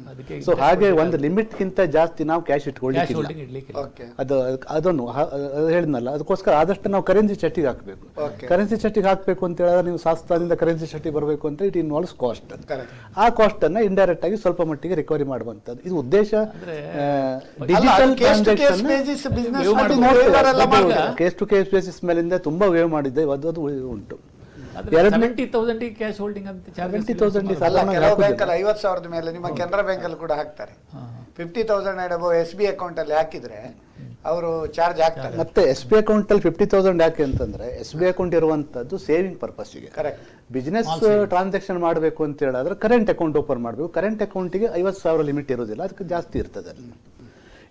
ಸೊ ಹಾಗೆ ಒಂದು ಲಿಮಿಟ್ ಗಿಂತ ಜಾಸ್ತಿ ನಾವು ಕ್ಯಾಶ್ ಇಟ್ಕೊಳ್ಳಿಕ್ಕಿಲ್ಲ. ಅದನ್ನು ಹೇಳಿದ್ನಲ್ಲ, ಅದಕ್ಕೋಸ್ಕರ ಆದಷ್ಟು ನಾವು ಕರೆನ್ಸಿ ಚಟ್ಟಿಗೆ ಹಾಕಬೇಕು. ಕರೆನ್ಸಿ ಚಟ್ಟಿಗೆ ಹಾಕಬೇಕು ಅಂತ ಹೇಳಿದ್ರೆ ನೀವು ಶಾಸ್ತ್ರದಿಂದ ಕರೆನ್ಸಿ ಚಟ್ಟಿ ಬರಬೇಕು ಅಂತ ಇಟ್ ಇನ್ವಾಲ್ವ್ಸ್ ಕಾಸ್ಟ್. ಆ ಕಾಸ್ಟ್ ಅನ್ನ ಇಂಡೈರೆಕ್ಟ್ ಆಗಿ ಸ್ವಲ್ಪ ಮಟ್ಟಿಗೆ ರಿಕವರಿ ಮಾಡುವಂಥದ್ದು ಇದು ಉದ್ದೇಶ. Digital case to case basis ಮೇಲಿಂದ ತುಂಬಾ ವೇವ್ ಮಾಡಿದ್ದೆ, ಅದು ಉಂಟು. 70,000 ಕ್ಯಾಶ್ ಹೋಲ್ಡಿಂಗ್ ಅಂತ 70,000 50,000 ಮೇಲೆ ನಿಮ್ಮ ಕೆನರಾ ಬ್ಯಾಂಕ್ ಅಲ್ಲಿ ಕೂಡ ಹಾಕ್ತಾರೆ. 50,000 ಅಬೌವ್ SB ಅಕೌಂಟ್ ಅಲ್ಲಿ ಹಾಕಿದ್ರೆ ಅವರು ಚಾರ್ಜ್ ಹಾಕ್ತಾರೆ. ಮತ್ತೆ SB ಅಕೌಂಟ್ ಅಲ್ಲಿ 50,000 ಯಾಕೆ ಅಂತಂದ್ರೆ SB ಅಕೌಂಟ್ ಇರುವಂತದ್ದು ಸೇವಿಂಗ್ ಪರ್ಪಸ್ಗೆ. ಬಿಸಿನೆಸ್ ಟ್ರಾನ್ಸಾಕ್ಷನ್ ಮಾಡಬೇಕು ಅಂತ ಹೇಳಿದ್ರೆ ಕರೆಂಟ್ ಅಕೌಂಟ್ ಓಪನ್ ಮಾಡಬೇಕು. ಕರೆಂಟ್ ಅಕೌಂಟಿಗೆ 50,000 ಲಿಮಿಟ್ ಇರೋದಿಲ್ಲ, ಅದಕ್ಕೆ ಜಾಸ್ತಿ ಇರ್ತದೆ.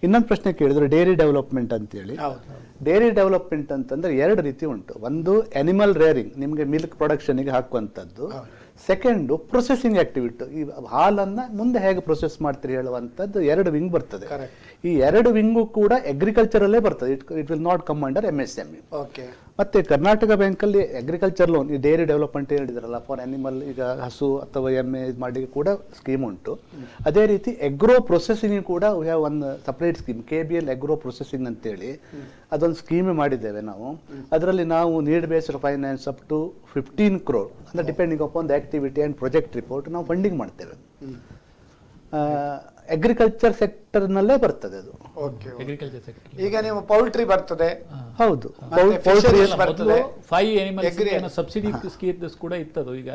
ಇನ್ನೊಂದು ಪ್ರಶ್ನೆ ಕೇಳಿದ್ರೆ ಡೈರಿ ಡೆವಲಪ್ಮೆಂಟ್ ಅಂತೇಳಿ. ಡೈರಿ ಡೆವಲಪ್ಮೆಂಟ್ ಅಂತಂದ್ರೆ 2 ರೀತಿ ಉಂಟು. ಒಂದು ಅನಿಮಲ್ ರೇರಿಂಗ್, ನಿಮಗೆ ಮಿಲ್ಕ್ ಪ್ರೊಡಕ್ಷನ್ಗೆ ಹಾಕುವಂಥದ್ದು. ಸೆಕೆಂಡು ಪ್ರೊಸೆಸಿಂಗ್ ಆಕ್ಟಿವಿಟಿ, ಈ ಹಾಲನ್ನು ಮುಂದೆ ಹೇಗೆ ಪ್ರೊಸೆಸ್ ಮಾಡ್ತೀರಿ ಹೇಳುವಂಥದ್ದು 2 ವಿಂಗ್ ಬರ್ತದೆ. ಈ 2 ವಿಂಗು ಕೂಡ ಅಗ್ರಿಕಲ್ಚರಲ್ಲೇ ಬರ್ತದೆ. It will not come under MSME. ಮತ್ತೆ ಕರ್ನಾಟಕ ಬ್ಯಾಂಕಲ್ಲಿ ಅಗ್ರಿಕಲ್ಚರ್ ಲೋನ್, ಈ ಡೈರಿ ಡೆವಲಪ್ಮೆಂಟ್ ಹೇಳಿದ್ರಲ್ಲ, ಫಾರ್ ಅನಿಮಲ್, ಈಗ ಹಸು ಅಥವಾ ಎಮ್ಮೆ ಇದು ಮಾಡಿ ಕೂಡ ಸ್ಕೀಮ್ ಉಂಟು. ಅದೇ ರೀತಿ ಎಗ್ರೋ ಪ್ರೊಸೆಸಿಂಗ್ ಕೂಡ we have one separate scheme, KBL agro processing ಅಂತೇಳಿ ಅದೊಂದು ಸ್ಕೀಮ್ ಮಾಡಿದ್ದೇವೆ ನಾವು. ಅದರಲ್ಲಿ ನಾವು need based finance up to 15 crore, ಅಂದರೆ depending upon the activity and project report ನಾವು ಫಂಡಿಂಗ್ ಮಾಡ್ತೇವೆ. ಅಗ್ರಿಕಲ್ಚರ್ ಸೆಕ್ಟರ್ನಲ್ಲೇ ಬರ್ತದೆ ಅದು. Agriculture sector. ಈಗ ನೀವು ಪೌಲ್ಟ್ರಿ ಬರ್ತದೆ, ಹೌದು, ಬರ್ತದೆ. 5 animals ಸಬ್ಸಿಡಿ ಸ್ಕೀಮ್ಸ್ ಕೂಡ ಇತ್ತದು. ಈಗ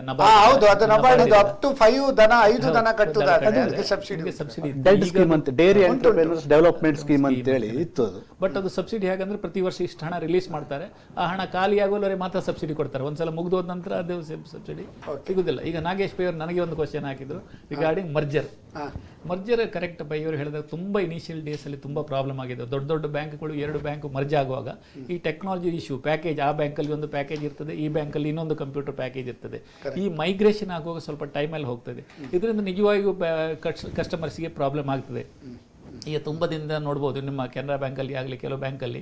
ಹೌದು, ಅದು ನಬಾರ್ಡ್ ಅಪ್ ಟು 5 ದನ ಕಟ್ಟುವುದಾದರೆ ಅದಕ್ಕೆ ಸಬ್ಸಿಡಿ ಡೆಡ್ ಸ್ಕೀಮ್ ಅಂತ, ಡೈರಿ ಎಂಟರ್ಪ್ರೆನ್ಯೂರ್ಸ್ ಡೆವಲಪ್ಮೆಂಟ್ ಸ್ಕೀಮ್ ಅಂತ ಹೇಳಿ ಇತ್ತು ಅದು. ಬಟ್ ಅದು ಸಬ್ಸಿಡಿ ಹೇಗಂದ್ರೆ ಪ್ರತಿ ವರ್ಷ ಇಷ್ಟು ಹಣ ರಿಲೀಸ್ ಮಾಡ್ತಾರೆ, ಆ ಹಣ ಖಾಲಿ ಆಗೋಲ್ಲವರೆ ಮಾತ್ರ ಸಬ್ಸಿಡಿ ಕೊಡ್ತಾರೆ. ಒಂದ್ಸಲ ಮುಗಿದೋದ ನಂತರ ಅದು ಸಬ್ಸಿಡಿ ಸಿಗುದಿಲ್ಲ. ಈಗ ನಾಗೇಶ್ ಪೈ ಅವರು ನನಗೆ ಒಂದು ಕ್ವಶನ್ ಹಾಕಿದ್ರು ರಿಗಾರ್ಡಿಂಗ್ ಮರ್ಜರ್ ಕರೆಕ್ಟ್ ಪೈ ಅವರು ಹೇಳಿದಾಗ ತುಂಬಾ ಇನಿಷಿಯಲ್ ಡೇಸ್ ಅಲ್ಲಿ ತುಂಬಾ ಪ್ರಾಬ್ಲಮ್ ಆಗಿದೆ. ದೊಡ್ಡ ಬ್ಯಾಂಕ್ಗಳು 2 ಬ್ಯಾಂಕ್ ಮರ್ಜ್ ಆಗುವಾಗ ಈ ಟೆಕ್ನಾಲಜಿ ಇಶ್ಯೂ, ಪ್ಯಾಕೇಜ್, ಆ ಬ್ಯಾಂಕಲ್ಲಿ ಒಂದು ಪ್ಯಾಕೇಜ್ ಇರ್ತದೆ, ಈ ಬ್ಯಾಂಕಲ್ಲಿ ಇನ್ನೊಂದು ಕಂಪ್ಯೂಟರ್ ಪ್ಯಾಕೇಜ್ ಇರ್ತದೆ. ಈ ಮೈಗ್ರೇಷನ್ ಆಗುವಾಗ ಸ್ವಲ್ಪ ಟೈಮಲ್ಲಿ ಹೋಗ್ತದೆ. ಇದರಿಂದ ನಿಜವಾಗಿಯೂ ಕಸ್ಟಮರ್ಸ್ಗೆ ಪ್ರಾಬ್ಲಮ್ ಆಗ್ತದೆ. ಈಗ ತುಂಬ ದಿನದಿಂದ ನೋಡ್ಬೋದು ನಿಮ್ಮ ಕೆನರಾ ಬ್ಯಾಂಕಲ್ಲಿ ಆಗಲಿ, ಕೆಲವು ಬ್ಯಾಂಕಲ್ಲಿ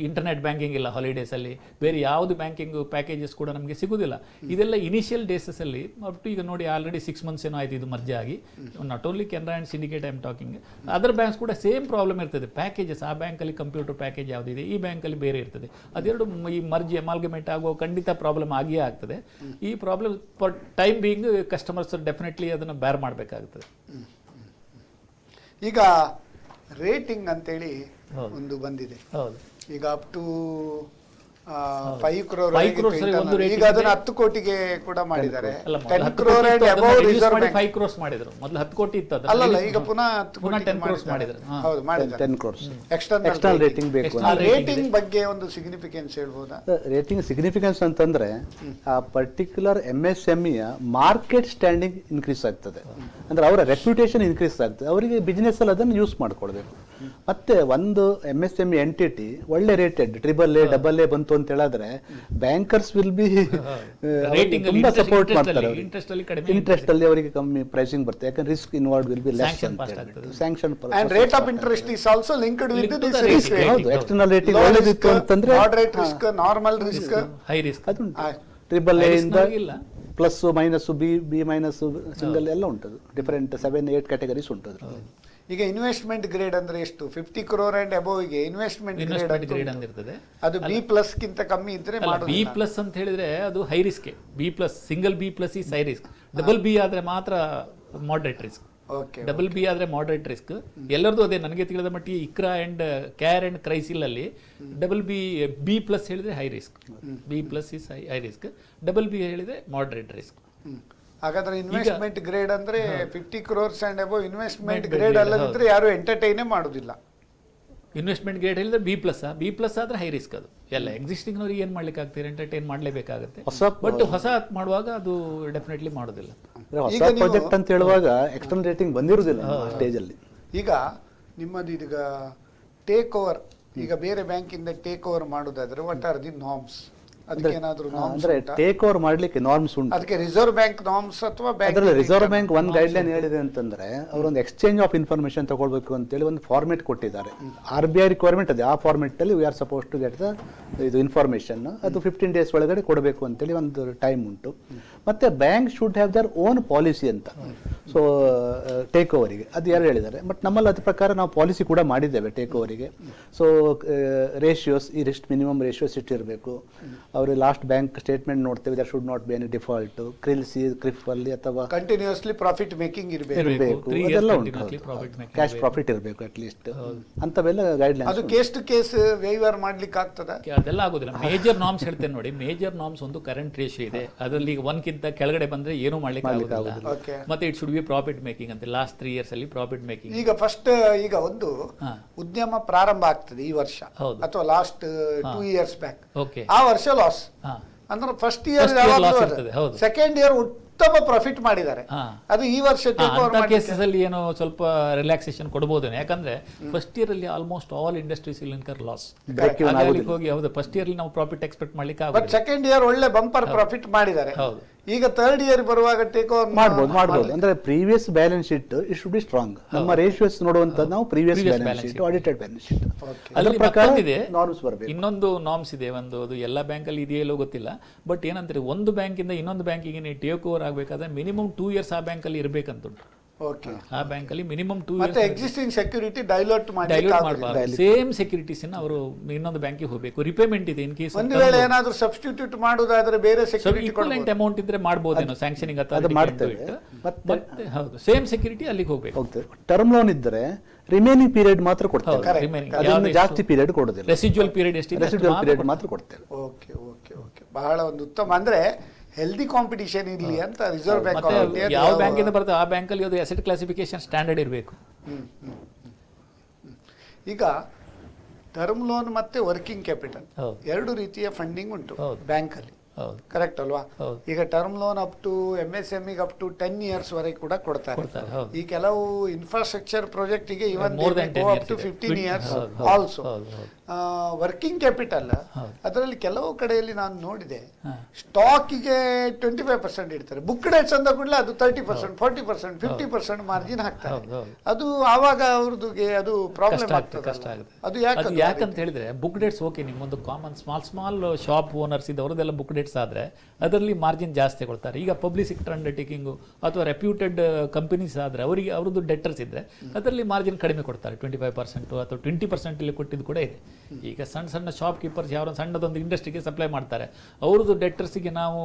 ಇಂಟರ್ನೆಟ್ ಬ್ಯಾಂಕಿಂಗ್ ಇಲ್ಲ ಹಾಲಿಡೇಸಲ್ಲಿ, ಬೇರೆ ಯಾವುದು ಬ್ಯಾಂಕಿಂಗ್ ಪ್ಯಾಕೇಜಸ್ ಕೂಡ ನಮಗೆ ಸಿಗೋದಿಲ್ಲ. ಇದೆಲ್ಲ ಇನಿಷಿಯಲ್ ಡೇಸಲ್ಲಿ ಅಪ್ ಟು ಈಗ ನೋಡಿ ಆಲ್ರೆಡಿ 6 months ಏನೋ ಆಯಿತು ಇದು ಮರ್ಜ್ ಆಗಿ. Not only Canara and syndicate I am talking, other banks ಕೂಡ ಸೇಮ್ ಪ್ರಾಬ್ಲಮ್ ಇರ್ತದೆ. ಪ್ಯಾಕೇಜಸ್, ಆ ಬ್ಯಾಂಕಲ್ಲಿ ಕಂಪ್ಯೂಟರ್ ಪ್ಯಾಕೇಜ್ ಯಾವುದಿದೆ, ಈ ಬ್ಯಾಂಕಲ್ಲಿ ಬೇರೆ ಇರ್ತದೆ. ಅದೆರಡು ಈ ಮರ್ಜ್ ಅಮಾಲ್ಗಮೇಟ್ ಆಗೋ ಖಂಡಿತ ಪ್ರಾಬ್ಲಮ್ ಆಗಿಯೇ ಆಗ್ತದೆ. ಈ problem for time being customers definitely ಅದನ್ನು ಬೇರ್ ಮಾಡಬೇಕಾಗ್ತದೆ. ಈಗ ರೇಟಿಂಗ್ ಅಂತೇಳಿ ಒಂದು ಬಂದಿದೆ. ಈಗ ಅಪ್ ಟು 5 crore ಈಗ ಅದನ್ನ 10 ಕೋಟಿಗೆ ಕೂಡ ಮಾಡಿದ್ದಾರೆ. 10 crore and above reserve bank 5 crores ಮಾಡಿದ್ರು. ಮೊದಲು 10 ಕೋಟಿ ಇತ್ತು, ಅಲ್ಲ ಈಗ ಪುನಃ 10 crores ಮಾಡಿದ್ರು. ಹೌದು, ಮಾಡಿದ್ದಾರೆ 10 crores. ಎಕ್ಸ್ಟರ್ನಲ್ ರೇಟಿಂಗ್ ಬೇಕು. ರೇಟಿಂಗ್ ಬಗ್ಗೆ ಒಂದು ಸಿಗ್ನಿಫಿಕೆನ್ಸ್ ಹೇಳ್ಬೋದಾ? ರೇಟಿಂಗ್ ಸಿಗ್ನಿಫಿಕೆನ್ಸ್ ಅಂತಂದ್ರೆ ಆ ಪರ್ಟಿಕ್ಯುಲರ್ MSME ಯ ಮಾರ್ಕೆಟ್ ಸ್ಟ್ಯಾಂಡಿಂಗ್ ಇನ್ಕ್ರೀಸ್ ಆಗ್ತದೆ, ಅಂದ್ರೆ ಅವರ ರೆಪ್ಯುಟೇಷನ್ ಇನ್ಕ್ರೀಸ್ ಆಗ್ತದೆ. ಅವರಿಗೆ ಬಿಸ್ನೆಸ್ ಅಲ್ಲಿ ಅದನ್ನು ಯೂಸ್ ಮಾಡ್ಕೊಳ್ಬೇಕು. ಮತ್ತೆ ಒಂದು MSME ಎಂಟಿಟಿ ಒಳ್ಳೆ ರೇಟೆಡ್ AAA AA ಬಂತು ಅಂತ ಹೇಳಿದ್ರೆ ಬ್ಯಾಂಕರ್ಸ್ ವಿಲ್ ಬಿ ತುಂಬಾ ಸಪೋರ್ಟ್ ಮಾಡ್ತಾರೆ. ಇಂಟ್ರೆಸ್ಟ್ ಅಲ್ಲಿ ಅವರಿಗೆ ಕಮ್ಮಿ ಪ್ರೈಸಿಂಗ್ ಬರುತ್ತೆ, ಯಾಕಂದ್ರೆ risk involve will be less ಅಂತ ಹೇಳಿ. Sanction and rate of interest is also linked with this risk. ಹೌದು, ಎಕ್ಸ್ಟರ್ನಲ್ ರೇಟಿಂಗ್ ಒಳ್ಳೆದಿತ್ತು ಅಂತಂದ್ರೆ moderate risk, normal risk, high risk, ಅದು AAA ಇಂದ plus minus B minus single ಎಲ್ಲ ಉಂಟು. ಡಿಫರೆಂಟ್ 7-8 ಕ್ಯಾಟಗರೀಸ್ ಉಂಟು. ಈಗ ಇನ್ವೆಸ್ಟ್ಮೆಂಟ್ ಗ್ರೇಡ್ ಅಂದ್ರೆ ಎಷ್ಟು? 50 crore and above ಗೆ ಇನ್ವೆಸ್ಟ್ಮೆಂಟ್ ಗ್ರೇಡ್ ಅಂತ ಇರ್ತದೆ. ಅದು B+ ಗಿಂತ ಕಮ್ಮಿ ಇದ್ರೆ ಮಾಡೋದು. B+ ಅಂತ ಹೇಳಿದ್ರೆ ಅದು high risk. B+, single B+ is high risk. Double B ಆದ್ರೆ ಮಾತ್ರ ಮಾಡರೇಟ್ ರಿಸ್ಕ್. ಡಬಲ್ ಬಿ ಆದ್ರೆ ಮಾಡರೇಟ್ ರಿಸ್ಕ್. ಎಲ್ಲರದು ಅದೇ ನನಗೆ ತಿಳಿದ ಮಟ್ಟಿಗೆ ICRA and CARE and CRISIL ಅಲ್ಲಿ ಡಬಲ್ B+ ಹೇಳಿದ್ರೆ high risk, B+ is high risk, double B ಹೇಳಿದ್ರೆ ಮಾಡರೇಟ್ ರಿಸ್ಕ್. ಹಾಗಾದ್ರೆ ಇನ್ವೆಸ್ಟ್ಮೆಂಟ್ ಗ್ರೇಡ್ ಅಂದ್ರೆ 50 crores and above investment grade ಅಲ್ಲದಿದ್ರೆ ಯಾರು ಎಂಟರ್ಟೈನೇ ಮಾಡೋದಿಲ್ಲ. ಇನ್ವೆಸ್ಟ್ಮೆಂಟ್ ಗ್ರೇಡ್ ಹೇಳಿದ್ರೆ B+ ಆದ್ರೆ ಹೈ ರಿಸ್ಕ್. ಅದು ಎಲ್ಲ ಎಕ್ಸಿಸ್ಟಿಂಗ್ ನವರಿಗೆ ಏನ್ ಮಾಡ್ಲಿಕ್ಕೆ ಆಗ್ತದೆ, ಎಂಟರ್ಟೈನ್ ಮಾಡಲೇಬೇಕಾಗುತ್ತೆ. ಬಟ್ ಹೊಸ ಮಾಡುವಾಗ ಅದು ಡೆಫಿನೆಟ್ಲಿ ಮಾಡೋದಿಲ್ಲ. ಹೊಸ ಪ್ರಾಜೆಕ್ಟ್ ಅಂತ ಹೇಳುವಾಗ ಎಕ್ಸ್ಟರ್ನಲ್ ರೇಟಿಂಗ್ ಬಂದಿರುವುದಿಲ್ಲ ಸ್ಟೇಜ್ ಅಲ್ಲಿ. ಈಗ ನಿಮ್ಮದು ಈಗ ಟೇಕ್ ಓವರ್, ಈಗ ಬೇರೆ ಬ್ಯಾಂಕ್ ಇಂದ ಟೇಕ್ ಓವರ್ ಮಾಡೋದಾದ್ರೆ ವಾಟ್ ಆರ್ ದಿ ನಾರ್ಮ್ಸ್? ಅದಕ್ಕೆ ಏನಾದರೂ ನಾರ್ಮ್ಸ್ ಅಂದ್ರೆ ಟೇಕ್ ಓವರ್ ಮಾಡ್ಲಿಕ್ಕೆ ನಾರ್ಮ್ಸ್ ಉಂಟು. ಅದಕ್ಕೆ ರಿಸರ್ವ್ ಬ್ಯಾಂಕ್ ನಾರ್ಮ್ಸ್ ಅಥವಾ ಅದರಲ್ಲಿ ರಿಸರ್ವ್ ಬ್ಯಾಂಕ್ ಒಂದು ಗೈಡ್ಲೈನ್ ಹೇಳಿದೆ ಅಂತಂದ್ರೆ ಅವರೊಂದು ಎಕ್ಸ್ಚೇಂಜ್ ಆಫ್ ಇನ್ಫಾರ್ಮೇಶನ್ ತಗೊಳ್ಬೇಕು ಅಂತೇಳಿ ಒಂದು ಫಾರ್ಮೆಟ್ ಕೊಟ್ಟಿದ್ದಾರೆ. RBI ರಿಕ್ವೈರ್ಮೆಂಟ್ ಅದೇ, ಆ ಫಾರ್ಮೆಟ್ ಅಲ್ಲಿ we are suppose to get the ಇದು ಇನ್ಫಾರ್ಮೇಶನ್. ಅದು 15 days ಒಳಗಡೆ ಕೊಡಬೇಕು ಅಂತೇಳಿ ಒಂದು ಟೈಮ್ ಉಂಟು. ಮತ್ತೆ bank should have their own policy ಅಂತ. ಸೊ ಟೇಕ್ ಓವರಿಗೆ ಅದು ಯಾರು ಹೇಳಿದ್ದಾರೆ. ಬಟ್ ನಮ್ಮಲ್ಲಿ ಅದ್ರ ಪ್ರಕಾರ ನಾವು ಪಾಲಿಸಿ ಕೂಡ ಮಾಡಿದ್ದೇವೆ ಟೇಕ್ ಓವರಿಗೆ. ಸೊ ರೇಷಿಯೋಸ್, ಈ ರಿಸ್ಟ್ ಮಿನಿಮಮ್ ರೇಷಿಯೋಸ್ ಇಟ್ಟಿರಬೇಕು. ಅವರು ಲಾಸ್ಟ್ ಬ್ಯಾಂಕ್ ಸ್ಟೇಟ್ಮೆಂಟ್ ನೋಡ್ತೇವೆ, there should not be any default. CRIF ಅಲ್ಲಿ ಅಥವಾ ಕಂಟಿನ್ಯೂಸ್ಲಿ ಪ್ರಾಫಿಟ್ ಮೇಕಿಂಗ್ ಇರಬೇಕು, ಅದೆಲ್ಲ ಉಂಟು. ಕ್ಯಾಶ್ ಪ್ರಾಫಿಟ್ ಇರಬೇಕು ಅಟ್ ಲೀಸ್ಟ್. ಅಂತವೆಲ್ಲ ಗೈಡ್ಲೈನ್ಸ್. ಅದು ಕೇಸ್ ಟು ಕೇಸ್ ವೇವರ್ ಮಾಡ್ಲಿಕ್ಕೆ ಆಗ್ತದ? ಅದೆಲ್ಲ ಆಗೋದಿಲ್ಲ. ಮೇಜರ್ ನಾರ್ಮ್ಸ್ ಹೇಳ್ತೇನೆ ನೋಡಿ. ಮೇಜರ್ ನಾರ್ಮ್ಸ್ ಒಂದು ಕರೆಂಟ್ ರೇಷಿಯೋ ಇದೆ, ಅದರಲ್ಲಿ 1ಕ್ಕಿಂತ ಕೆಳಗಡೆ ಬಂದ್ರೆ ಏನು ಮಾಡ್ಲಿಕ್ಕೆ ಆಗೋದಿಲ್ಲ. ಮತ್ತೆ it should B profit making ಅಂತ. ಲಾಸ್ಟ್ 3 years ಅಲ್ಲಿ ಪ್ರಾಫಿಟ್ ಮೇಕಿಂಗ್. ಈಗ ಫಸ್ಟ್ ಈಗ ಒಂದು ಉದ್ಯಮ ಪ್ರಾರಂಭ ಆಗ್ತದೆ ಈ ವರ್ಷ ಅಥವಾ ಲಾಸ್ಟ್ 2 years ಬ್ಯಾಕ್, ಆ ವರ್ಷ ಲಾಸ್ ಅಂದ್ರೆ ಫಸ್ಟ್ ಇಯರ್, ಸೆಕೆಂಡ್ ಇಯರ್ ಉತ್ತಮ ಪ್ರಾಫಿಟ್ ಮಾಡಿದ್ದಾರೆ. ಅದು ಈ ವರ್ಷ ಕೇಸಸ್ ಅಲ್ಲಿ ಏನೋ ಸ್ವಲ್ಪ ರಿಲ್ಯಾಕ್ಸೇಷನ್ ಕೊಡಬಹುದು. ಯಾಕಂದ್ರೆ ಫಸ್ಟ್ ಇಯರ್ ಅಲ್ಲಿ almost all industries incur loss ಹೋಗಿ. ಹೌದು, ಫಸ್ಟ್ ಇಯರ್ ನಾವು ಪ್ರಾಫಿಟ್ ಎಕ್ಸ್ಪೆಕ್ಟ್ ಮಾಡ್ಲಿಕ್ಕೆ ಆಗುತ್ತೆ. ಸೆಕೆಂಡ್ ಇಯರ್ ಒಳ್ಳೆ ಬಂಪರ್ ಪ್ರಾಫಿಟ್ ಮಾಡಿದ್ದಾರೆ. ಈಗ ಥರ್ಡ್ ಇಯರ್ ಬರುವಾಗ ಟೇಕ್ ಓವರ್ ಮಾಡ್ಬೋದು ಅಂದ್ರೆ previous balance sheet it should be strong. ನಮ್ಮ ರೇಷಿಯೋಸ್ ನೋಡುವಂತದ್ದು ನಾವು previous balance sheet, audited balance sheet. ಅಲ್ಲಿ ಮತ್ತೊಂದಿದೆ, ನಾರ್ಮ್ಸ್ ಬರಬೇಕು. ಇನ್ನೊಂದು ನಾರ್ಮ್ಸ್ ಇದೆ, ಒಂದು ಅದು ಎಲ್ಲ ಬ್ಯಾಂಕಲ್ಲಿ ಇದೆಯಲ್ಲೋ ಗೊತ್ತಿಲ್ಲ, ಬಟ್ ಏನಂತಾರೆ ಒಂದು ಬ್ಯಾಂಕಿಂದ ಇನ್ನೊಂದು ಬ್ಯಾಂಕಿಗೆ ನೀವು ಟೇಕ್ ಓವರ್ ಆಗಬೇಕಾದ್ರೆ ಮಿನಿಮಮ್ 2 years ಆ ಬ್ಯಾಂಕಲ್ಲಿ ಇರಬೇಕಂತುಂಟು. ಓಕೆ, ಆ ಬ್ಯಾಂಕಲ್ಲಿ ಮಿನಿಮಮ್ 2 years ಮತ್ತೆ ಎಕ್ಸಿಸ್ಟಿಂಗ್ ಸೆಕ್ಯೂರಿಟಿ ಡೈಲ್ಯೂಟ್ ಮಾಡಬಾರ್ದು. ಸೇಮ್ ಸೆಕ್ಯೂರಿಟೀಸ್ ಅವರು ಇನ್ನೊಂದು ಬ್ಯಾಂಕಿಗೆ ಹೋಗಬೇಕು. ರಿಪೇಮೆಂಟ್ ಇದೆ ಇನ್ ಕೇಸ್ ಒಂದು ವೇಳೆ ಏನಾದರೂ ಸಬ್ಸ್ಟಿಟ್ಯೂಟ್ ಮಾಡೋದಾದ್ರೆ ಬೇರೆ ಸೆಕ್ಯೂರಿಟಿ ಈಕ್ವಲೆಂಟ್ ಅಮೌಂಟ್ ಇದ್ರೆ ಮಾಡಬಹುದೇನೋ ಸ್ಯಾಂಕ್ಷನಿಂಗ್ ಅದು ಮಾಡ್ತೇವೆ. ಮತ್ತೆ ಹೌದು, ಸೇಮ್ ಸೆಕ್ಯೂರಿಟಿ ಅಲ್ಲಿಗೆ ಹೋಗಬೇಕು. ಟರ್ಮ್ ಲೋನ್ ಇದ್ದರೆ ರಿಮೈನಿಂಗ್ ಪೀರಿಯಡ್ ಮಾತ್ರ ಕೊಡ್ತೇವೆ, ಅದನ್ನು ಜಾಸ್ತಿ ಪೀರಿಯಡ್ ಕೊಡೋದಿಲ್ಲ. ರೆಸಿಡ್ಯೂಯಲ್ ಪೀರಿಯಡ್ ಎಷ್ಟಿದೆ ರೆಸಿಡ್ಯೂಯಲ್ ಪೀರಿಯಡ್ ಮಾತ್ರ ಕೊಡ್ತೇವೆ. ಓಕೆ ಓಕೆ ಓಕೆ, ಬಹಳ ಒಂದು ಉತ್ತಮ. ಅಂದ್ರೆ ಹೆಲ್ದಿ ಕಾಂಪಿಟಿಷನ್ ಇರಲಿ ಅಂತ ರಿಸರ್ವ್ ಬ್ಯಾಂಕ್ ಯಾವ ಬ್ಯಾಂಕಿಂದ ಬರ್ತದೆ ಆ ಬ್ಯಾಂಕಲ್ಲಿ ಅದು ಅಸೆಟ್ ಕ್ಲಾಸಿಫಿಕೇಶನ್ ಸ್ಟ್ಯಾಂಡರ್ಡ್ ಇರಬೇಕು. ಈಗ ಟರ್ಮ್ ಲೋನ್ ಮತ್ತೆ ವರ್ಕಿಂಗ್ ಕ್ಯಾಪಿಟಲ್ ಎರಡು ರೀತಿಯ ಫಂಡಿಂಗ್ ಉಂಟು ಬ್ಯಾಂಕಲ್ಲಿ, ಕರೆಕ್ಟ್ ಅಲ್ವಾ? ಈಗ term loan up to MSME up to 10 years ವರೆಗೆ ಕೂಡ ಕೊಡ್ತಾರೆ. ಈ ಕೆಲವು ಇನ್ಫ್ರಾಸ್ಟ್ರಕ್ಚರ್ ಪ್ರಾಜೆಕ್ಟ್ ಗೆ even up to 15 years also. Working capital ಅದರಲ್ಲಿ ಕೆಲವು ಕಡೆಯಲ್ಲಿ ನಾನು ನೋಡಿದೆ, ಸ್ಟಾಕಿಗೆ 25% ಇಡ್ತಾರೆ, ಬುಕ್ ಡೇಟ್ಸ್ ಅಂದ ಕೂಡಲೇ ಅದು 30%, 40%, 50% ಮಾರ್ಜಿನ್ ಹಾಕ್ತಾರೆ. ಅದು ಆವಾಗ ಅವ್ರದ್ದು ಅದು ಪ್ರಾಬ್ಲಮ್ ಆಗ್ತದೆ. ಅದು ಯಾಕಂತ ಹೇಳಿದ್ರೆ ಬುಕ್ ಡೇಟ್ಸ್ ಓಕೆ, ನಿಮ್ಮೊಂದು ಕಾಮನ್ ಸ್ಮಾಲ್ ಶಾಪ್ ಓನರ್ಸ್ ಇದ್ದವ್ರದ್ದೆಲ್ಲ ಬುಕ್ ಡೇಟ್ಸ್ ಆದರೆ ಅದರಲ್ಲಿ ಮಾರ್ಜಿನ್ ಜಾಸ್ತಿ ಕೊಡ್ತಾರೆ. ಈಗ ಪಬ್ಲಿಕ್ ಸೆಕ್ಟರ್ ಅಂಡರ್ಟೇಕಿಂಗು ಅಥವಾ ರೆಪ್ಯೂಟೆಡ್ ಕಂಪನೀಸ್ ಆದರೆ ಅವರಿಗೆ ಅವ್ರದ್ದು ಡೆಟರ್ಸ್ ಇದ್ದರೆ ಅದರಲ್ಲಿ ಮಾರ್ಜಿನ್ ಕಡಿಮೆ ಕೊಡ್ತಾರೆ, 25% ಅಥವಾ 20% ಇಲ್ಲಿ ಕೊಟ್ಟಿದ್ದು ಕೂಡ ಇದೆ. ಈಗ ಸಣ್ಣ ಶಾಪ್ ಕೀಪರ್ಸ್ ಯಾವ ಸಣ್ಣದೊಂದು ಇಂಡಸ್ಟ್ರಿಗೆ ಸಪ್ಲೈ ಮಾಡ್ತಾರೆ, ಅವ್ರದ್ದು ಡೆಟರ್ಸಿಗೆ ನಾವು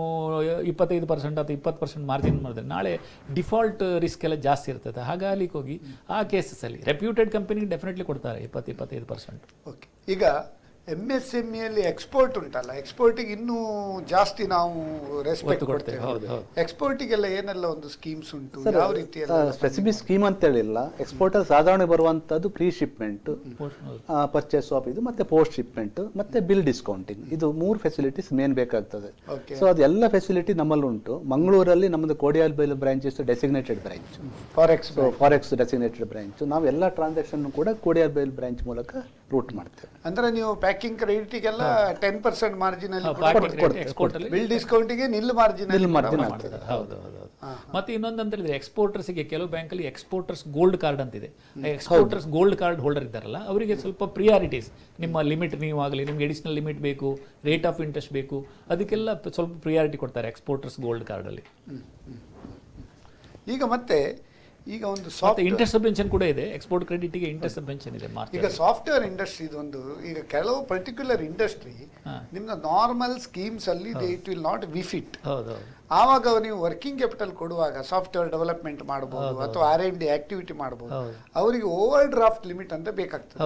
25% ಅಥವಾ 20% ಮಾರ್ಜಿನ್ ಮಾಡಿದ್ರೆ ನಾಳೆ ಡಿಫಾಲ್ಟ್ ರಿಸ್ಕ್ ಎಲ್ಲ ಜಾಸ್ತಿ ಇರ್ತದೆ. ಹಾಗಾಗಿ ಹೋಗಿ ಆ ಕೇಸಸ್ಸಲ್ಲಿ ರೆಪ್ಯೂಟೆಡ್ ಕಂಪನಿಗೆ ಡೆಫಿನೆಟ್ಲಿ ಕೊಡ್ತಾರೆ 20-25%. ಓಕೆ, ಈಗ MSME ಅಲ್ಲಿ ಎಕ್ಸ್ಪೋರ್ಟ್ ಉಂಟಲ್ಲ, ಎಕ್ಸ್ಪೋರ್ಟಿಗೆ ಇನ್ನೂ ಜಾಸ್ತಿ ನಾವು ರೆಸ್ಪೆಕ್ಟ್ ಕೊಡ್ತೇವೆ. ಎಕ್ಸ್ಪೋರ್ಟಿಗೆಲ್ಲ ಏನೆಲ್ಲ ಒಂದು ಸ್ಕೀಮ್ಸ್ ಉಂಟು, ಯಾವ ರೀತಿಯ ಸ್ಪೆಸಿಫಿಕ್ ಸ್ಕೀಮ್ ಅಂತ ಹೇಳಿಲ್ಲ. ಎಕ್ಸ್ಪೋರ್ಟರ್ ಸಾಧಾರಣ ಬರುವಂತದ್ದು ಪ್ರೀ ಶಿಪ್ಮೆಂಟ್, ಪರ್ಚೇಸ್ ಆಫ್ ಇದು, ಮತ್ತೆ ಪೋಸ್ಟ್ ಶಿಪ್ಮೆಂಟ್, ಮತ್ತೆ ಬಿಲ್ ಡಿಸ್ಕೌಂಟಿಂಗ್. ಇದು 3 ಫೆಸಿಲಿಟೀಸ್ ಮೇನ್ ಬೇಕಾಗ್ತದೆ. ಸೊ ಅದೆಲ್ಲ ಫೆಸಿಲಿಟಿ ನಮ್ಮಲ್ಲಿ ಉಂಟು. ಮಂಗಳೂರಲ್ಲಿ ನಮ್ಮದು Kodialbail branch is designated branch, forex designated branch. ನಾವು ಎಲ್ಲ ಟ್ರಾನ್ಸಾಕ್ಷನ್ ಕೂಡ ಕೋಡಿಯಾಲ್ ಬೈಲ್ ಬ್ರಾಂಚ್ ಮೂಲಕ ರೂಟ್ ಮಾಡ್ತೇವೆ. ಅಂದ್ರೆ ನೀವು ಪ್ಯಾಕಿಂಗ್ ಕ್ರೆಡಿಟಿಗೆಲ್ಲ 10% ಮಾರ್ಜಿನ್ ಅಲ್ಲಿ ಬಿಲ್ ಡಿಸ್ಕೌಂಟಿಗೆ ನಿಲ್ ಮಾರ್ಜಿನ್ ಮಾಡ್ತಾರೆ. ಹೌದು. ಮತ್ತೆ ಇನ್ನೊಂದು ಅಂತ ಹೇಳಿದ್ರೆ ಎಕ್ಸ್ಪೋರ್ಟರ್ಸ್ಗೆ ಕೆಲವು ಬ್ಯಾಂಕಲ್ಲಿ ಎಕ್ಸ್ಪೋರ್ಟರ್ಸ್ ಗೋಲ್ಡ್ ಕಾರ್ಡ್ ಅಂತಿದೆ. ಎಕ್ಸ್ಪೋರ್ಟರ್ಸ್ ಗೋಲ್ಡ್ ಕಾರ್ಡ್ ಹೋಲ್ಡರ್ ಇದ್ದಾರಲ್ಲ ಅವರಿಗೆ ಸ್ವಲ್ಪ ಪ್ರಿಯಾರಿಟೀಸ್, ನಿಮ್ಮ ಲಿಮಿಟ್ ನೀವು ಆಗಲಿ, ನಿಮ್ಗೆ ಎಡಿಷನಲ್ ಲಿಮಿಟ್ ಬೇಕು, ರೇಟ್ ಆಫ್ ಇಂಟ್ರೆಸ್ಟ್ ಬೇಕು, ಅದಕ್ಕೆಲ್ಲ ಸ್ವಲ್ಪ ಪ್ರಿಯಾರಿಟಿ ಕೊಡ್ತಾರೆ ಎಕ್ಸ್ಪೋರ್ಟರ್ಸ್ ಗೋಲ್ಡ್ ಕಾರ್ಡಲ್ಲಿ. ಈಗ ಮತ್ತೆ ಈಗ ಒಂದು ಸಾಫ್ಟ್ ಇಂಟ್ರೆಸ್ಟ್ ಸಬ್ವೆನ್ಷನ್ ಕೂಡ ಇದೆ, ಎಕ್ಸ್ಪೋರ್ಟ್ ಕ್ರೆಡಿಟ್ಗೆ ಇಂಟ್ರೆಸ್ಟ್ ಸಬ್ವೆನ್ಷನ್ ಇದೆ. ಈಗ ಸಾಫ್ಟ್ವೇರ್ ಇಂಡಸ್ಟ್ರಿ ಇದೊಂದು, ಈಗ ಕೆಲವು ಪರ್ಟಿಕ್ಯುಲರ್ ಇಂಡಸ್ಟ್ರಿ ನಿಮ್ದು ನಾರ್ಮಲ್ ಸ್ಕೀಮ್ಸ್ ಅಲ್ಲಿ ಇಟ್ ವಿಲ್ ನಾಟ್ ವಿಫಿಟ್. ಆವಾಗ ನೀವು ವರ್ಕಿಂಗ್ ಕ್ಯಾಪಿಟಲ್ ಕೊಡುವಾಗ ಸಾಫ್ಟ್ವೇರ್ ಡೆವಲಪ್ಮೆಂಟ್ ಮಾಡಬಹುದು ಅಥವಾ R&D ಆಕ್ಟಿವಿಟಿ ಮಾಡಬಹುದು. ಅವರಿಗೆ ಓವರ್ ಡ್ರಾಫ್ಟ್ ಲಿಮಿಟ್ ಅಂತ ಬೇಕಾಗ್ತದೆ.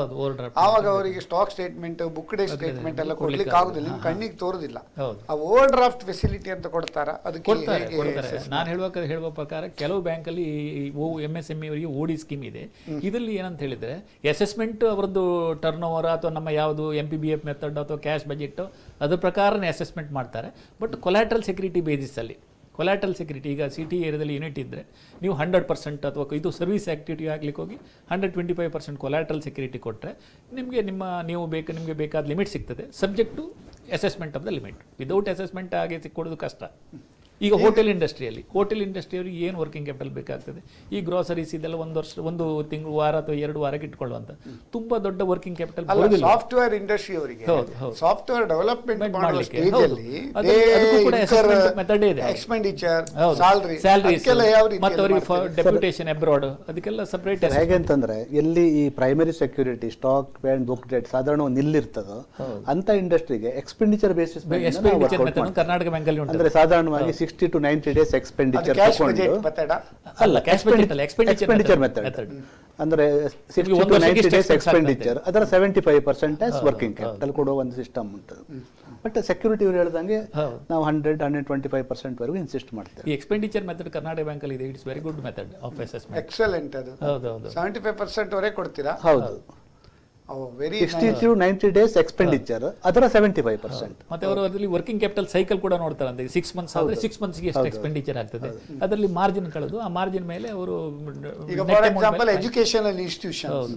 ಆವಾಗ ಅವರಿಗೆ stock statement, book day statement ಎಲ್ಲ ಕೊಡ್ಲಿಕ್ಕೆ ಆಗುದಿಲ್ಲ, ನಿಮ್ ಕಣ್ಣಿಗೆ ತೋರುದಿಲ್ಲ. ಆ ಓವರ್ ಡ್ರಾಫ್ಟ್ ಫೆಸಿಲಿಟಿ ಅಂತ ಕೊಡ್ತಾರ, ಅದಕ್ಕೆ ನಾನು ಹೇಳುವ ಪ್ರಕಾರ ಕೆಲವು ಬ್ಯಾಂಕ್ ಅಲ್ಲಿ MSME ಅವರಿಗೆ OD ಸ್ಕೀಮ್ ಇದೆ. ಇದರಲ್ಲಿ ಏನಂತ ಹೇಳಿದ್ರೆ ಅಸೆಸ್ಮೆಂಟ್ ಅವರದ್ದು ಟರ್ನ್ ಓವರ್ ಅಥವಾ ನಮ್ಮ ಯಾವುದು MPBF ಮೆಥಡ್ ಅಥವಾ ಕ್ಯಾಶ್ ಬಜೆಟ್ ಅದ್ರ ಪ್ರಕಾರನೇ ಅಸೆಸ್ಮೆಂಟ್ ಮಾಡ್ತಾರೆ. ಬಟ್ ಕೊಲಾಟ್ರಲ್ ಸೆಕ್ಯೂರಿಟಿ ಬೇಸಿಸ್ ಅಲ್ಲಿ, ಕೊಲಾಟ್ರಲ್ ಸೆಕ್ಯೂರಿಟಿ ಈಗ ಸಿಟಿ ಏರಿಯಾದಲ್ಲಿ ಯೂನಿಟ್ ಇದ್ದರೆ ನೀವು 100% ಅಥವಾ ಇದು ಸರ್ವಿಸ್ ಆಕ್ಟಿವಿಟಿ ಆಗ್ಲಿಕ್ಕೆ ಹೋಗಿ 125% ಕೊಲಾಟ್ರಲ್ ಸೆಕ್ಯೂರಿಟಿ ಕೊಟ್ಟರೆ ನಿಮಗೆ ನಿಮಗೆ ಬೇಕಾದ ಲಿಮಿಟ್ ಸಿಗ್ತದೆ, subject to assessment of the limit. Without assessment ಹಾಗೆ ಸಿಕ್ಕೊಡೋದು ಕಷ್ಟ. ಈಗ ಹೋಟೆಲ್ ಇಂಡಸ್ಟ್ರಿಯವರಿಗೆ ಏನು ವರ್ಕಿಂಗ್ ಕ್ಯಾಪಿಟಲ್ ಬೇಕಾಗ್ತದೆ? ಈ ಗ್ರೋಸರೀಸ್ ಇದೆಲ್ಲ ಒಂದು ತಿಂಗಳು, ವಾರ ಅಥವಾ 2 ವಾರಕ್ಕೆ ಇಟ್ಕೊಳ್ಳುವಂತ ತುಂಬಾ ದೊಡ್ಡ ವರ್ಕಿಂಗ್ ಕ್ಯಾಪಿಟಲ್. ಸಾಫ್ಟ್ವೇರ್ ಇಂಡಸ್ಟ್ರಿ ಅವರಿಗೆ ಸಾಫ್ಟ್ವೇರ್ ಡೆವಲಪ್ಮೆಂಟ್ ಮಾಡಲಿಕ್ಕೆ ಮೆಥಡ್ ಇದೆ, ಎಕ್ಸ್ಪೆಂಡಿಚರ್, ಸ್ಯಾಲರೀಸ್ ಮತ್ತು ಅವರಿಗೆ ಡೆಪ್ಯುಟೇಷನ್ ಅಬ್ರಾಡ್, ಅದಕ್ಕೆಲ್ಲ ಸಪರೇಟ್. ಹೇಗೆಂತಂದ್ರೆ ಎಲ್ಲಿ ಈ primary security, stock and book date ಸಾಧಾರಣ ನಿಲ್ಲಿರ್ತದೋ ಅಂತ ಇಂಡಸ್ಟ್ರಿಗೆ ಎಕ್ಸ್ಪೆಂಡಿಚರ್ ಬೇಸಿಸ್ ಕರ್ನಾಟಕ ಬ್ಯಾಂಕ್ ಅಲ್ಲಿ ಅಂದ್ರೆ ಸಾಧಾರಣವಾಗಿ 60 to 90 days expenditure expenditure method ಅಂದ್ರೆ 60 to 90 days ಎಕ್ಸ್ಪೆಂಡಿಚರ್, ಅದರ 75% ಆಸ್ ವರ್ಕಿಂಗ್ ಕ್ಯಾಪಿಟಲ್ ಕೊಡುವ ಒಂದು ಸಿಸ್ಟಮ್ ಉಂಟು. ಬಟ್ ಸೆಕ್ಯೂರಿಟಿ ಇವರು ಹೇಳಿದಂಗೆ ನಾವು 100-125% ವರೆಗೂ ಇನ್ಸಿಸ್ಟ್ ಮಾಡ್ತೇವೆ. ಈ ಎಕ್ಸ್ಪೆಂಡಿಚರ್ ಮೆಥಡ್ ಕರ್ನಾಟಕ ಬ್ಯಾಂಕ್ ಅಲ್ಲಿ ಇದೆ. It's very good method of assessment. Excellent. ಅದು 75% ವರೆಗೆ ಕೊಡ್ತೀರಾ? ಹೌದು. ವೆರಿ 60 to 90 days ಎಕ್ಸ್ಪೆಂಡಿಚರ್, ಅದರ 75%. ಮತ್ತೆ ಅವರು ಅದರಲ್ಲಿ ವರ್ಕಿಂಗ್ ಕ್ಯಾಪಿಟಲ್ ಸೈಕಲ್ ಕೂಡ ನೋಡ್ತಾರೆ. ಅಂತ 6 months ಆದ್ರೆ 6 months ಗೆ ಎಷ್ಟು ಎಕ್ಸ್ಪೆಂಡಿಚರ್ ಆಗ್ತದೆ, ಅದರಲ್ಲಿ ಮಾರ್ಜಿನ್ ಕಳೆದು ಆ ಮಾರ್ಜಿನ್ ಮೇಲೆ ಅವರು ಈಗ for example educational institutions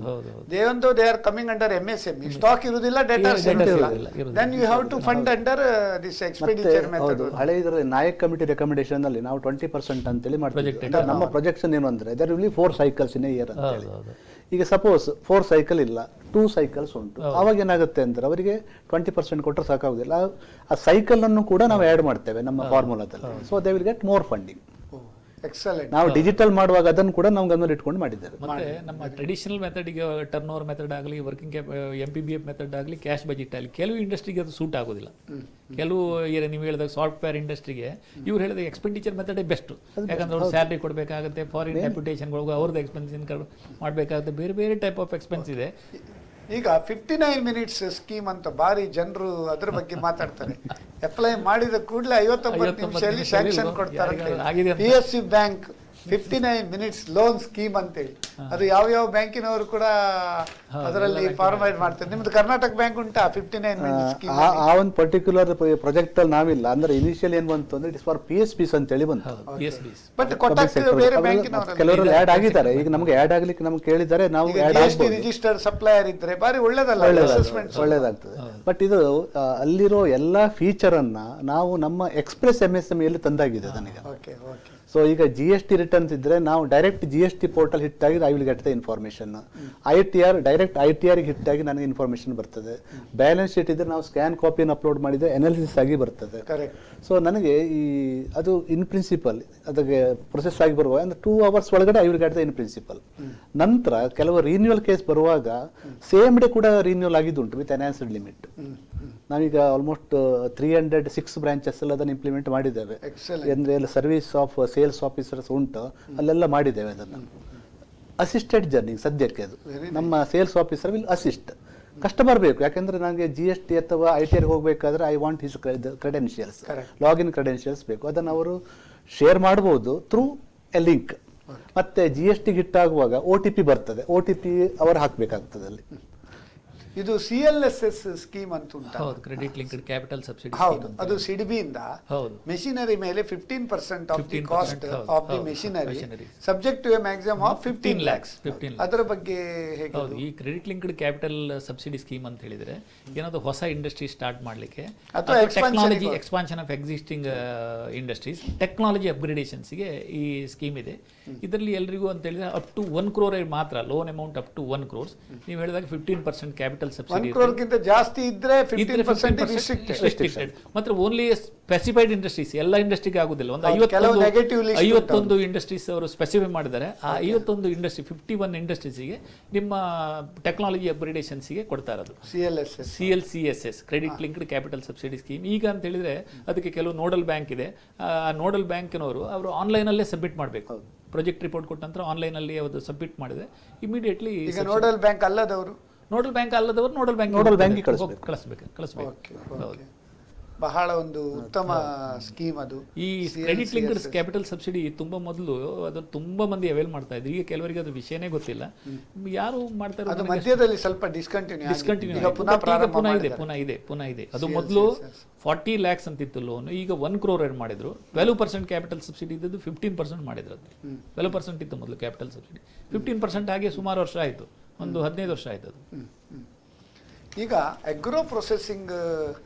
they are coming under MSME, stock ಇರುವುದಿಲ್ಲ, ಡೇಟಾಸ್ ಇರುವುದಿಲ್ಲ, then you have to fund under this expenditure method. ಹಳೆ ಇದರ ನಾಯಕ್ ಕಮಿಟಿ ರೆಕಮೆಂಡೇಶನ್ ಅಲ್ಲಿ ನಾವು 20% ಅಂತೇಳಿ ಮಾಡ್ತೀವಿ. ನಮ್ಮ ಪ್ರೊಜೆಕ್ಷನ್ ಏನು ಅಂದ್ರೆ there will be 4 cycles in a year ಅಂತ ಹೇಳಿ. ಈಗ ಸಪೋಸ್ 4 cycle ಇಲ್ಲ, 2 cycles ಉಂಟು, ಅವಾಗ ಏನಾಗುತ್ತೆ ಅಂದ್ರೆ ಅವರಿಗೆ 20% ಕೊಟ್ಟರೆ ಸಾಕಾಗುದಿಲ್ಲ. ಆ ಸೈಕಲ್ ಅನ್ನು ಕೂಡ ನಾವು ಆ್ಯಡ್ ಮಾಡ್ತೇವೆ ನಮ್ಮ ಫಾರ್ಮುಲಾದಲ್ಲಿ. So they will get more funding. Excellent. ನಾವು ಡಿಜಿಟಲ್ ಮಾಡುವಾಗ ಅದನ್ನು ಕೂಡ ನಾವು ಗಮನ ಇಟ್ಕೊಂಡು ಮಾಡಿದ್ದೇವೆ. ಮತ್ತೆ ನಮ್ಮ ಟ್ರೆಡಿಷನಲ್ ಮೆಥಡ್ಗೆ ಟರ್ನ್ ಓವರ್ ಮೆಥಡ್ ಆಗಲಿ, ವರ್ಕಿಂಗ್ MPBF ಮೆಥಡ್ ಆಗಲಿ, ಕ್ಯಾಶ್ ಬಜೆಟ್ ಆಗಲಿ, ಕೆಲವು ಇಂಡಸ್ಟ್ರಿಗೆ ಅದು ಸೂಟ್ ಆಗೋದಿಲ್ಲ. ಕೆಲವು ನೀವು ಹೇಳಿದಾಗ ಸಾಫ್ಟ್ವೇರ್ ಇಂಡಸ್ಟ್ರಿಗೆ ಇವ್ರು ಹೇಳಿದಾಗ ಎಕ್ಸ್ಪೆಂಡಿಚರ್ ಮೆಥಡೇ ಬೆಸ್ಟ್. ಯಾಕಂದ್ರೆ ಅವ್ರು ಸ್ಯಾಲ್ರಿ ಕೊಡಬೇಕಾಗುತ್ತೆ, ಫಾರಿನ್ ಡೆಪ್ಯುಟೇಷನ್ಗಳಿಗೆ ಅವ್ರದ್ದು ಎಕ್ಸ್ಪೆನ್ಸ್ ಇನ್ಕಮ್ ಮಾಡಬೇಕಾಗುತ್ತೆ, ಬೇರೆ ಬೇರೆ ಟೈಪ್ ಆಫ್ ಎಕ್ಸ್ಪೆನ್ಸ್ ಇದೆ. ಈಗ 59 minutes ಸ್ಕೀಮ್ ಅಂತ ಬಾರಿ ಜನರು ಅದ್ರ ಬಗ್ಗೆ ಮಾತಾಡ್ತಾರೆ. ಅಪ್ಲೈ ಮಾಡಿದ ಕೂಡಲೇ 59 ನಿಮಿಷದಲ್ಲಿ ಸ್ಯಾಂಕ್ಷನ್ ಕೊಡ್ತಾರೆ. PSU bank 59 minutes loan scheme ಅಂತೇಳಿ, ಅದು ಯಾವ ಬ್ಯಾಂಕಿನವರು ಕೂಡ ಅದರಲ್ಲಿ ಫಾರ್ಮೇಟ್ ಮಾಡ್ತಾರೆ. ನಿಮ್ದು ಕರ್ನಾಟಕ ಬ್ಯಾಂಕ್ ಉಂಟಾ 59 minutes ಸ್ಕೀಮ್? ಆ ಒಂದು ಪರ್ಟಿಕ್ಯುಲರ್ ಪ್ರಾಜೆಕ್ಟ್ ಅಲ್ಲಿ ನಾವಿಲ್ಲ. ಅಂದ್ರೆ ಇನಿಷಿಯಲ್ ಏನ್ ಬಂತು ಅಂದ್ರೆ ಇಟ್ ಇಸ್ ಫಾರ್ PSBs ಅಂತ ಹೇಳಿ ಬಂತು. ಬಟ್ ಕೊಟ್ಟಕ್ಕೆ ಬೇರೆ ಬ್ಯಾಂಕಿನವರು ಕೆಲವರು ಆಡ್ ಆಗಿದ್ದಾರೆ. ಈಗ ನಮಗೆ ಆಡ್ ಆಗ್ಲಿಕ್ಕೆ ನಮ್ಗೆ ಕೇಳಿದ್ದಾರೆ, ನಾವು ರಿಜಿಸ್ಟರ್ ಸಪ್ಲೈಯರ್ ಇದ್ರೆ ಬಾರಿ ಒಳ್ಳೇದಲ್ಲ, ಒಳ್ಳೇದಾಗ್ತದೆ. ಬಟ್ ಇದು ಅಲ್ಲಿರೋ ಎಲ್ಲಾ ಫೀಚರ್ ಅನ್ನ ನಾವು ನಮ್ಮ ಎಕ್ಸ್ಪ್ರೆಸ್ MSME ಅಲ್ಲಿ ತಂದಾಗಿದೆ ನನಗೆ. ಸೊ ಈಗ GST ರಿಟರ್ನ್ಸ್ ಇದ್ರೆ ನಾವು ಡೈರೆಕ್ಟ್ GST ಪೋರ್ಟಲ್ ಹಿಟ್ ಆಗಿ I will get the information. ITR direct ITR hit ಆಗಿ ನನಗೆ ಇನ್ಫಾರ್ಮೇಶನ್ ಬರ್ತದೆ. ಬ್ಯಾಲೆನ್ಸ್ ಶೀಟ್ ಇದ್ರೆ ನಾವು ಸ್ಕ್ಯಾನ್ ಕಾಪಿಯನ್ನು ಅಪ್ಲೋಡ್ ಮಾಡಿದ್ರೆ ಅನಾಲಿಸಿಸ್ ಆಗಿ ಬರ್ತದೆ. ಸೊ ನನಗೆ ಈ ಅದು ಇನ್ ಪ್ರಿನ್ಸಿಪಲ್ ಅದಕ್ಕೆ ಪ್ರೊಸೆಸ್ ಆಗಿ ಬರುವಾಗ ಅಂದ್ರೆ 2 hours ಒಳಗಡೆ I will get the in principle. ನಂತರ ಕೆಲವು ರಿನ್ಯೂವಲ್ ಕೇಸ್ ಬರುವಾಗ ಸೇಮ್ ಡೇ ಕೂಡ ರಿನ್ಯೂವಲ್ ಆಗಿದ್ದುಂಟು ವಿತ್ ಎನ್ಹಾನ್ಸ್ಡ್ ಲಿಮಿಟ್. ನಾವೀಗ ಆಲ್ಮೋಸ್ಟ್ 306 ಬ್ರಾಂಚಸ್ ಎಲ್ಲ ಅದನ್ನು ಇಂಪ್ಲಿಮೆಂಟ್ ಮಾಡಿದ್ದೇವೆ. ಅಂದ್ರೆ ಸರ್ವಿಸ್ ಆಫ್ ಸೇಲ್ಸ್ ಆಫೀಸರ್ಸ್ ಉಂಟು, ಅಲ್ಲೆಲ್ಲ ಮಾಡಿದ್ದೇವೆ ಅದನ್ನು. ಅಸಿಸ್ಟೆಡ್ ಜರ್ನಿ ಸದ್ಯಕ್ಕೆ ಅದು ನಮ್ಮ sales officer will assist. Customer ಬೇಕು, ಯಾಕಂದ್ರೆ ನನಗೆ GST ಅಥವಾ ITR ಹೋಗಬೇಕಾದ್ರೆ I want his credentials, login credentials ಬೇಕು. ಅದನ್ನು ಅವರು ಶೇರ್ ಮಾಡಬಹುದು ಥ್ರೂ ಎ ಲಿಂಕ್. ಮತ್ತೆ GST ಹಿಟ್ ಆಗುವಾಗ OTP ಬರ್ತದೆ, OTP ಅವರು ಹಾಕಬೇಕಾಗ್ತದೆ ಅಲ್ಲಿ. ಇದು CLSS ಸ್ಕೀಮ್ ಅಂತ ಉಂಟು, ಕ್ರೆಡಿಟ್ ಲಿಂಕ್ಡ್ ಕ್ಯಾಪಿಟಲ್ ಸಬ್ಸಿಡಿ. ಹೌದು, ಅದು CDB ಇಂದ ಮೆಷಿನರಿ ಮೇಲೆ 15% of the cost of the machinery subject to a maximum of 15 lakhs. ಅದರ ಬಗ್ಗೆ ಹೇಗೆ? ಹೌದು, ಈ credit linked capital subsidy scheme ಅಂತ ಹೇಳಿದ್ರೆ ಏನಾದ್ರು ಹೊಸ ಇಂಡಸ್ಟ್ರಿ ಸ್ಟಾರ್ಟ್ ಮಾಡಲಿಕ್ಕೆ ಅಥವಾ technology expansion of existing industries, technology ಅಪ್ಗ್ರೇಡೇಷನ್ಸ್ಗೆ ಈ ಸ್ಕೀಮ್ ಇದೆ. ಇದರಲ್ಲಿ ಎಲ್ರಿಗೂ ಅಂತ ಹೇಳಿದ್ರೆ ಅಪ್ ಟು 1 crore ಮಾತ್ರ loan amount up to 1 crore. ನೀವು ಹೇಳಿದಾಗ 15% ಕ್ಯಾಪಿಟಲ್ ಸಬ್ಸಿಡಿ. 1 crore ಜಾಸ್ತಿ ಇದ್ರೆ 15% ರಿಸ್ಟ್ರಿಕ್ಟೆಡ್. ಮಾತ್ರ ಓನ್ಲಿ ಸ್ಪೆಸಿಫೈಡ್ ಇಂಡಸ್ಟ್ರೀಸ್, ಎಲ್ಲ ಇಂಡಸ್ಟ್ರಿಗೆ ಆಗುದಿಲ್ಲ. ಒಂದು 51 ಇಂಡಸ್ಟ್ರೀಸ್ ಅವರು ಸ್ಪೆಸಿಫೈ ಮಾಡಿದ್ದಾರೆ. ಆ 51 ಇಂಡಸ್ಟ್ರಿ 51 ಇಂಡಸ್ಟ್ರೀಸ್ಗೆ ನಿಮ್ಮ ಟೆಕ್ನಾಲಜಿ ಅಪ್ಗ್ರೇಡೇಷನ್ಸ್ಗೆ ಕೊಡ್ತಾ ಇರೋದು CLCSS credit linked capital subsidy scheme. ಈಗ ಅಂತ ಹೇಳಿದ್ರೆ ಅದಕ್ಕೆ ಕೆಲವು ನೋಡಲ್ ಬ್ಯಾಂಕ್ ಇದೆ. ಆ ನೋಡಲ್ ಬ್ಯಾಂಕ್ನವರು ಅವರು ಆನ್ಲೈನಲ್ಲೇ ಸಬ್ಮಿಟ್ ಮಾಡಬೇಕು. ಪ್ರಾಜೆಕ್ಟ್ ರಿಪೋರ್ಟ್ ಕೊಟ್ಟ ನಂತರ ಆನ್ಲೈನಲ್ಲಿ ಅದು ಸಬ್ಮಿಟ್ ಮಾಡಿದ್ರೆ ಇಮಿಡಿಯೇಟ್ಲಿ ನೋಡಲ್ ಬ್ಯಾಂಕ್ ಅಲ್ಲದವರು ನೋಡಲ್ ಬ್ಯಾಂಕ್ ಕಳಿಸ್ಬೇಕು. ಬಹಳ ಒಂದು ಉತ್ತಮ ಸ್ಕೀಮ್ ಅದು. ಈ ಕ್ರೆಡಿಟ್ ಲಿಂಕ್ಡ್ ಕ್ಯಾಪಿಟಲ್ ಸಬ್ಸಿಡಿ ತುಂಬಾ ಮೊದಲು ಅದನ್ನು ತುಂಬಾ ಮಂದಿ ಅವೇಲ್ ಮಾಡ್ತಾ ಇದ್ರು. ಈಗ ಕೆಲವರಿಗೆ ಅದು ವಿಷಯನೇ ಗೊತ್ತಿಲ್ಲ, ಯಾರು ಮಾಡ್ತಾರೆ. ಅದು ಮಧ್ಯದಲ್ಲಿ ಸ್ವಲ್ಪ ಡಿಸ್ಕಂಟಿನ್ಯೂ ಪುನಃ ಇದೆ. ಅದು ಮೊದಲು 40 lakhs ಅಂತಿತ್ತು ಲೋನ್, ಈಗ 1 crore ಮಾಡಿದ್ರು. 12% ಕ್ಯಾಪಿಟಲ್ ಸಬ್ಸಿಡಿ ಇದ್ದದ್ದು 15% ಮಾಡಿದ್ರು. ಅದು 12% ಇತ್ತು ಮೊದಲು ಕ್ಯಾಪಿಟಲ್ ಸಬ್ಸಿಡಿ, 15% ಆಗಿ ಸುಮಾರು ವರ್ಷ ಆಯಿತು, ಒಂದು 15 ವರ್ಷ ಆಯ್ತು ಅದು. ಈಗ ಅಗ್ರೋ ಪ್ರೊಸೆಸಿಂಗ್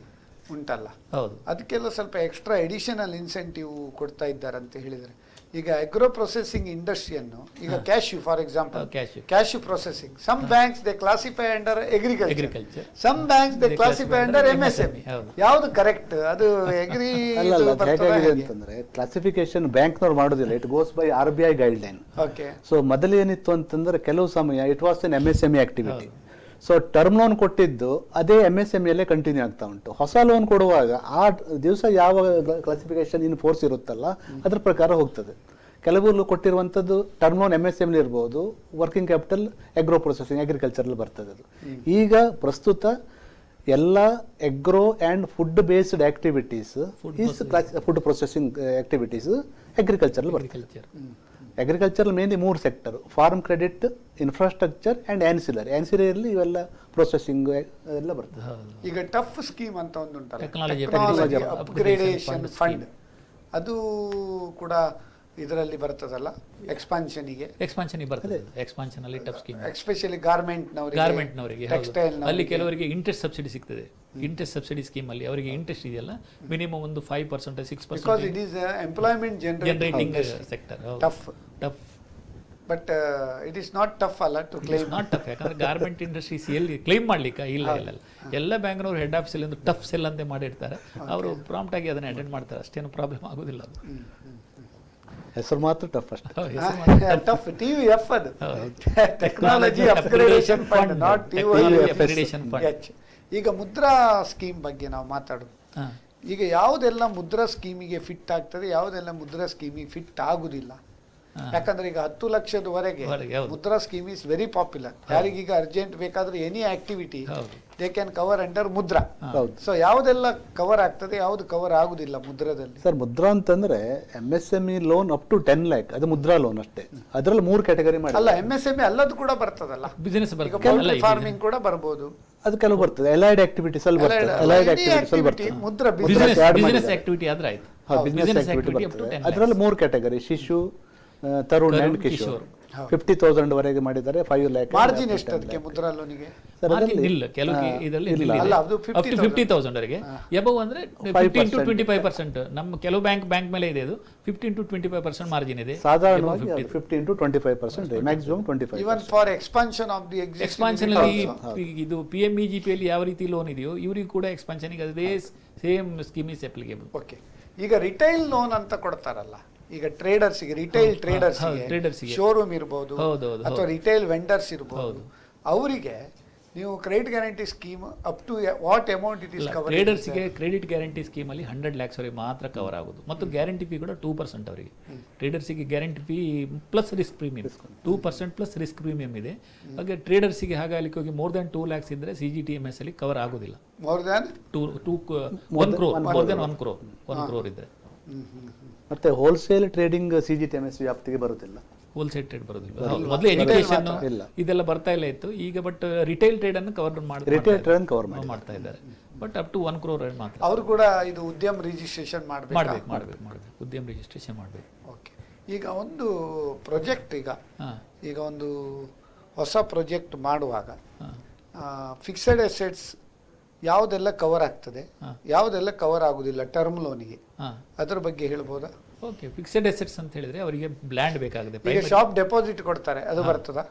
ಉಂಟಲ್ಲ, ಹೌದು, ಅದಕ್ಕೆಲ್ಲ ಸ್ವಲ್ಪ ಎಕ್ಸ್ಟ್ರಾ ಎಡಿಷನಲ್ ಇನ್ಸೆಂಟಿವ್ ಕೊಡ್ತಾ ಇದ್ದಾರೆ ಅಂತ ಹೇಳಿದರೆ. ಈಗ ಅಗ್ರೋ ಪ್ರೊಸೆಸಿಂಗ್ ಇಂಡಸ್ಟ್ರಿಯನ್ನು ಈಗ cashew for example, cashew processing, some banks they classify under agriculture, some banks they classify under MSME. ಯಾವುದು ಕರೆಕ್ಟ್? ಅದು ಅಗ್ರಿ ಅಂತಂದ್ರೆ ಕ್ಲಾಸಿಫಿಕೇಶನ್ ಬ್ಯಾಂಕ್ನವ್ರು ಮಾಡೋದಿಲ್ಲ, it goes by RBI guideline. Okay. So ಮೊದಲೇನಿತ್ತು ಅಂತಂದ್ರೆ ಕೆಲವು ಸಮಯ it was an MSME activity. So term loan ಕೊಟ್ಟಿದ್ದು ಅದೇ MSME ಅಲ್ಲೇ ಕಂಟಿನ್ಯೂ ಆಗ್ತಾ ಉಂಟು. ಹೊಸ ಲೋನ್ ಕೊಡುವಾಗ ಆ ದಿವಸ ಯಾವ ಕ್ಲಾಸಿಫಿಕೇಶನ್ ಇನ್ ಫೋರ್ಸ್ ಇರುತ್ತಲ್ಲ ಅದ್ರ ಪ್ರಕಾರ ಹೋಗ್ತದೆ. ಕೆಲವರು ಕೊಟ್ಟಿರುವಂಥದ್ದು ಟರ್ಮ್ ಲೋನ್ MSME ಇರ್ಬೋದು, working capital agro processing agriculture ಬರ್ತದೆ. ಅದು ಈಗ ಪ್ರಸ್ತುತ ಎಲ್ಲ agro and food based activities food processing activities agriculture ಬರ್ತದೆ. Agriculture mainly 3 sector: farm credit, infrastructure and ancillary. ಆನ್ಸಿಲರಿಯಲ್ಲಿ ಇವೆಲ್ಲ ಪ್ರೊಸೆಸಿಂಗ್ ಎಲ್ಲ ಬರ್ತದೆ. ಈಗ ಟಫ್ ಸ್ಕೀಮ್ ಅಂತ ಒಂದು ಉಂಟಲ್ಲ, Technology ಅಪ್ಗ್ರೇಡೇಷನ್ ಫಂಡ್, ಅದು ಕೂಡ ಇದರಲ್ಲಿ ಬರ್ತದಲ್ಲ ಎಕ್ಸ್ಪಾನ್ಷನ್ಗೆ ಬರ್ತದೆ. ಎಕ್ಸ್ಪಾನ್ಷನ್ ಅಲ್ಲಿ ಟಫ್ ಸ್ಕೀಮ್, ಎಸ್ಪೆಷಲಿ ಗಾರ್ಮೆಂಟ್ನವರಿಗೆ, ಟೆಕ್ಸ್ಟೈಲ್ ಅಲ್ಲಿ ಕೆಲವರಿಗೆ ಇಂಟ್ರೆಸ್ಟ್ ಸಬ್ಸಿಡಿ ಸಿಗ್ತದೆ. ಇಂಟ್ರೆಸ್ಟ್ ಸಬ್ಸಿಡಿ ಸ್ಕೀಮ್ ಅಲ್ಲಿ ಅವರಿಗೆ ಇಂಟ್ರೆಸ್ಟ್ ಇದೆಯಲ್ಲ ಮಿನಿಮಮ್ ಒಂದು 5% 6%, because it is employment generating sector. Tough but it is not tough ಅಲ್ಲ ಟು ಕ್ಲೈಮ್. ನಾಟ್ ಟಫ್, ಯಾಕಂದ್ರೆ ಗಾರ್ಮೆಂಟ್ ಇಂಡಸ್ಟ್ರೀಸ್ ಎಲ್ಲಿ ಕ್ಲೈಮ್ ಮಾಡ್ಲಿಕ್ಕೆ ಇಲ್ಲ. ಎಲ್ಲ ಬ್ಯಾಂಕ್ನವ್ರು ಹೆಡ್ ಆಫೀಸಲ್ಲಿ ಒಂದು ಟಫ್ ಸೆಲ್ ಅಂತ ಮಾಡಿರ್ತಾರೆ, ಅವರು ಪ್ರಾಂಪ್ಟ್ ಆಗಿ ಅದನ್ನ ಅಟೆಂಡ್ ಮಾಡ್ತಾರೆ, ಅಷ್ಟೇನು ಪ್ರಾಬ್ಲಮ್ ಆಗೋದಿಲ್ಲ. ಹೆಸರು ಮಾತ್ರ ಟಫ್ ಅಷ್ಟೇ. ಟಫ್ TUF ಅದು technology upgradation fund, not TUF. ಈಗ ಮುದ್ರಾ ಸ್ಕೀಮ್ ಬಗ್ಗೆ ನಾವು ಮಾತಾಡೋದು. ಈಗ ಯಾವುದೆಲ್ಲ ಮುದ್ರಾ ಸ್ಕೀಮಿಗೆ ಫಿಟ್ ಆಗ್ತದೆ, ಯಾವುದೆಲ್ಲ ಮುದ್ರಾ ಸ್ಕೀಮಿಗೆ ಫಿಟ್ ಆಗುದಿಲ್ಲ. ಯಾಕಂದ್ರೆ ಈಗ 10 ಲಕ್ಷದವರೆಗೆ Mudra scheme is very popular. ಯಾರಿಗೀಗ ಅರ್ಜೆಂಟ್ ಬೇಕಾದ್ರೆ any activity they can cover under Mudra. So ಯಾವುದೆಲ್ಲ ಕವರ್ ಆಗ್ತದೆ, ಯಾವ್ದು ಕವರ್ ಆಗುದಿಲ್ಲ ಮುದ್ರಾದಲ್ಲಿ? ಸರ್, ಮುದ್ರಾ ಅಂತಂದ್ರೆ MSME loan up to 10 lakh, ಅದು ಮುದ್ರಾ ಲೋನ್ ಅಷ್ಟೇ. ಅದರಲ್ಲಿ 3 ಕ್ಯಾಟಗರಿ ಮಾಡಿ. ಅಲ್ಲ, MSME ಅಲ್ಲದು ಕೂಡ ಬರ್ತದಲ್ಲ, ಬಿಸಿನೆಸ್ ಫಾರ್ಮಿಂಗ್ ಕೂಡ ಬರ್ಬೋದು, ಅದು ಕೆಲವು ಬರ್ತದೆ. ಅಲೈಡ್ ಆಕ್ಟಿವಿಟೀಸ್ ಅಲ್ಲಿ ಬರ್ತದೆ. ಅಲೈಡ್ ಆಕ್ಟಿವಿಟೀಸ್ ಅಲ್ಲಿ ಬರ್ತದೆ. ಮುದ್ರಾ ಬಿಸಿನೆಸ್ ಆಕ್ಟಿವಿಟಿ ಆದ್ರೆ ಆಯ್ತು. ಬಿಸಿನೆಸ್ ಆಕ್ಟಿವಿಟಿ ಬರ್ತದೆ. ಅದರಲ್ಲಿ 3 category: Shishu, Tarun and Kishore. 50,000 ವರೆಗೆ ಮಾಡಿದ್ದಾರೆ. 5 lakh ಮಾರ್ಜಿನ್ ಎಷ್ಟು ಅದಕ್ಕೆ ಮುದ್ರಾ ಲೋನಿಗೆ? ಇಲ್ಲ, ಕೆಲವು ಇದರಲ್ಲಿ 50,000 ವರೆಗೆ. ಎಬವ್ ಅಂದ್ರೆ 15 to 25%. ನಮ್ಮ ಕೆಲವು ಬ್ಯಾಂಕ್ ಮೇಲೆ ಇದೆ, ಅದು 15 to 25% ಮಾರ್ಜಿನ್ ಇದೆ. ಸಾಧಾರಣವಾಗಿ 15 to 25%, maximum 25%. Even for expansion of the expansion ಅಲ್ಲಿ ಇದು PMEGP ಅಲ್ಲಿ ಯಾವ ರೀತಿ ಲೋನ್ ಇದೆಯೋ ಇವರಿಗೂ ಕೂಡ ಎಕ್ಸ್ಪಾನ್ಷನ್ ಗೆ ಅದೇ same scheme is applicable. Okay. ಈಗ ರಿಟೈಲ್ ಲೋನ್ ಅಂತ ಕೊಡ್ತಾರಲ್ಲ, ಈಗ ಟ್ರೇಡರ್ಸ್ಗೆ, ರಿಟೈಲ್ ಟ್ರೇಡರ್ಸ್ಗೆ ಶೋರೂಮ್ ಇರ್ಬೋದು ಅಥವಾ ರಿಟೈಲ್ ವೆಂಡರ್ಸ್ ಇರ್ಬೋದು, ಅವರಿಗೆ ನೀವು credit guarantee scheme up to what amount it is cover? ಟ್ರೇಡರ್ಸ್ಗೆ ಕ್ರೆಡಿಟ್ ಗ್ಯಾರಂಟಿ ಸ್ಕೀಮ್ ಅಲ್ಲಿ 100 lakhs ವರೆಗೆ ಮಾತ್ರ ಕವರ್ ಆಗೋದು, ಮತ್ತು ಗ್ಯಾರಂಟಿ ಫೀ ಕೂಡ 2% ಅವರಿಗೆ. ಟ್ರೇಡರ್ಸ್ಗೆ guarantee fee plus risk premium 2% plus risk premium ಇದೆ. ಹಾಗೆ ಟ್ರೇಡರ್ಸ್ಗೆ ಹಾಗಾಗಲಿಕ್ಕೆ ಹೋಗಿ more than 2 lakhs ಇದ್ರೆ CGTMS ಅಲ್ಲಿ ಕವರ್ ಆಗೋದಿಲ್ಲ. ಮೋರ್ ದನ್ 1 crore ಇದ್ರೆ. ಮತ್ತೆ ಹೋಲ್ಸೇಲ್ ಟ್ರೇಡಿಂಗ್ CGTMS ವ್ಯಾಪ್ತಿಗೆ ಬರುತ್ತಿಲ್ಲ. ಹೋಲ್ಸೇಲ್ ಟ್ರೇಡ್ ಬರೋದಿಲ್ಲ. ಮೊದಲು ಎಜುಕೇಶನ್ ಇದೆಲ್ಲ ಬರ್ತಾ ಇಲ್ಲ ಇತ್ತು, ಈಗ ಬಟ್ ರಿಟೈಲ್ ಟ್ರೇಡ್ ಅನ್ನು ಕವರ್ ಮಾಡ್ತಾ ಇದ್ದಾರೆ. ಬಟ್ ಅಪ್ ಟು 1 crore ಮಾತ್ರ. ಅವರು ಕೂಡ ಇದು ಉದ್ಯಮ ರಿಜಿಸ್ಟ್ರೇಷನ್ ಮಾಡಬೇಕು. ಉದ್ಯಮ ರಿಜಿಸ್ಟ್ರೇಷನ್ ಮಾಡಬೇಕು. ಓಕೆ. ಈಗ ಒಂದು ಪ್ರಾಜೆಕ್ಟ್, ಈಗ ಒಂದು ಹೊಸ ಪ್ರಾಜೆಕ್ಟ್ ಮಾಡುವಾಗ ಫಿಕ್ಸೆಡ್ ಅಸೆಟ್ಸ್ ಯಾವುದೆಲ್ಲ ಕವರ್ ಆಗ್ತದೆ, ಯಾವುದೆಲ್ಲ ಕವರ್ ಆಗುದಿಲ್ಲ ಟರ್ಮ್ ಲೋನಿಗೆ, ಅದರ ಬಗ್ಗೆ ಹೇಳ್ಬೋದಾ? ಓಕೆ. ಫಿಕ್ಸೆಡ್ ಅಸೆಟ್ಸ್ ಅಂತ ಹೇಳಿದ್ರೆ ಅವರಿಗೆ ಲ್ಯಾಂಡ್ ಬೇಕಾಗುತ್ತೆ. ಈಗ ಶಾಪ್ ಡೆಪಾಸಿಟ್ ಕೊಡ್ತಾರೆ, ಅದು ಬರ್ತದಾ?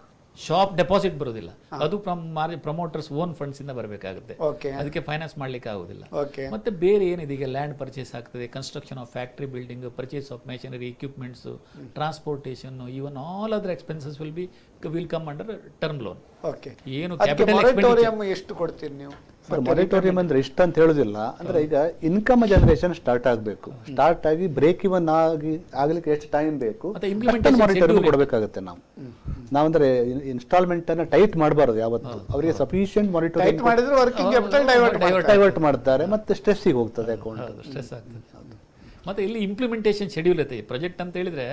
ಶಾಪ್ ಡೆಪಾಸಿಟ್ ಬರೋದಿಲ್ಲ, ಅದು ಪ್ರಮೋಟರ್ಸ್ ಓನ್ ಫಂಡ್ಸ್ ಇಂದ ಬರಬೇಕಾಗುತ್ತೆ. ಅದಕ್ಕೆ ಫೈನಾನ್ಸ್ ಮಾಡ್ಲಿಕ್ಕೆ ಆಗುದಿಲ್ಲ. ಮತ್ತೆ ಬೇರೆ ಏನಿದೆ, ಈಗ ಲ್ಯಾಂಡ್ ಪರ್ಚೇಸ್ ಆಗ್ತದೆ, construction of factory building, purchase of machinery equipments, transportation, even all other expenses will come under term loan. ಏನು ಕ್ಯಾಪಿಟಲ್ ಎಷ್ಟು ಕೊಡ್ತೀರಿ ನೀವು? ಮೊರಿಟೋರಿಯಂ ಅಂದ್ರೆ ಇಷ್ಟ ಅಂತ ಹೇಳುದಿಲ್ಲ. ಅಂದ್ರೆ ಈಗ ಇನ್ಕಮ್ ಜನರೇಷನ್ ಸ್ಟಾರ್ಟ್ ಆಗಬೇಕು. ಸ್ಟಾರ್ಟ್ ಆಗಿ ಬ್ರೇಕ್ ಇವನ್ ಆಗ್ಲಿಕ್ಕೆ ಎಷ್ಟು ಟೈಮ್ ಬೇಕು, ಮಾನಿಟರಿಂಗ್ ಕೊಡಬೇಕಾಗುತ್ತೆ. ನಾವಂದ್ರೆ ಇನ್ಸ್ಟಾಲ್ಮೆಂಟ್ ಅನ್ನ ಟೈಟ್ ಮಾಡಬಾರದು ಯಾವತ್ತು. ಅವರಿಗೆ ಸಫಿಶಿಯಂಟ್ ಮಾನಿಟರಿಂಗ್ ಡೈವರ್ಟ್ ಮಾಡ್ತಾರೆ, ಮತ್ತೆ ಸ್ಟ್ರೆಸ್ಸಿಗೆ ಹೋಗ್ತದೆ ಅಕೌಂಟ್, ಸ್ಟ್ರೆಸ್ ಆಗ್ತದೆ. ಮತ್ತು ಇಲ್ಲಿ ಇಂಪ್ಲಿಮೆಂಟೇಷನ್ ಶೆಡ್ಯೂಲ್ ಐತೆ. ಪ್ರಾಜೆಕ್ಟ್ ಅಂತ ಹೇಳಿದ್ರೆ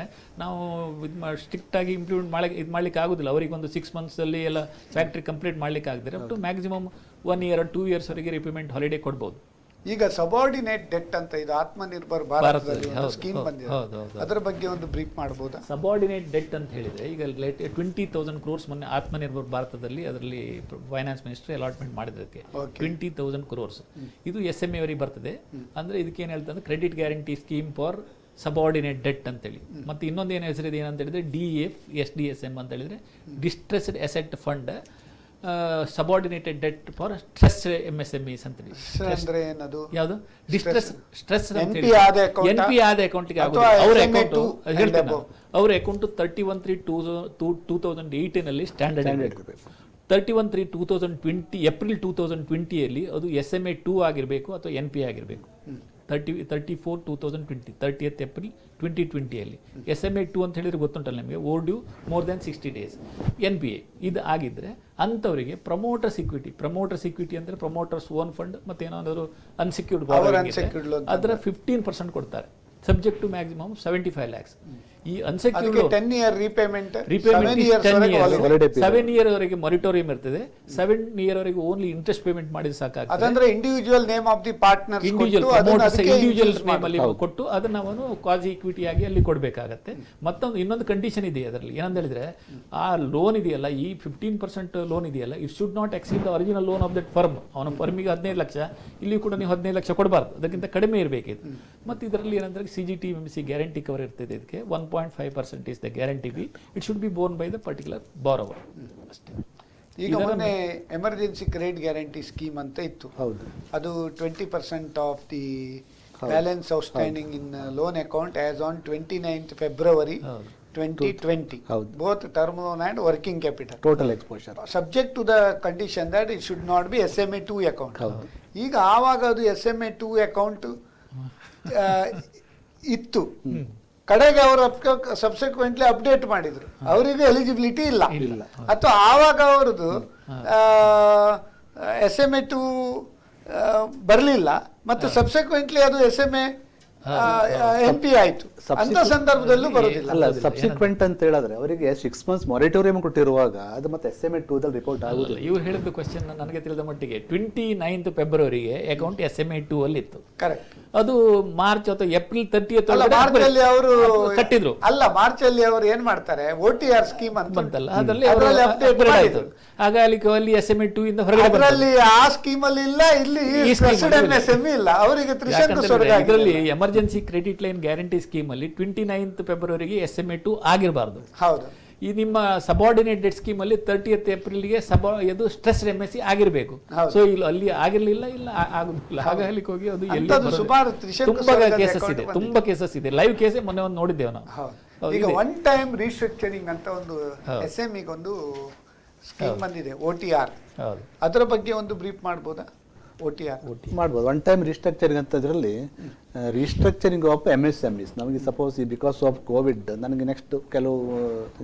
ನಾವು ಸ್ಟ್ರಿಕ್ಟ್ ಆಗಿ ಇದು ಮಾಡ್ಲಿಕ್ಕೆ ಆಗೋದಿಲ್ಲ. ಅವರಿಗೆ ಒಂದು 6 months ಎಲ್ಲ ಫ್ಯಾಕ್ಟ್ರಿ ಕಂಪ್ಲೀಟ್ ಮಾಡ್ಲಿಕ್ಕೆ ಆಗಿದ್ರೆ up to maximum 1 year or 2 years ವರೆಗೆ ರಿಪೇಮೆಂಟ್ ಹಾಲಿಡೇ ಕೊಡ್ಬೋದು. ಈಗ ಸಬಾರ್ಡಿನೇಟ್ ಡೆಟ್ ಅಂತ ಇದು ಆತ್ಮನಿರ್ಭರ್ ಭಾರತದಲ್ಲಿ ಸ್ಕೀಮ್ ಬಂದಿದೆ, ಅದರ ಬಗ್ಗೆ ಒಂದು ಬ್ರೀಫ್ ಮಾಡಬಹುದಾ? ಸಬಾರ್ಡಿನೇಟ್ ಡೆಟ್ ಅಂತ ಹೇಳಿದ್ರೆ ಈಗ 20,000 crores ಮೊನ್ನೆ ಆತ್ಮನಿರ್ಭರ್ ಭಾರತದಲ್ಲಿ ಅದರಲ್ಲಿ ಫೈನಾನ್ಸ್ ಮಿನಿಸ್ಟ್ರಿ ಅಲಾಟ್ಮೆಂಟ್ ಮಾಡಿದ್ದಕ್ಕೆ 20,000 crores. ಇದು SME ಅವರಿಗೆ ಬರ್ತದೆ. ಅಂದ್ರೆ ಇದಕ್ಕೆ ಏನು ಹೇಳ್ತಾರೆ, credit guarantee scheme for subordinate debt ಅಂತೇಳಿ. ಮತ್ತೆ ಇನ್ನೊಂದು ಏನು ಹೆಸರಿದೆ ಏನಂತ ಹೇಳಿದ್ರೆ DFSDSM ಅಂತ ಹೇಳಿದ್ರೆ distressed asset fund subordinated debt for stress MSMEs ಅಂತ ಹೇಳಿ. ಯಾವುದು ಸ್ಟ್ರೆಸ್ NP ಆದ ಅಕೌಂಟ್ಗೆ ಆಗೋದು. ಅವ್ರ ಅಕೌಂಟ್ 31/3/2018 ಅಲ್ಲಿ ಸ್ಟ್ಯಾಂಡರ್ಡ್ ಆಗಿರಬೇಕು. 31/3/2020 ಏಪ್ರಿಲ್ 2020 ಅದು SMA 2 ಆಗಿರಬೇಕು ಅಥವಾ NP ಆಗಿರಬೇಕು. 34/2020 30th April 2020 SMA 2 ಅಂತ ಹೇಳಿದ್ರೆ ಗೊತ್ತುಂಟಲ್ಲ ನಿಮಗೆ, overdue more than 60 days. NPA ಇದು ಆಗಿದ್ರೆ ಅಂಥವರಿಗೆ ಪ್ರಮೋಟರ್ಸ್ ಇಕ್ವಿಟಿ ಅಂದರೆ ಪ್ರಮೋಟರ್ಸ್ ಓನ್ ಫಂಡ್ ಮತ್ತೆ ಏನಾದರೂ ಅನ್ಸೆಕ್ಯೂರ್ಡ್ ಅದರ 15% ಕೊಡ್ತಾರೆ, ಸಬ್ಜೆಕ್ಟ್ ಟು ಮ್ಯಾಕ್ಸಿಮಮ್ 75 lakhs. ಈ ಅನ್ಸೆಕ್ಯೂರ್ಡ್ 10 year repayment 7 year ವರೆಗೆ ಮೊರಿಟೋರಿಯಂ ಇರ್ತದೆ. 7 year ವರೆಗೆ ಓನ್ಲಿ ಇಂಟ್ರೆಸ್ಟ್ ಪೇಮೆಂಟ್ ಮಾಡಿದ್ರೆ ಸಾಕಾಗ್ತದೆ. ಅದಂದ್ರೆ individual name of the partners individual name ಅಲ್ಲಿ ಕೊಟ್ಟು ಅದನ್ನ ಅವನು ಕ್ವಾಸಿ ಇಕ್ವಿಟಿ ಆಗಿ ಅಲ್ಲಿ ಕೊಡಬೇಕಾಗತ್ತೆ. ಇನ್ನೊಂದು ಕಂಡೀಷನ್ ಇದೆ ಅದರಲ್ಲಿ, ಏನಂತ ಹೇಳಿದ್ರೆ ಆ ಲೋನ್ ಇದೆಯಲ್ಲ, ಈ 15% ಲೋನ್ ಇದೆಯಲ್ಲ, it should not exceed the original loan of that firm. ಅವನ ಫರ್ಮಿಗೆ 15 ಲಕ್ಷ, ಇಲ್ಲಿ ಕೂಡ ನೀವು 15 ಲಕ್ಷ ಕೊಡಬಾರ್ದು, ಅದಕ್ಕಿಂತ ಕಡಿಮೆ ಇರಬೇಕಿದೆ. ಮತ್ತು ಇದರಲ್ಲಿ ಏನಂದ್ರೆ CGTMSE ಗ್ಯಾರಂಟಿ ಕವರ್ ಇರ್ತದೆ. ಇದಕ್ಕೆ 1.5% is the guarantee B. It should B born by the particular borrower ಅಷ್ಟೇ. ಈಗ ಮೊನ್ನೆ ಎಮರ್ಜೆನ್ಸಿ ಕ್ರೆಡಿಟ್ ಗ್ಯಾರಂಟಿ ಸ್ಕೀಮ್ ಅಂತ ಇತ್ತು. ಅದು 20% of the balance outstanding in loan account as on 29th February 2020, both term loan and working capital, total exposure, subject to the condition that it should not be SMA2 account. ಈಗ ಆವಾಗ ಅದು SMA2 account ಇತ್ತು. ಕಡೆಗೆ ಅವರು subsequently update ಮಾಡಿದ್ರು, ಅವರಿಗೆ eligibility ಇಲ್ಲ. ಅಥವಾ ಆವಾಗ ಅವರದು SMA2 ಬರಲಿಲ್ಲ, ಮತ್ತು ಸಬ್ಸಿಕ್ವೆಂಟ್ಲಿ ಅದು SMA MP ಆಯ್ತು. ಅಂತ ಸಂದರ್ಭದಲ್ಲೂ ಬರೋದಿಲ್ಲ. ಅಲ್ಲ, ಸಬ್ಸಿಕ್ವೆಂಟ್ ಅಂತ ಹೇಳಿದ್ರೆ ಅವರಿಗೆ 6 months ಮೊರಿಟೋರಿಯಂ ಕೊಟ್ಟಿರುವಾಗ ಅದು ಮತ್ತೆ SMA2 ದಲ್ಲಿ ರಿಪೋರ್ಟ್ ಆಗುದಿಲ್ಲ. ಇವ್ರು ಹೇಳಿದ ಕ್ವಶನ್ ನನಗೆ ತಿಳಿದ ಮಟ್ಟಿಗೆ 29th February ಅಕೌಂಟ್ SMA2 ಅಲ್ಲಿ ಇತ್ತು. ಕರೆಕ್ಟ್. ಅದು ಮಾರ್ಚ್ ಅಥವಾ ಏಪ್ರಿಲ್ 30th ಮಾರ್ಚ್ ಅಲ್ಲಿ ಅವರು ಕಟ್ಟಿದ್ರು. ಅಲ್ಲ, ಮಾರ್ಚ್ ಅಲ್ಲಿ ಅವರು ಏನ್ ಮಾಡ್ತಾರೆ, OTR ಸ್ಕೀಮ್ ಅಂತ ಬಂತಲ್ಲ, ಅದರಲ್ಲಿ ಅಪ್ಡೇಟ್ ಆಯ್ತು. ಆಗ ಅಲ್ಲಿ SMA2 ಇಂದ ಹೊರಗಡೆ ಅದರಲ್ಲಿ ಆ ಸ್ಕೀಮ್ ಅಲ್ಲಿ ಇಲ್ಲ, ಇಲ್ಲಿ SME ಇಲ್ಲ, ಅವರಿಗೆ ತ್ರಿಶಂಕು ಸ್ವರ್ಗ. ಇದರಲ್ಲಿ emergency credit line guarantee scheme ಅಲ್ಲಿ 29th February SMA2 ಆಗಿರಬಾರ್ದು. ಹೌದು. ಈ ನಿಮ್ಮ ಸಬಾರ್ಡಿನೇಟ್ ಡೆಟ್ ಸ್ಕೀಮ್ ಅಲ್ಲಿ 30th April ಇದು ಸ್ಟ್ರೆಸ್ MSE ಆಗಿರಬೇಕು. ಸೊ ಇಲ್ಲಿ ಅಲ್ಲಿ ಆಗಿರ್ಲಿಲ್ಲ, ಇಲ್ಲ ಆಗುದಿಲ್ಲ. ಹಾಗಾಗಿ ಹೋಗಿ ಅದು ತುಂಬಾ ಕೇಸಸ್ ಇದೆ. ಲೈವ್ ಕೇಸ್ ಮೊನ್ನೆ ಒಂದು ನೋಡಿದ್ದೇವೆ ನಾವು. ಈಗ ಒನ್ ಟೈಮ್ ರೀಸ್ಟ್ರಕ್ಚರಿಂಗ್ ಅಂತ ಒಂದು SME ಗೊಂದು ಸ್ಕೀಮ್ ಬಂದಿದೆ, OTR. ಅದರ ಬಗ್ಗೆ ಒಂದು ಬ್ರೀಫ್ ಮಾಡ್ಬೋದಾ? OTR ಮಾಡ್ಬೋದು. ಒನ್ ಟೈಮ್ ರೀಸ್ಟ್ರಕ್ಚರಿಂಗ್ ಅಂತ ಇದರಲ್ಲಿ ರೀಸ್ಟ್ರಕ್ಚರಿಂಗ್ ಆಫ್ MSMEs. ನಮಗೆ ಸಪೋಸ್ ಈ ಬಿಕಾಸ್ ಆಫ್ ಕೋವಿಡ್ ನನಗೆ ನೆಕ್ಸ್ಟ್ ಕೆಲವು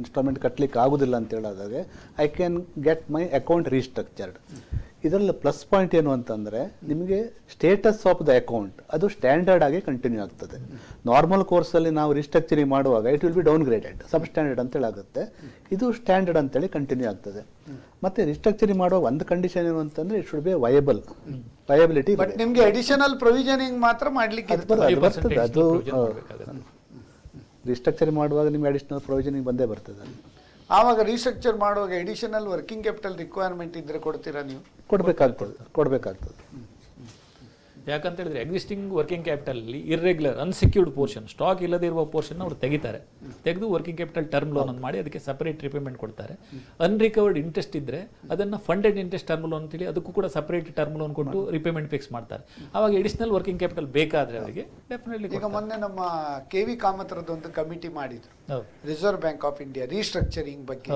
ಇನ್ಸ್ಟಾಲ್ಮೆಂಟ್ ಕಟ್ಟಲಿಕ್ಕೆ ಆಗುದಿಲ್ಲ ಅಂತ ಹೇಳಿದಾಗ I can get my account restructured. ಇದರಲ್ಲಿ ಪ್ಲಸ್ ಪಾಯಿಂಟ್ ಏನು ಅಂತಂದರೆ, ನಿಮಗೆ ಸ್ಟೇಟಸ್ ಆಫ್ ದ ಅಕೌಂಟ್ ಅದು ಸ್ಟ್ಯಾಂಡರ್ಡ್ ಆಗಿ ಕಂಟಿನ್ಯೂ ಆಗ್ತದೆ. ನಾರ್ಮಲ್ ಕೋರ್ಸಲ್ಲಿ ನಾವು ರೀಸ್ಟ್ರಕ್ಚರಿಂಗ್ ಮಾಡುವಾಗ it will be downgraded, substandard ಅಂತೇಳಿ ಆಗುತ್ತೆ. ಇದು ಸ್ಟ್ಯಾಂಡರ್ಡ್ ಅಂತೇಳಿ ಕಂಟಿನ್ಯೂ ಆಗ್ತದೆ. ಮತ್ತೆ ರೀಸ್ಟ್ರಕ್ಚರಿಂಗ್ ಮಾಡುವಾಗ ಒಂದು ಕಂಡೀಷನ್ ಏನು ಅಂತಂದ್ರೆ, it should B viability. But ನಿಮಗೆ ಅಡಿಷನಲ್ ಪ್ರೊವಿಷನಿಂಗ್ ಮಾತ್ರ ಮಾಡ್ಲಿಕ್ಕೆ ಬರ್ತದೆ. ಅದು ರೀಸ್ಟ್ರಕ್ಚರಿಂಗ್ ಮಾಡುವಾಗ ನಿಮಗೆ ಅಡಿಷನಲ್ ಪ್ರೊವಿಷನಿಂಗ್ ಬಂದೇ ಬರ್ತದೆ. ಆವಾಗ ರೀಸ್ಟ್ರಕ್ಚರ್ ಮಾಡುವಾಗ ಎಡಿಷನಲ್ ವರ್ಕಿಂಗ್ ಕ್ಯಾಪಿಟಲ್ ರಿಕ್ವೈರ್ಮೆಂಟ್ ಇದ್ರೆ ಕೊಡ್ತೀರಾ ನೀವು? ಕೊಡಬೇಕಾಗ್ತದೆ. ಯಾಕಂತ ಹೇಳಿದ್ರೆ ಎಕ್ಸಿಸ್ಟಿಂಗ್ ವರ್ಕಿಂಗ್ ಕ್ಯಾಪಿಟಲ್ ಅಲ್ಲಿ ಇರ್ರೆಗ್ಯುಲರ್ ಅನ್ಸೆಕ್ಯೂರ್ಡ್ ಪೋರ್ಷನ್, ಸ್ಟಾಕ್ ಇಲ್ಲದೆ ಇರುವ ಪೋರ್ಷನ್ ಅವರು ತೆಗಿತಾರೆ. ತೆಗೆದು ವರ್ಕಿಂಗ್ ಕ್ಯಾಪಿಟಲ್ ಟರ್ಮ್ ಲೋನ್ ಅಂತ ಮಾಡಿ ಅದಕ್ಕೆ ಸಪರೇಟ್ ರಿಪೇಮೆಂಟ್ ಕೊಡ್ತಾರೆ. ಅನ್ರಿಕವರ್ಡ್ ಇಂಟ್ರೆಸ್ಟ್ ಇದ್ರೆ ಅದನ್ನ ಫಂಡೆಡ್ ಇಂಟ್ರೆಸ್ಟ್ ಟರ್ಮ್ ಲೋನ್ ಅಂತೇಳಿ ಅದಕ್ಕೂ ಕೂಡ ಸಪರೇಟ್ ಟರ್ಮ್ ಲೋನ್ ಕೊಟ್ಟು ರಿಪೇಮೆಂಟ್ ಫಿಕ್ಸ್ ಮಾಡ್ತಾರೆ. ಅವಾಗ ಎಡಿಷನಲ್ ವರ್ಕಿಂಗ್ ಕ್ಯಾಪಿಟಲ್ ಬೇಕಾದ್ರೆ ಅವರಿಗೆ ಡೆಫಿನೆಟ್ಲಿ. ಈಗ ಮೊನ್ನೆ ನಮ್ಮ KV ಕಾಮತ್ರದ್ದು ಒಂದು ಕಮಿಟಿ ಮಾಡಿದ್ರು, reserve bank of India restructuring ಬಗ್ಗೆ.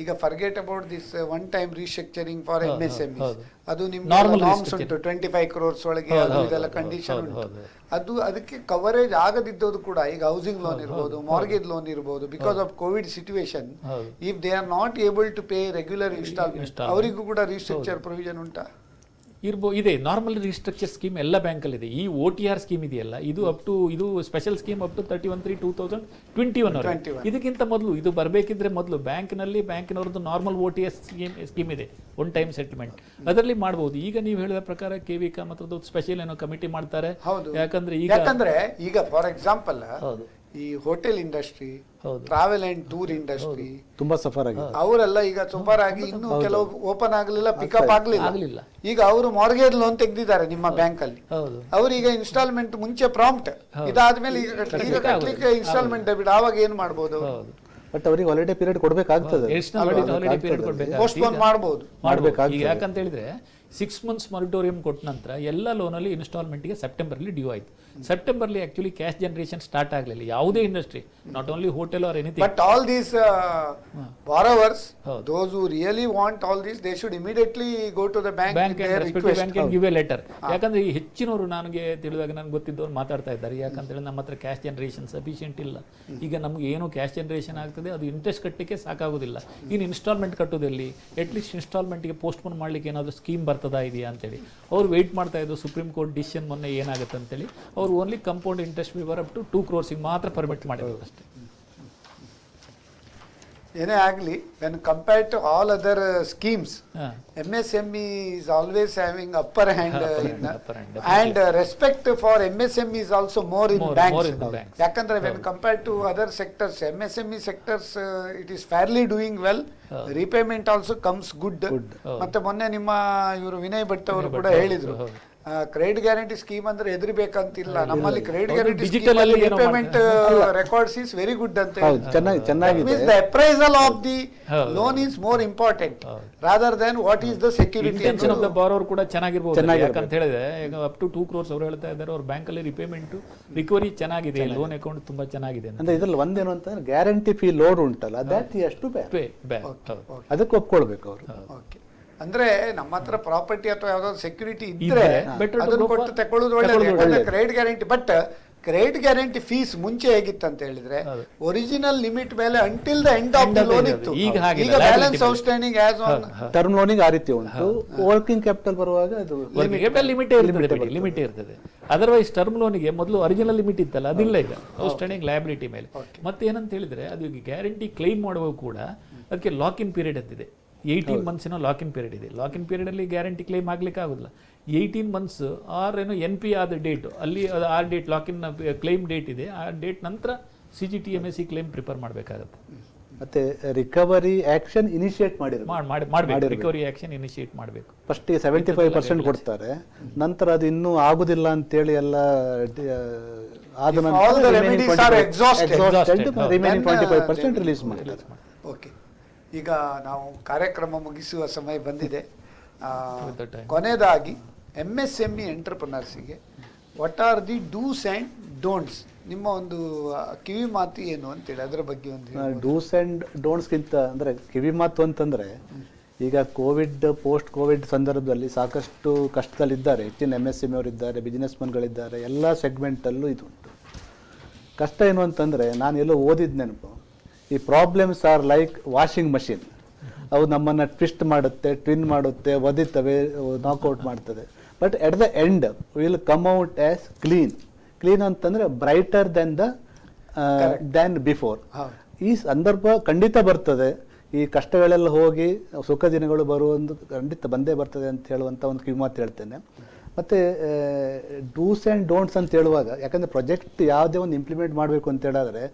ಈಗ forget about this one time restructuring for MSMEs. ಅದು ನಿಮ್ಗೆ ನಾರ್ಮ್ಸ್ ಉಂಟು, 25 crores ಒಳಗೆ ಇದೆಲ್ಲ ಕಂಡೀಷನ್ ಉಂಟು. ಅದು ಅದಕ್ಕೆ ಕವರೇಜ್ ಆಗದಿದ್ದದು ಕೂಡ ಈಗ ಹೌಸಿಂಗ್ ಲೋನ್ ಇರ್ಬೋದು, ಮಾರ್ಗೇಜ್ ಲೋನ್ ಇರ್ಬೋದು. Because of covid situation, if they are not able to pay regular instalment, ಅವರಿಗೂ ಕೂಡ ರೀಸ್ಟ್ರಕ್ಚರ್ ಪ್ರೊವಿಷನ್ ಉಂಟಾ? ಇದೆ. ನಾರ್ಮಲ್ ರೀಸ್ಟ್ರಕ್ಚರ್ ಸ್ಕೀಮ್ ಎಲ್ಲ ಬ್ಯಾಂಕಲ್ಲಿ ಇದೆ. ಈ OTR ಸ್ಕೀಮ್ ಇದೆಯಲ್ಲ, ಇದು ಇದು ಸ್ಪೆಷಲ್ ಸ್ಕೀಮ್ ಅಪ್ ಟು 31/3/2021. ಇದಕ್ಕಿಂತ ಮೊದಲು ಇದು ಬರಬೇಕಿದ್ರೆ ಮೊದಲು ಬ್ಯಾಂಕಿನವ್ರದ್ದು ನಾರ್ಮಲ್ OTS ಸ್ಕೀಮ್ ಇದೆ, ಒನ್ ಟೈಮ್ ಸೆಟಲ್ಮೆಂಟ್, ಅದರಲ್ಲಿ ಮಾಡಬಹುದು. ಈಗ ನೀವು ಹೇಳಿದ ಪ್ರಕಾರ KV ಕಾಮತ್ರದ್ದು ಸ್ಪೆಷಲ್ ಏನೋ ಕಮಿಟಿ ಮಾಡ್ತಾರೆ. ಯಾಕಂದ್ರೆ ಈಗ ಫಾರ್ ಎಕ್ಸಾಂಪಲ್ ಈ hotel industry, travel and tour industry ತುಂಬಾ ಸಫರ್ ಆಗಿ ಅವರೆಲ್ಲ ಈಗ ಸಫರ್ ಆಗಿ ಇನ್ನೂ ಕೆಲವು ಓಪನ್ ಆಗಲಿಲ್ಲ, ಪಿಕಪ್ ಆಗಲಿಲ್ಲ. ಈಗ ಅವರು ಮಾರ್ಗೇಜ್ ಲೋನ್ ತೆಗೆದಿದ್ದಾರೆ ನಿಮ್ಮ ಬ್ಯಾಂಕ್ ಅಲ್ಲಿ. ಅವ್ರೀಗ ಇನ್ಸ್ಟಾಲ್ಮೆಂಟ್ ಮುಂಚೆ ಪ್ರಾಂಪ್ಟ್, ಇದಾದ್ಮೇಲೆ ಈಗ ಕಟ್ಲಿಕ್ಕೆ ಇನ್ಸ್ಟಾಲ್ಮೆಂಟ್ ಡೆಬಿಟ್, ಆವಾಗ ಏನ್ ಮಾಡ್ಬೋದು? ಬಟ್ ಅವರಿಗೆ ಹಾಲಿಡೇ ಪೀರಿಯಡ್ ಕೊಡಬೇಕಾಗ್ತದೆ, ಪೋಸ್ಟ್ಪೋನ್ ಮಾಡಬಹುದು. ಯಾಕಂತ ಹೇಳಿದ್ರೆ 6 months ಮೊರಿಟೋರಿಯಂ ಕೊಟ್ಟ ನಂತರ ಎಲ್ಲ ಲೋನಲ್ಲಿ ಇನ್ಸ್ಟಾಲ್ಮೆಂಟ್ಗೆ ಸೆಪ್ಟೆಂಬರ್ಲಿ ಡ್ಯೂ ಆಯಿತು. ಸೆಪ್ಟೆಂಬರ್ಲಿ ಆಕ್ಚುಲಿ ಕ್ಯಾಶ್ ಜನರೇಷನ್ ಸ್ಟಾರ್ಟ್ ಆಗಲಿಲ್ಲ ಯಾವುದೇ industry, not only hotel or anything. But all these borrowers, those who really want all this, they should immediately go to the bank and give a letter. ಯಾಕಂದ್ರೆ ಈ ಹೆಚ್ಚಿನವರು ನನಗೆ ತಿಳಿದಾಗ ನನಗೆ ಗೊತ್ತಿದ್ದವ್ರು ಮಾತಾಡ್ತಾ ಇದ್ದಾರೆ. ಯಾಕಂತೇಳಿ ನಮ್ಮ ಹತ್ರ ಕ್ಯಾಶ್ ಜನರೇಷನ್ ಸಫಿಷಿಯೆಂಟ್ ಇಲ್ಲ. ಈಗ ನಮ್ಗೆ ಏನು ಕ್ಯಾಶ್ ಜನರೇಷನ್ ಆಗ್ತದೆ ಅದು ಇಂಟ್ರೆಸ್ಟ್ ಕಟ್ಟಲಿಕ್ಕೆ ಸಾಕಾಗೋದಿಲ್ಲ. ಇನ್ನು ಇನ್ಸ್ಟಾಲ್ಮೆಂಟ್ ಕಟ್ಟೋದಲ್ಲಿ ಅಟ್ಲೀಸ್ಟ್ ಇನ್ಸ್ಟಾಲ್ಮೆಂಟ್ಗೆ ಪೋಸ್ಟ್ಪೋನ್ ಮಾಡ್ಲಿಕ್ಕೆ ಏನಾದರೂ ಸ್ಕೀಮ್ ಬರ್ತದಾ ಇದೆಯಾ ಅಂತೇಳಿ ಅವ್ರು ವೆಯ್ಟ್ ಮಾಡ್ತಾ ಇದ್ರು. ಸುಪ್ರೀಂ ಕೋರ್ಟ್ ಡಿಸಿಷನ್ ಮೊನ್ನೆ ಏನಾಗುತ್ತೆ ಅಂತೇಳಿ ಅವ್ರು only compound interest waiver up to 2 crores ಮಾತ್ರ ಪರ್ಮಿಟ್ ಮಾಡಿದ್ರು ಅಷ್ಟೇ. ಏನೇ ಆಗಲಿ when compared to all other schemes MSME is always having upper hand and respect for MSME is also more in banks. ಯಾಕಂದ್ರೆ when compared to other sectors MSME sectors it is fairly doing well, repayment also comes good. ಮತ್ತೆ ಮೊನ್ನೆ ನಿಮ್ಮ ಇವರು ವಿನಯ್ ಭಟ್ ಅವರು ಕೂಡ ಹೇಳಿದ್ರು credit guarantee scheme ಅಂದ್ರೆ ಹೆದರ್ಬೇಕಂತಿಲ್ಲ, ನಮ್ಮಲ್ಲಿ ಕ್ರೆಡಿಟ್ ಗ್ಯಾರಂಟಿ ಡಿಜಿಟಲ್ ಅಲ್ಲಿ payment records is very good ಅಂತ. ಚೆನ್ನಾಗಿದೆ. The appraisal of the loan is more important rather then what is the security. Intention of the borrower ಕೂಡ ಚೆನ್ನಾಗಿರ್ಬೋದು. ಯಾಕಂತ ಹೇಳಿದ್ರೆ ಈಗ ಅಪ್ ಟು 2 crores ಅವರು ಹೇಳ್ತಾ ಇದ್ದಾರೆ ಅವ್ರ ಬ್ಯಾಂಕ್ ಅಲ್ಲಿ ರಿಪೇಮೆಂಟ್ ರಿಕವರಿ ಚೆನ್ನಾಗಿದೆ, ಲೋನ್ ಅಕೌಂಟ್ ತುಂಬಾ ಚೆನ್ನಾಗಿದೆ ಅಂದ್ರೆ ಇದ್ರಲ್ಲಿ ಒಂದೇನು ಅಂತಂದ್ರೆ ಗ್ಯಾರಂಟಿ ಫೀ ಲೋಡ್ ಉಂಟಲ್ಲ ದಟ್ ಎಷ್ಟು ಅದಕ್ಕೆ ಒಪ್ಕೊಳ್ಬೇಕು ಅವರು. ಅಂದ್ರೆ ನಮ್ಮ ಹತ್ರ ಪ್ರಾಪರ್ಟಿ ಅಥವಾ ಯಾವ್ದಾದ್ರು ಸೆಕ್ಯೂರಿಟಿ ಇದ್ರೆ ಅದನ್ನು ಕೊಟ್ಟು ತಗೊಳ್ಳೋದು ಒಳ್ಳೆಯದು credit guarantee. But credit guarantee fees ಮುಂಚೆ ಹೇಗಿತ್ತು ಅಂತ ಹೇಳಿದ್ರೆ ಒರಿಜಿನಲ್ ಲಿಮಿಟ್ ಮೇಲೆ until the end of the loan ಇತ್ತು. ಈಗ balance outstanding as on term ಲೋನಿಗೆ ಆ ರೀತಿ ಉಂಟು. ವರ್ಕಿಂಗ್ ಕ್ಯಾಪಿಟಲ್ ಬರುವಾಗ ಅದು ಲಿಮಿಟ್ ಇರ್ತದೆ. ಅದರ್ವೈಸ್ ಟರ್ಮ್ ಲೋನಿಗೆ ಮೊದಲು ಒರಿಜಿನಲ್ ಲಿಮಿಟ್ ಇತ್ತಲ್ಲ ಅದಿಲ್ಲ ಈಗ ಔಟ್ಸ್ಟ್ಯಾಂಡಿಂಗ್ ಲಯಬಿಲಿಟಿ ಮೇಲೆ. ಮತ್ತೆ ಏನಂತ ಹೇಳಿದ್ರೆ ಅದು ಗ್ಯಾರಂಟಿ ಕ್ಲೈಮ್ ಮಾಡುವಾಗ ಕೂಡ ಅದಕ್ಕೆ ಲಾಕ್ ಇನ್ ಪೀರಿಯಡ್ ಅಂತಿದೆ. 18 months ಲಾಕ್ ಇನ್ ಪೀರಿಯಡ್ ಇದೆ. ಲಾಕ್ ಇನ್ ಪೀರಿಯಡ್ ಅಲ್ಲಿ ಗ್ಯಾರಂಟಿ ಕ್ಲೈಮ್ ಆಗ್ಲಿಕ್ಕೆ ಆಗುದಿಲ್ಲ. 18 months ಆರ್ ಏನು NP ಆದ ಡೇಟ್ ಅಲ್ಲಿ ಆ date lock in claim date ಇದೆ, ಆ ಡೇಟ್ ನಂತರ CGTMSE ಕ್ಲೈಮ್ ಪ್ರಿಪೇರ್ ಮಾಡಬೇಕಾಗುತ್ತೆ. ಮತ್ತೆ ರಿಕವರಿ ಆಕ್ಷನ್ ಇನಿಷಿಯೇಟ್ ಮಾಡಬೇಕು. ರಿಕವರಿ ಆಕ್ಷನ್ ಇನಿಷಿಯೇಟ್ ಮಾಡಬೇಕು. ಫಸ್ಟ್ 75% ಕೊಡ್ತಾರೆ, ನಂತರ ಅದು ಇನ್ನೂ ಆಗುದಿಲ್ಲ ಅಂತೇಳಿ ಎಲ್ಲ ಆದ ನಂತರ ರಿಮೈನಿಂಗ್ 25% ರಿಲೀಸ್ ಮಾಡ್ತಾರೆ. ಓಕೆ, ಈಗ ನಾವು ಕಾರ್ಯಕ್ರಮ ಮುಗಿಸುವ ಸಮಯ ಬಂದಿದೆ. ಕೊನೆಯದಾಗಿ MSME ಎಂಟರ್ಪ್ರನರ್ಸಿಗೆ what are the dos and don'ts, ನಿಮ್ಮ ಒಂದು ಕಿವಿ ಮಾತು ಏನು ಅಂತೇಳಿ ಅದರ ಬಗ್ಗೆ ಒಂದು. ಡೂಸ್ ಆ್ಯಂಡ್ ಡೋಂಟ್ಸ್ಗಿಂತ ಅಂದರೆ ಕಿವಿ ಮಾತು ಅಂತಂದರೆ ಈಗ ಪೋಸ್ಟ್ ಕೋವಿಡ್ ಸಂದರ್ಭದಲ್ಲಿ ಸಾಕಷ್ಟು ಕಷ್ಟದಲ್ಲಿದ್ದಾರೆ. ಹೆಚ್ಚಿನ MSME ಅವರಿದ್ದಾರೆ, ಬಿಸ್ನೆಸ್ಮನ್ಗಳಿದ್ದಾರೆ, ಎಲ್ಲ ಸೆಗ್ಮೆಂಟಲ್ಲೂ ಇದು ಉಂಟು. ಕಷ್ಟ ಏನು ಅಂತಂದರೆ ನಾನು ಎಲ್ಲೋ ಓದಿದ ನೆನಪು, ಈ problems are like washing machine. ಅವು ನಮ್ಮನ್ನು ಟ್ವಿಸ್ಟ್ ಮಾಡುತ್ತೆ, ಟ್ವಿನ್ ಮಾಡುತ್ತೆ, ಒದಿತವೆ, ನಾಕ್ಔಟ್ ಮಾಡ್ತದೆ. But at the end will come out as clean ಅಂತಂದರೆ ಬ್ರೈಟರ್ ದ್ಯಾನ್ ಬಿಫೋರ್. ಈ ಸಂದರ್ಭ ಖಂಡಿತ ಬರ್ತದೆ. ಈ ಕಷ್ಟಗಳೆಲ್ಲ ಹೋಗಿ ಸುಖ ದಿನಗಳು ಬರುವೊಂದು ಖಂಡಿತ ಬಂದೇ ಬರ್ತದೆ ಅಂತ ಹೇಳುವಂಥ ಒಂದು ಕಿವಿಮಾತು ಹೇಳ್ತೇನೆ. ಮತ್ತು ಡೂಸ್ ಆ್ಯಂಡ್ ಡೋಂಟ್ಸ್ ಅಂತ ಹೇಳುವಾಗ, ಯಾಕಂದರೆ ಪ್ರಾಜೆಕ್ಟ್ ಯಾವುದೇ ಒಂದು ಇಂಪ್ಲಿಮೆಂಟ್ ಮಾಡಬೇಕು ಅಂತ ಹೇಳಿದ್ರೆ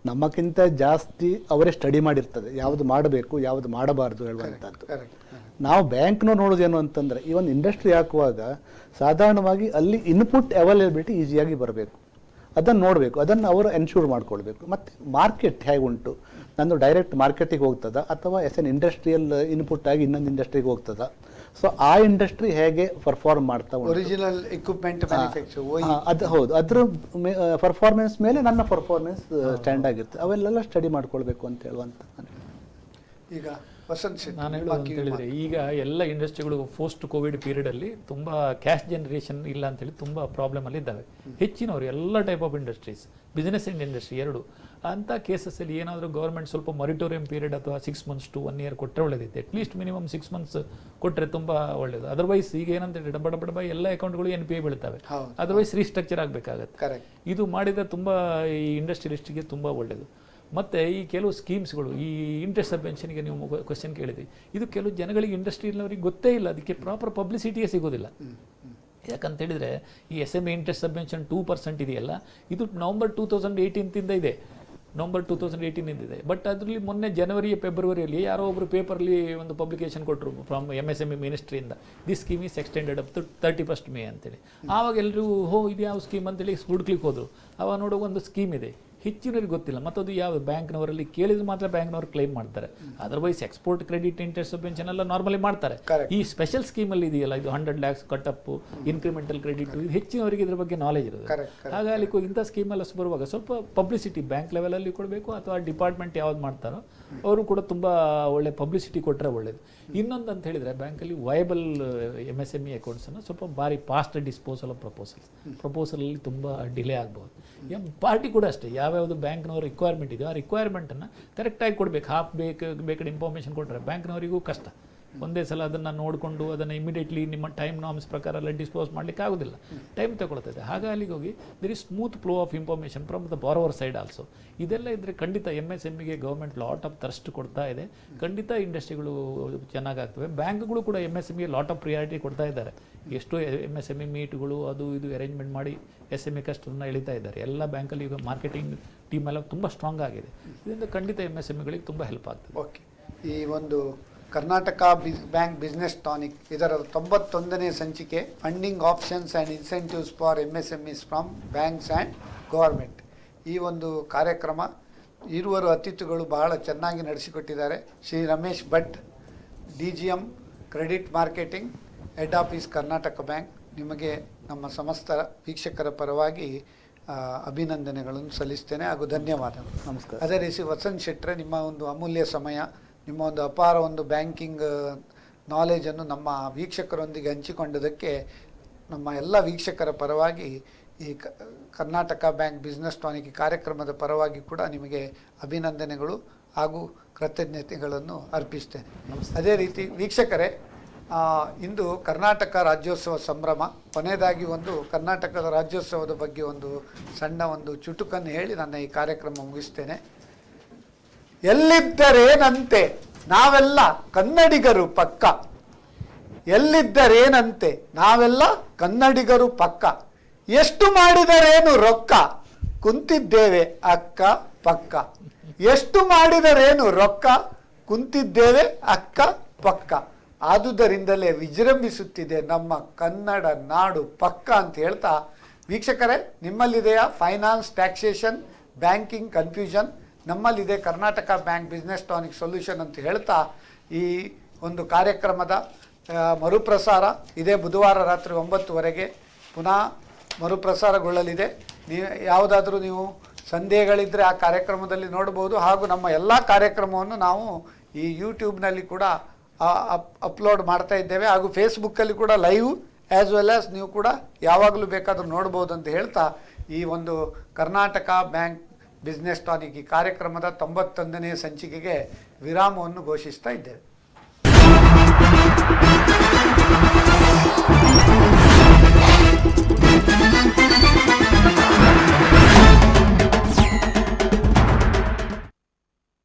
ನಮ್ಮಕ್ಕಿಂತ ಜಾಸ್ತಿ ಅವರೇ ಸ್ಟಡಿ ಮಾಡಿರ್ತದೆ, ಯಾವುದು ಮಾಡಬೇಕು ಯಾವುದು ಮಾಡಬಾರ್ದು ಹೇಳುವಂಥದ್ದು. ನಾವು ಬ್ಯಾಂಕ್ನೂ ನೋಡೋದೇನು ಅಂತಂದರೆ ಈ ಒಂದು ಇಂಡಸ್ಟ್ರಿ ಹಾಕುವಾಗ ಸಾಧಾರಣವಾಗಿ ಅಲ್ಲಿ ಇನ್ಪುಟ್ ಅವೈಲೇಬಿಲಿಟಿ ಈಸಿಯಾಗಿ ಬರಬೇಕು, ಅದನ್ನು ನೋಡಬೇಕು, ಅದನ್ನು ಅವರು ಎನ್ಶೂರ್ ಮಾಡ್ಕೊಳ್ಬೇಕು. ಮತ್ತು ಮಾರ್ಕೆಟ್ ಹೇಗೆ ಉಂಟು, ನಂದು ಡೈರೆಕ್ಟ್ ಮಾರ್ಕೆಟಿಗೆ ಹೋಗ್ತದ ಅಥವಾ ಎನ್ ಇಂಡಸ್ಟ್ರಿಯಲ್ ಇನ್ಪುಟ್ ಆಗಿ ಇನ್ನೊಂದು ಇಂಡಸ್ಟ್ರಿಗೆ ಹೋಗ್ತದ. ಸೊ ಆ ಇಂಡಸ್ಟ್ರಿ ಹೇಗೆ ಪರ್ಫಾರ್ಮ್ ಮಾಡ್ತಾ ಒರಿಜಿನಲ್ ಎಕ್ವಿಪ್ಮೆಂಟ್ ಅದು ಹೌದು, ಅದ್ರ ಪರ್ಫಾರ್ಮೆನ್ಸ್ ಮೇಲೆ ನನ್ನ ಪರ್ಫಾರ್ಮೆನ್ಸ್ ಸ್ಟ್ಯಾಂಡ್ ಆಗಿರುತ್ತೆ. ಅವೆಲ್ಲ ಸ್ಟಡಿ ಮಾಡ್ಕೊಳ್ಬೇಕು ಅಂತ ಹೇಳುವಂತ. ಈಗ ನಾನು ಹೇಳೋದು ಅಂತ ಹೇಳಿದ್ರೆ ಈಗ ಎಲ್ಲ ಇಂಡಸ್ಟ್ರಿಗಳು ಪೋಸ್ಟ್ ಕೋವಿಡ್ ಪೀರಿಯಡ್ ಅಲ್ಲಿ ತುಂಬಾ ಕ್ಯಾಶ್ ಜನರೇಷನ್ ಇಲ್ಲ ಅಂತೇಳಿ ತುಂಬಾ ಪ್ರಾಬ್ಲಮ್ ಅಲ್ಲಿ ಇದ್ದಾವೆ. ಹೆಚ್ಚಿನವರು ಎಲ್ಲ type of industries, business and industry ಎರಡು ಅಂತ ಕೇಸಸ್ ಅಲ್ಲಿ ಏನಾದರೂ ಗೌರ್ಮೆಂಟ್ ಸ್ವಲ್ಪ ಮೊರಿಟೋರಿಯಂ ಪೀರಿಯಡ್ ಅಥವಾ 6 months to 1 year ಕೊಟ್ಟರೆ ಒಳ್ಳೇದಿತ್ತು. ಅಟ್ಲೀಸ್ಟ್ ಮಿನಿಮಮ್ 6 months ಕೊಟ್ಟರೆ ತುಂಬಾ ಒಳ್ಳೇದು. ಅದರ್ವೈಸ್ ಈಗ ಏನಂತ ಹೇಳಿ ಡಬ್ಬ ಎಲ್ಲ ಅಕೌಂಟ್ಗಳು NPA ಬೀಳ್ತವೆ. ಅದರ್ವೈಸ್ ರೀಸ್ಟ್ರಕ್ಚರ್ ಆಗಬೇಕಾಗತ್ತೆ. ಇದು ಮಾಡಿದ ತುಂಬಾ ಈ ಇಂಡಸ್ಟ್ರಿಯಲಿಸ್ಟ್ಗೆ ತುಂಬಾ ಒಳ್ಳೇದು. ಮತ್ತು ಈ ಕೆಲವು ಸ್ಕೀಮ್ಸ್ಗಳು, ಈ ಇಂಟ್ರೆಸ್ಟ್ ಸಬ್ವೆನ್ಷನ್ಗೆ ನೀವು ಕ್ವಶನ್ ಕೇಳಿದ್ವಿ, ಇದು ಕೆಲವು ಜನಗಳಿಗೆ ಇಂಡಸ್ಟ್ರಿಯಲ್ನವ್ರಿಗೆ ಗೊತ್ತೇ ಇಲ್ಲ, ಅದಕ್ಕೆ ಪ್ರಾಪರ್ ಪಬ್ಲಿಸಿಟಿಯೇ ಸಿಗೋದಿಲ್ಲ. ಯಾಕಂತ ಹೇಳಿದರೆ ಈ SME ಇಂಟ್ರೆಸ್ಟ್ ಸಬ್ವೆನ್ಷನ್ 2% ಇದೆಯಲ್ಲ, ಇದು ನವಂಬರ್ 2018 ಇದೆ, ನವಂಬರ್ 2018 ಇದೆ. ಬಟ್ ಅದರಲ್ಲಿ ಮೊನ್ನೆ ಜನವರಿ ಫೆಬ್ರವರಿಯಲ್ಲಿ ಯಾರೋ ಒಬ್ಬರು ಪೇಪರ್ಲಿ ಒಂದು ಪಬ್ಲಿಕೇಶನ್ ಕೊಟ್ಟರು ಫ್ರಮ್ MSME ಮಿನಿಸ್ಟ್ರಿಯಿಂದ, this scheme is extended up to 31st May ಅಂತೇಳಿ. ಆವಾಗ ಎಲ್ಲರೂ ಇದು ಯಾವ ಸ್ಕೀಮ್ ಅಂತೇಳಿ ಹುಡುಕ್ಲಿಕ್ಕೆ ಹೋದರು. ಆವಾಗ ನೋಡೋ ಒಂದು ಸ್ಕೀಮ್ ಇದೆ, ಹೆಚ್ಚಿನವ್ರಿಗೆ ಗೊತ್ತಿಲ್ಲ. ಮತ್ತು ಅದು ಯಾವ ಬ್ಯಾಂಕ್ನವರಲ್ಲಿ ಕೇಳಿದ್ರೆ ಮಾತ್ರ ಬ್ಯಾಂಕ್ನವ್ರು ಕ್ಲೈಮ್ ಮಾಡ್ತಾರೆ. Otherwise export credit interest subvention ಎಲ್ಲ ನಾರ್ಮಲಿ ಮಾಡ್ತಾರೆ. ಈ ಸ್ಪೆಷಲ್ ಸ್ಕೀಮಲ್ಲಿ ಇದೆಯಲ್ಲ, ಇದು 100 lakhs ಕಟ್ಟಪ್ಪು, ಇನ್ಕ್ರಿಮೆಂಟಲ್ ಕ್ರೆಡಿಟ್, ಇದು ಹೆಚ್ಚಿನವರಿಗೆ ಇದ್ರ ಬಗ್ಗೆ ನಾಲೆಜ್ ಇರೋದು. ಹಾಗಾಗಿ ಇಂಥ ಸ್ಕೀಮೆಲ್ಲ ಬರುವಾಗ ಸ್ವಲ್ಪ ಪಬ್ಲಿಸಿಟಿ ಬ್ಯಾಂಕ್ ಲೆವೆಲಲ್ಲಿ ಕೊಡಬೇಕು, ಅಥವಾ ಡಿಪಾರ್ಟ್ಮೆಂಟ್ ಯಾವ್ದು ಮಾಡ್ತಾರೋ ಅವರು ಕೂಡ ತುಂಬ ಒಳ್ಳೆ ಪಬ್ಲಿಸಿಟಿ ಕೊಟ್ಟರೆ ಒಳ್ಳೇದು. ಇನ್ನೊಂದು ಅಂತ ಹೇಳಿದರೆ ಬ್ಯಾಂಕಲ್ಲಿ ವಯಬಲ್ MSME ಅಕೌಂಟ್ಸನ್ನು ಸ್ವಲ್ಪ ಭಾರಿ ಫಾಸ್ಟ್ ಡಿಸ್ಪೋಸಲ್ ಆಫ್ ಪ್ರಪೋಸಲಲ್ಲಿ ತುಂಬ ಡಿಲೇ ಆಗ್ಬೋದು. ಪಾರ್ಟಿ ಕೂಡ ಅಷ್ಟೇ, ಯಾವ್ಯಾವುದು ಬ್ಯಾಂಕ್ನವ್ರ ರಿಕ್ವೈರ್ಮೆಂಟ್ ಇದೆಯೋ ಆ ರಿಕ್ವೈರ್ಮೆಂಟನ್ನು ಕರೆಕ್ಟಾಗಿ ಕೊಡಬೇಕು. ಹಾಫ್ ಬೇಕಾದ ಇನ್ಫಾರ್ಮೇಷನ್ ಕೊಟ್ಟರೆ ಬ್ಯಾಂಕ್ನವರಿಗೂ ಕಷ್ಟ. ಒಂದೇ ಸಲ ಅದನ್ನು ನೋಡಿಕೊಂಡು ಅದನ್ನು ಇಮಿಡಿಯೇಟ್ಲಿ ನಿಮ್ಮ ಟೈಮ್ ನಾರ್ಮ್ಸ್ ಪ್ರಕಾರ ಎಲ್ಲ ಡಿಸ್ಪೋಸ್ ಮಾಡಲಿಕ್ಕೆ ಆಗೋದಿಲ್ಲ, ಟೈಮ್ ತಗೊಳ್ತದೆ. ಹಾಗೆ ಅಲ್ಲಿಗೆ ಹೋಗಿ there is smooth flow of information from the borrower side also. ಇದೆಲ್ಲ ಇದ್ದರೆ ಖಂಡಿತ MSMEಗೆ ಗೌರ್ಮೆಂಟ್ ಲಾಟ್ ಆಫ್ ಥರ್ಸ್ಟ್ ಕೊಡ್ತಾ ಇದೆ. ಖಂಡಿತ ಇಂಡಸ್ಟ್ರಿಗಳು ಚೆನ್ನಾಗಾಗ್ತವೆ. ಬ್ಯಾಂಕ್ಗಳು ಕೂಡ MSMEಗೆ ಲಾಟ್ ಆಫ್ ಪ್ರಿಯಾರಿಟಿ ಕೊಡ್ತಾ ಇದ್ದಾರೆ. ಎಷ್ಟೋ MSME ಮೀಟ್ಗಳು ಅದು ಇದು ಅರೇಂಜ್ಮೆಂಟ್ ಮಾಡಿ SME ಕಸ್ಟಮರ್ನ ಎಳಿತಾ ಇದ್ದಾರೆ. ಎಲ್ಲ ಬ್ಯಾಂಕಲ್ಲಿ ಈಗ ಮಾರ್ಕೆಟಿಂಗ್ ಟೀಮ್ ಎಲ್ಲ ತುಂಬ ಸ್ಟ್ರಾಂಗ್ ಆಗಿದೆ. ಇದರಿಂದ ಖಂಡಿತ MSMEಗಳಿಗೆ ತುಂಬ ಹೆಲ್ಪ್ ಆಗ್ತದೆ. ಓಕೆ, ಈ ಒಂದು ಕರ್ನಾಟಕ ಬ್ಯಾಂಕ್ ಬಿಸ್ನೆಸ್ ಟಾನಿಕ್ ಇದರ 91ನೇ ಸಂಚಿಕೆ funding options and incentives for MSMEs from banks and government. ಈ ಒಂದು ಕಾರ್ಯಕ್ರಮ ಇರುವರು ಅತಿಥಿಗಳು ಬಹಳ ಚೆನ್ನಾಗಿ ನಡೆಸಿಕೊಟ್ಟಿದ್ದಾರೆ. Shri Ramesh Bhat, DGM credit marketing, head office Karnataka Bank. ನಿಮಗೆ ನಮ್ಮ ಸಮಸ್ತ ವೀಕ್ಷಕರ ಪರವಾಗಿ ಅಭಿನಂದನೆಗಳನ್ನು ಸಲ್ಲಿಸ್ತೇನೆ ಹಾಗೂ ಧನ್ಯವಾದಗಳು. ನಮಸ್ಕಾರ. ಅದೇ ರೀತಿ ವಸಂತ್ ಶೆಟ್ರೆ, ನಿಮ್ಮ ಒಂದು ಅಮೂಲ್ಯ ಸಮಯ, ನಿಮ್ಮ ಒಂದು ಅಪಾರ ಒಂದು ಬ್ಯಾಂಕಿಂಗ್ ನಾಲೆಜನ್ನು ನಮ್ಮ ವೀಕ್ಷಕರೊಂದಿಗೆ ಹಂಚಿಕೊಂಡದಕ್ಕೆ ನಮ್ಮ ಎಲ್ಲ ವೀಕ್ಷಕರ ಪರವಾಗಿ ಈ ಕರ್ನಾಟಕ ಬ್ಯಾಂಕ್ ಬಿಸ್ನೆಸ್ ಟಾನಿಕ್ ಕಾರ್ಯಕ್ರಮದ ಪರವಾಗಿ ಕೂಡ ನಿಮಗೆ ಅಭಿನಂದನೆಗಳು ಹಾಗೂ ಕೃತಜ್ಞತೆಗಳನ್ನು ಅರ್ಪಿಸ್ತೇನೆ. ಅದೇ ರೀತಿ ವೀಕ್ಷಕರೇ, ಇಂದು ಕರ್ನಾಟಕ ರಾಜ್ಯೋತ್ಸವ ಸಂಭ್ರಮ. ಕೊನೆಯದಾಗಿ ಒಂದು ಕರ್ನಾಟಕದ ರಾಜ್ಯೋತ್ಸವದ ಬಗ್ಗೆ ಒಂದು ಸಣ್ಣ ಒಂದು ಚುಟುಕನ್ನು ಹೇಳಿ ನನ್ನ ಈ ಕಾರ್ಯಕ್ರಮ ಮುಗಿಸ್ತೇನೆ. ಎಲ್ಲಿದ್ದರೇನಂತೆ ನಾವೆಲ್ಲ ಕನ್ನಡಿಗರು ಪಕ್ಕ, ಎಲ್ಲಿದ್ದರೇನಂತೆ ನಾವೆಲ್ಲ ಕನ್ನಡಿಗರು ಪಕ್ಕ, ಎಷ್ಟು ಮಾಡಿದರೇನು ರೊಕ್ಕ ಕುಂತಿದ್ದೇವೆ ಅಕ್ಕ ಪಕ್ಕ, ಎಷ್ಟು ಮಾಡಿದರೇನು ರೊಕ್ಕ ಕುಂತಿದ್ದೇವೆ ಅಕ್ಕ ಪಕ್ಕ, ಆದುದರಿಂದಲೇ ವಿಜೃಂಭಿಸುತ್ತಿದೆ ನಮ್ಮ ಕನ್ನಡ ನಾಡು ಪಕ್ಕ ಅಂತ ಹೇಳ್ತಾ, ವೀಕ್ಷಕರೇ, ನಿಮ್ಮಲ್ಲಿದೆಯಾ ಫೈನಾನ್ಸ್, ಟ್ಯಾಕ್ಸೇಷನ್, ಬ್ಯಾಂಕಿಂಗ್ ಕನ್ಫ್ಯೂಷನ್? ನಮ್ಮಲ್ಲಿದೆ Karnataka bank business tonic solution ಅಂತ ಹೇಳ್ತಾ, ಈ ಒಂದು ಕಾರ್ಯಕ್ರಮದ ಮರುಪ್ರಸಾರ ಇದೇ ಬುಧವಾರ ರಾತ್ರಿ 9:00 ಪುನಃ ಮರುಪ್ರಸಾರಗೊಳ್ಳಲಿದೆ. ಯಾವುದಾದ್ರೂ ನೀವು ಸಂದೇಹಗಳಿದ್ದರೆ ಆ ಕಾರ್ಯಕ್ರಮದಲ್ಲಿ ನೋಡ್ಬೋದು. ಹಾಗೂ ನಮ್ಮ ಎಲ್ಲ ಕಾರ್ಯಕ್ರಮವನ್ನು ನಾವು ಈ ಯೂಟ್ಯೂಬ್ನಲ್ಲಿ ಕೂಡ ಅಪ್ಲೋಡ್ ಮಾಡ್ತಾ ಇದ್ದೇವೆ. ಹಾಗೂ ಫೇಸ್ಬುಕ್ಕಲ್ಲಿ ಕೂಡ ಲೈವ್ ಆ್ಯಸ್ ವೆಲ್ ಆಸ್ ನೀವು ಕೂಡ ಯಾವಾಗಲೂ ಬೇಕಾದರೂ ನೋಡ್ಬೋದು ಅಂತ ಹೇಳ್ತಾ, ಈ ಒಂದು ಕರ್ನಾಟಕ ಬ್ಯಾಂಕ್ ಬಿಸ್ನೆಸ್ ಟಾನಿಕ್ ಈ ಕಾರ್ಯಕ್ರಮದ 91ನೇ ಸಂಚಿಕೆಗೆ ವಿರಾಮವನ್ನು ಘೋಷಿಸ್ತಾ ಇದ್ದೇವೆ.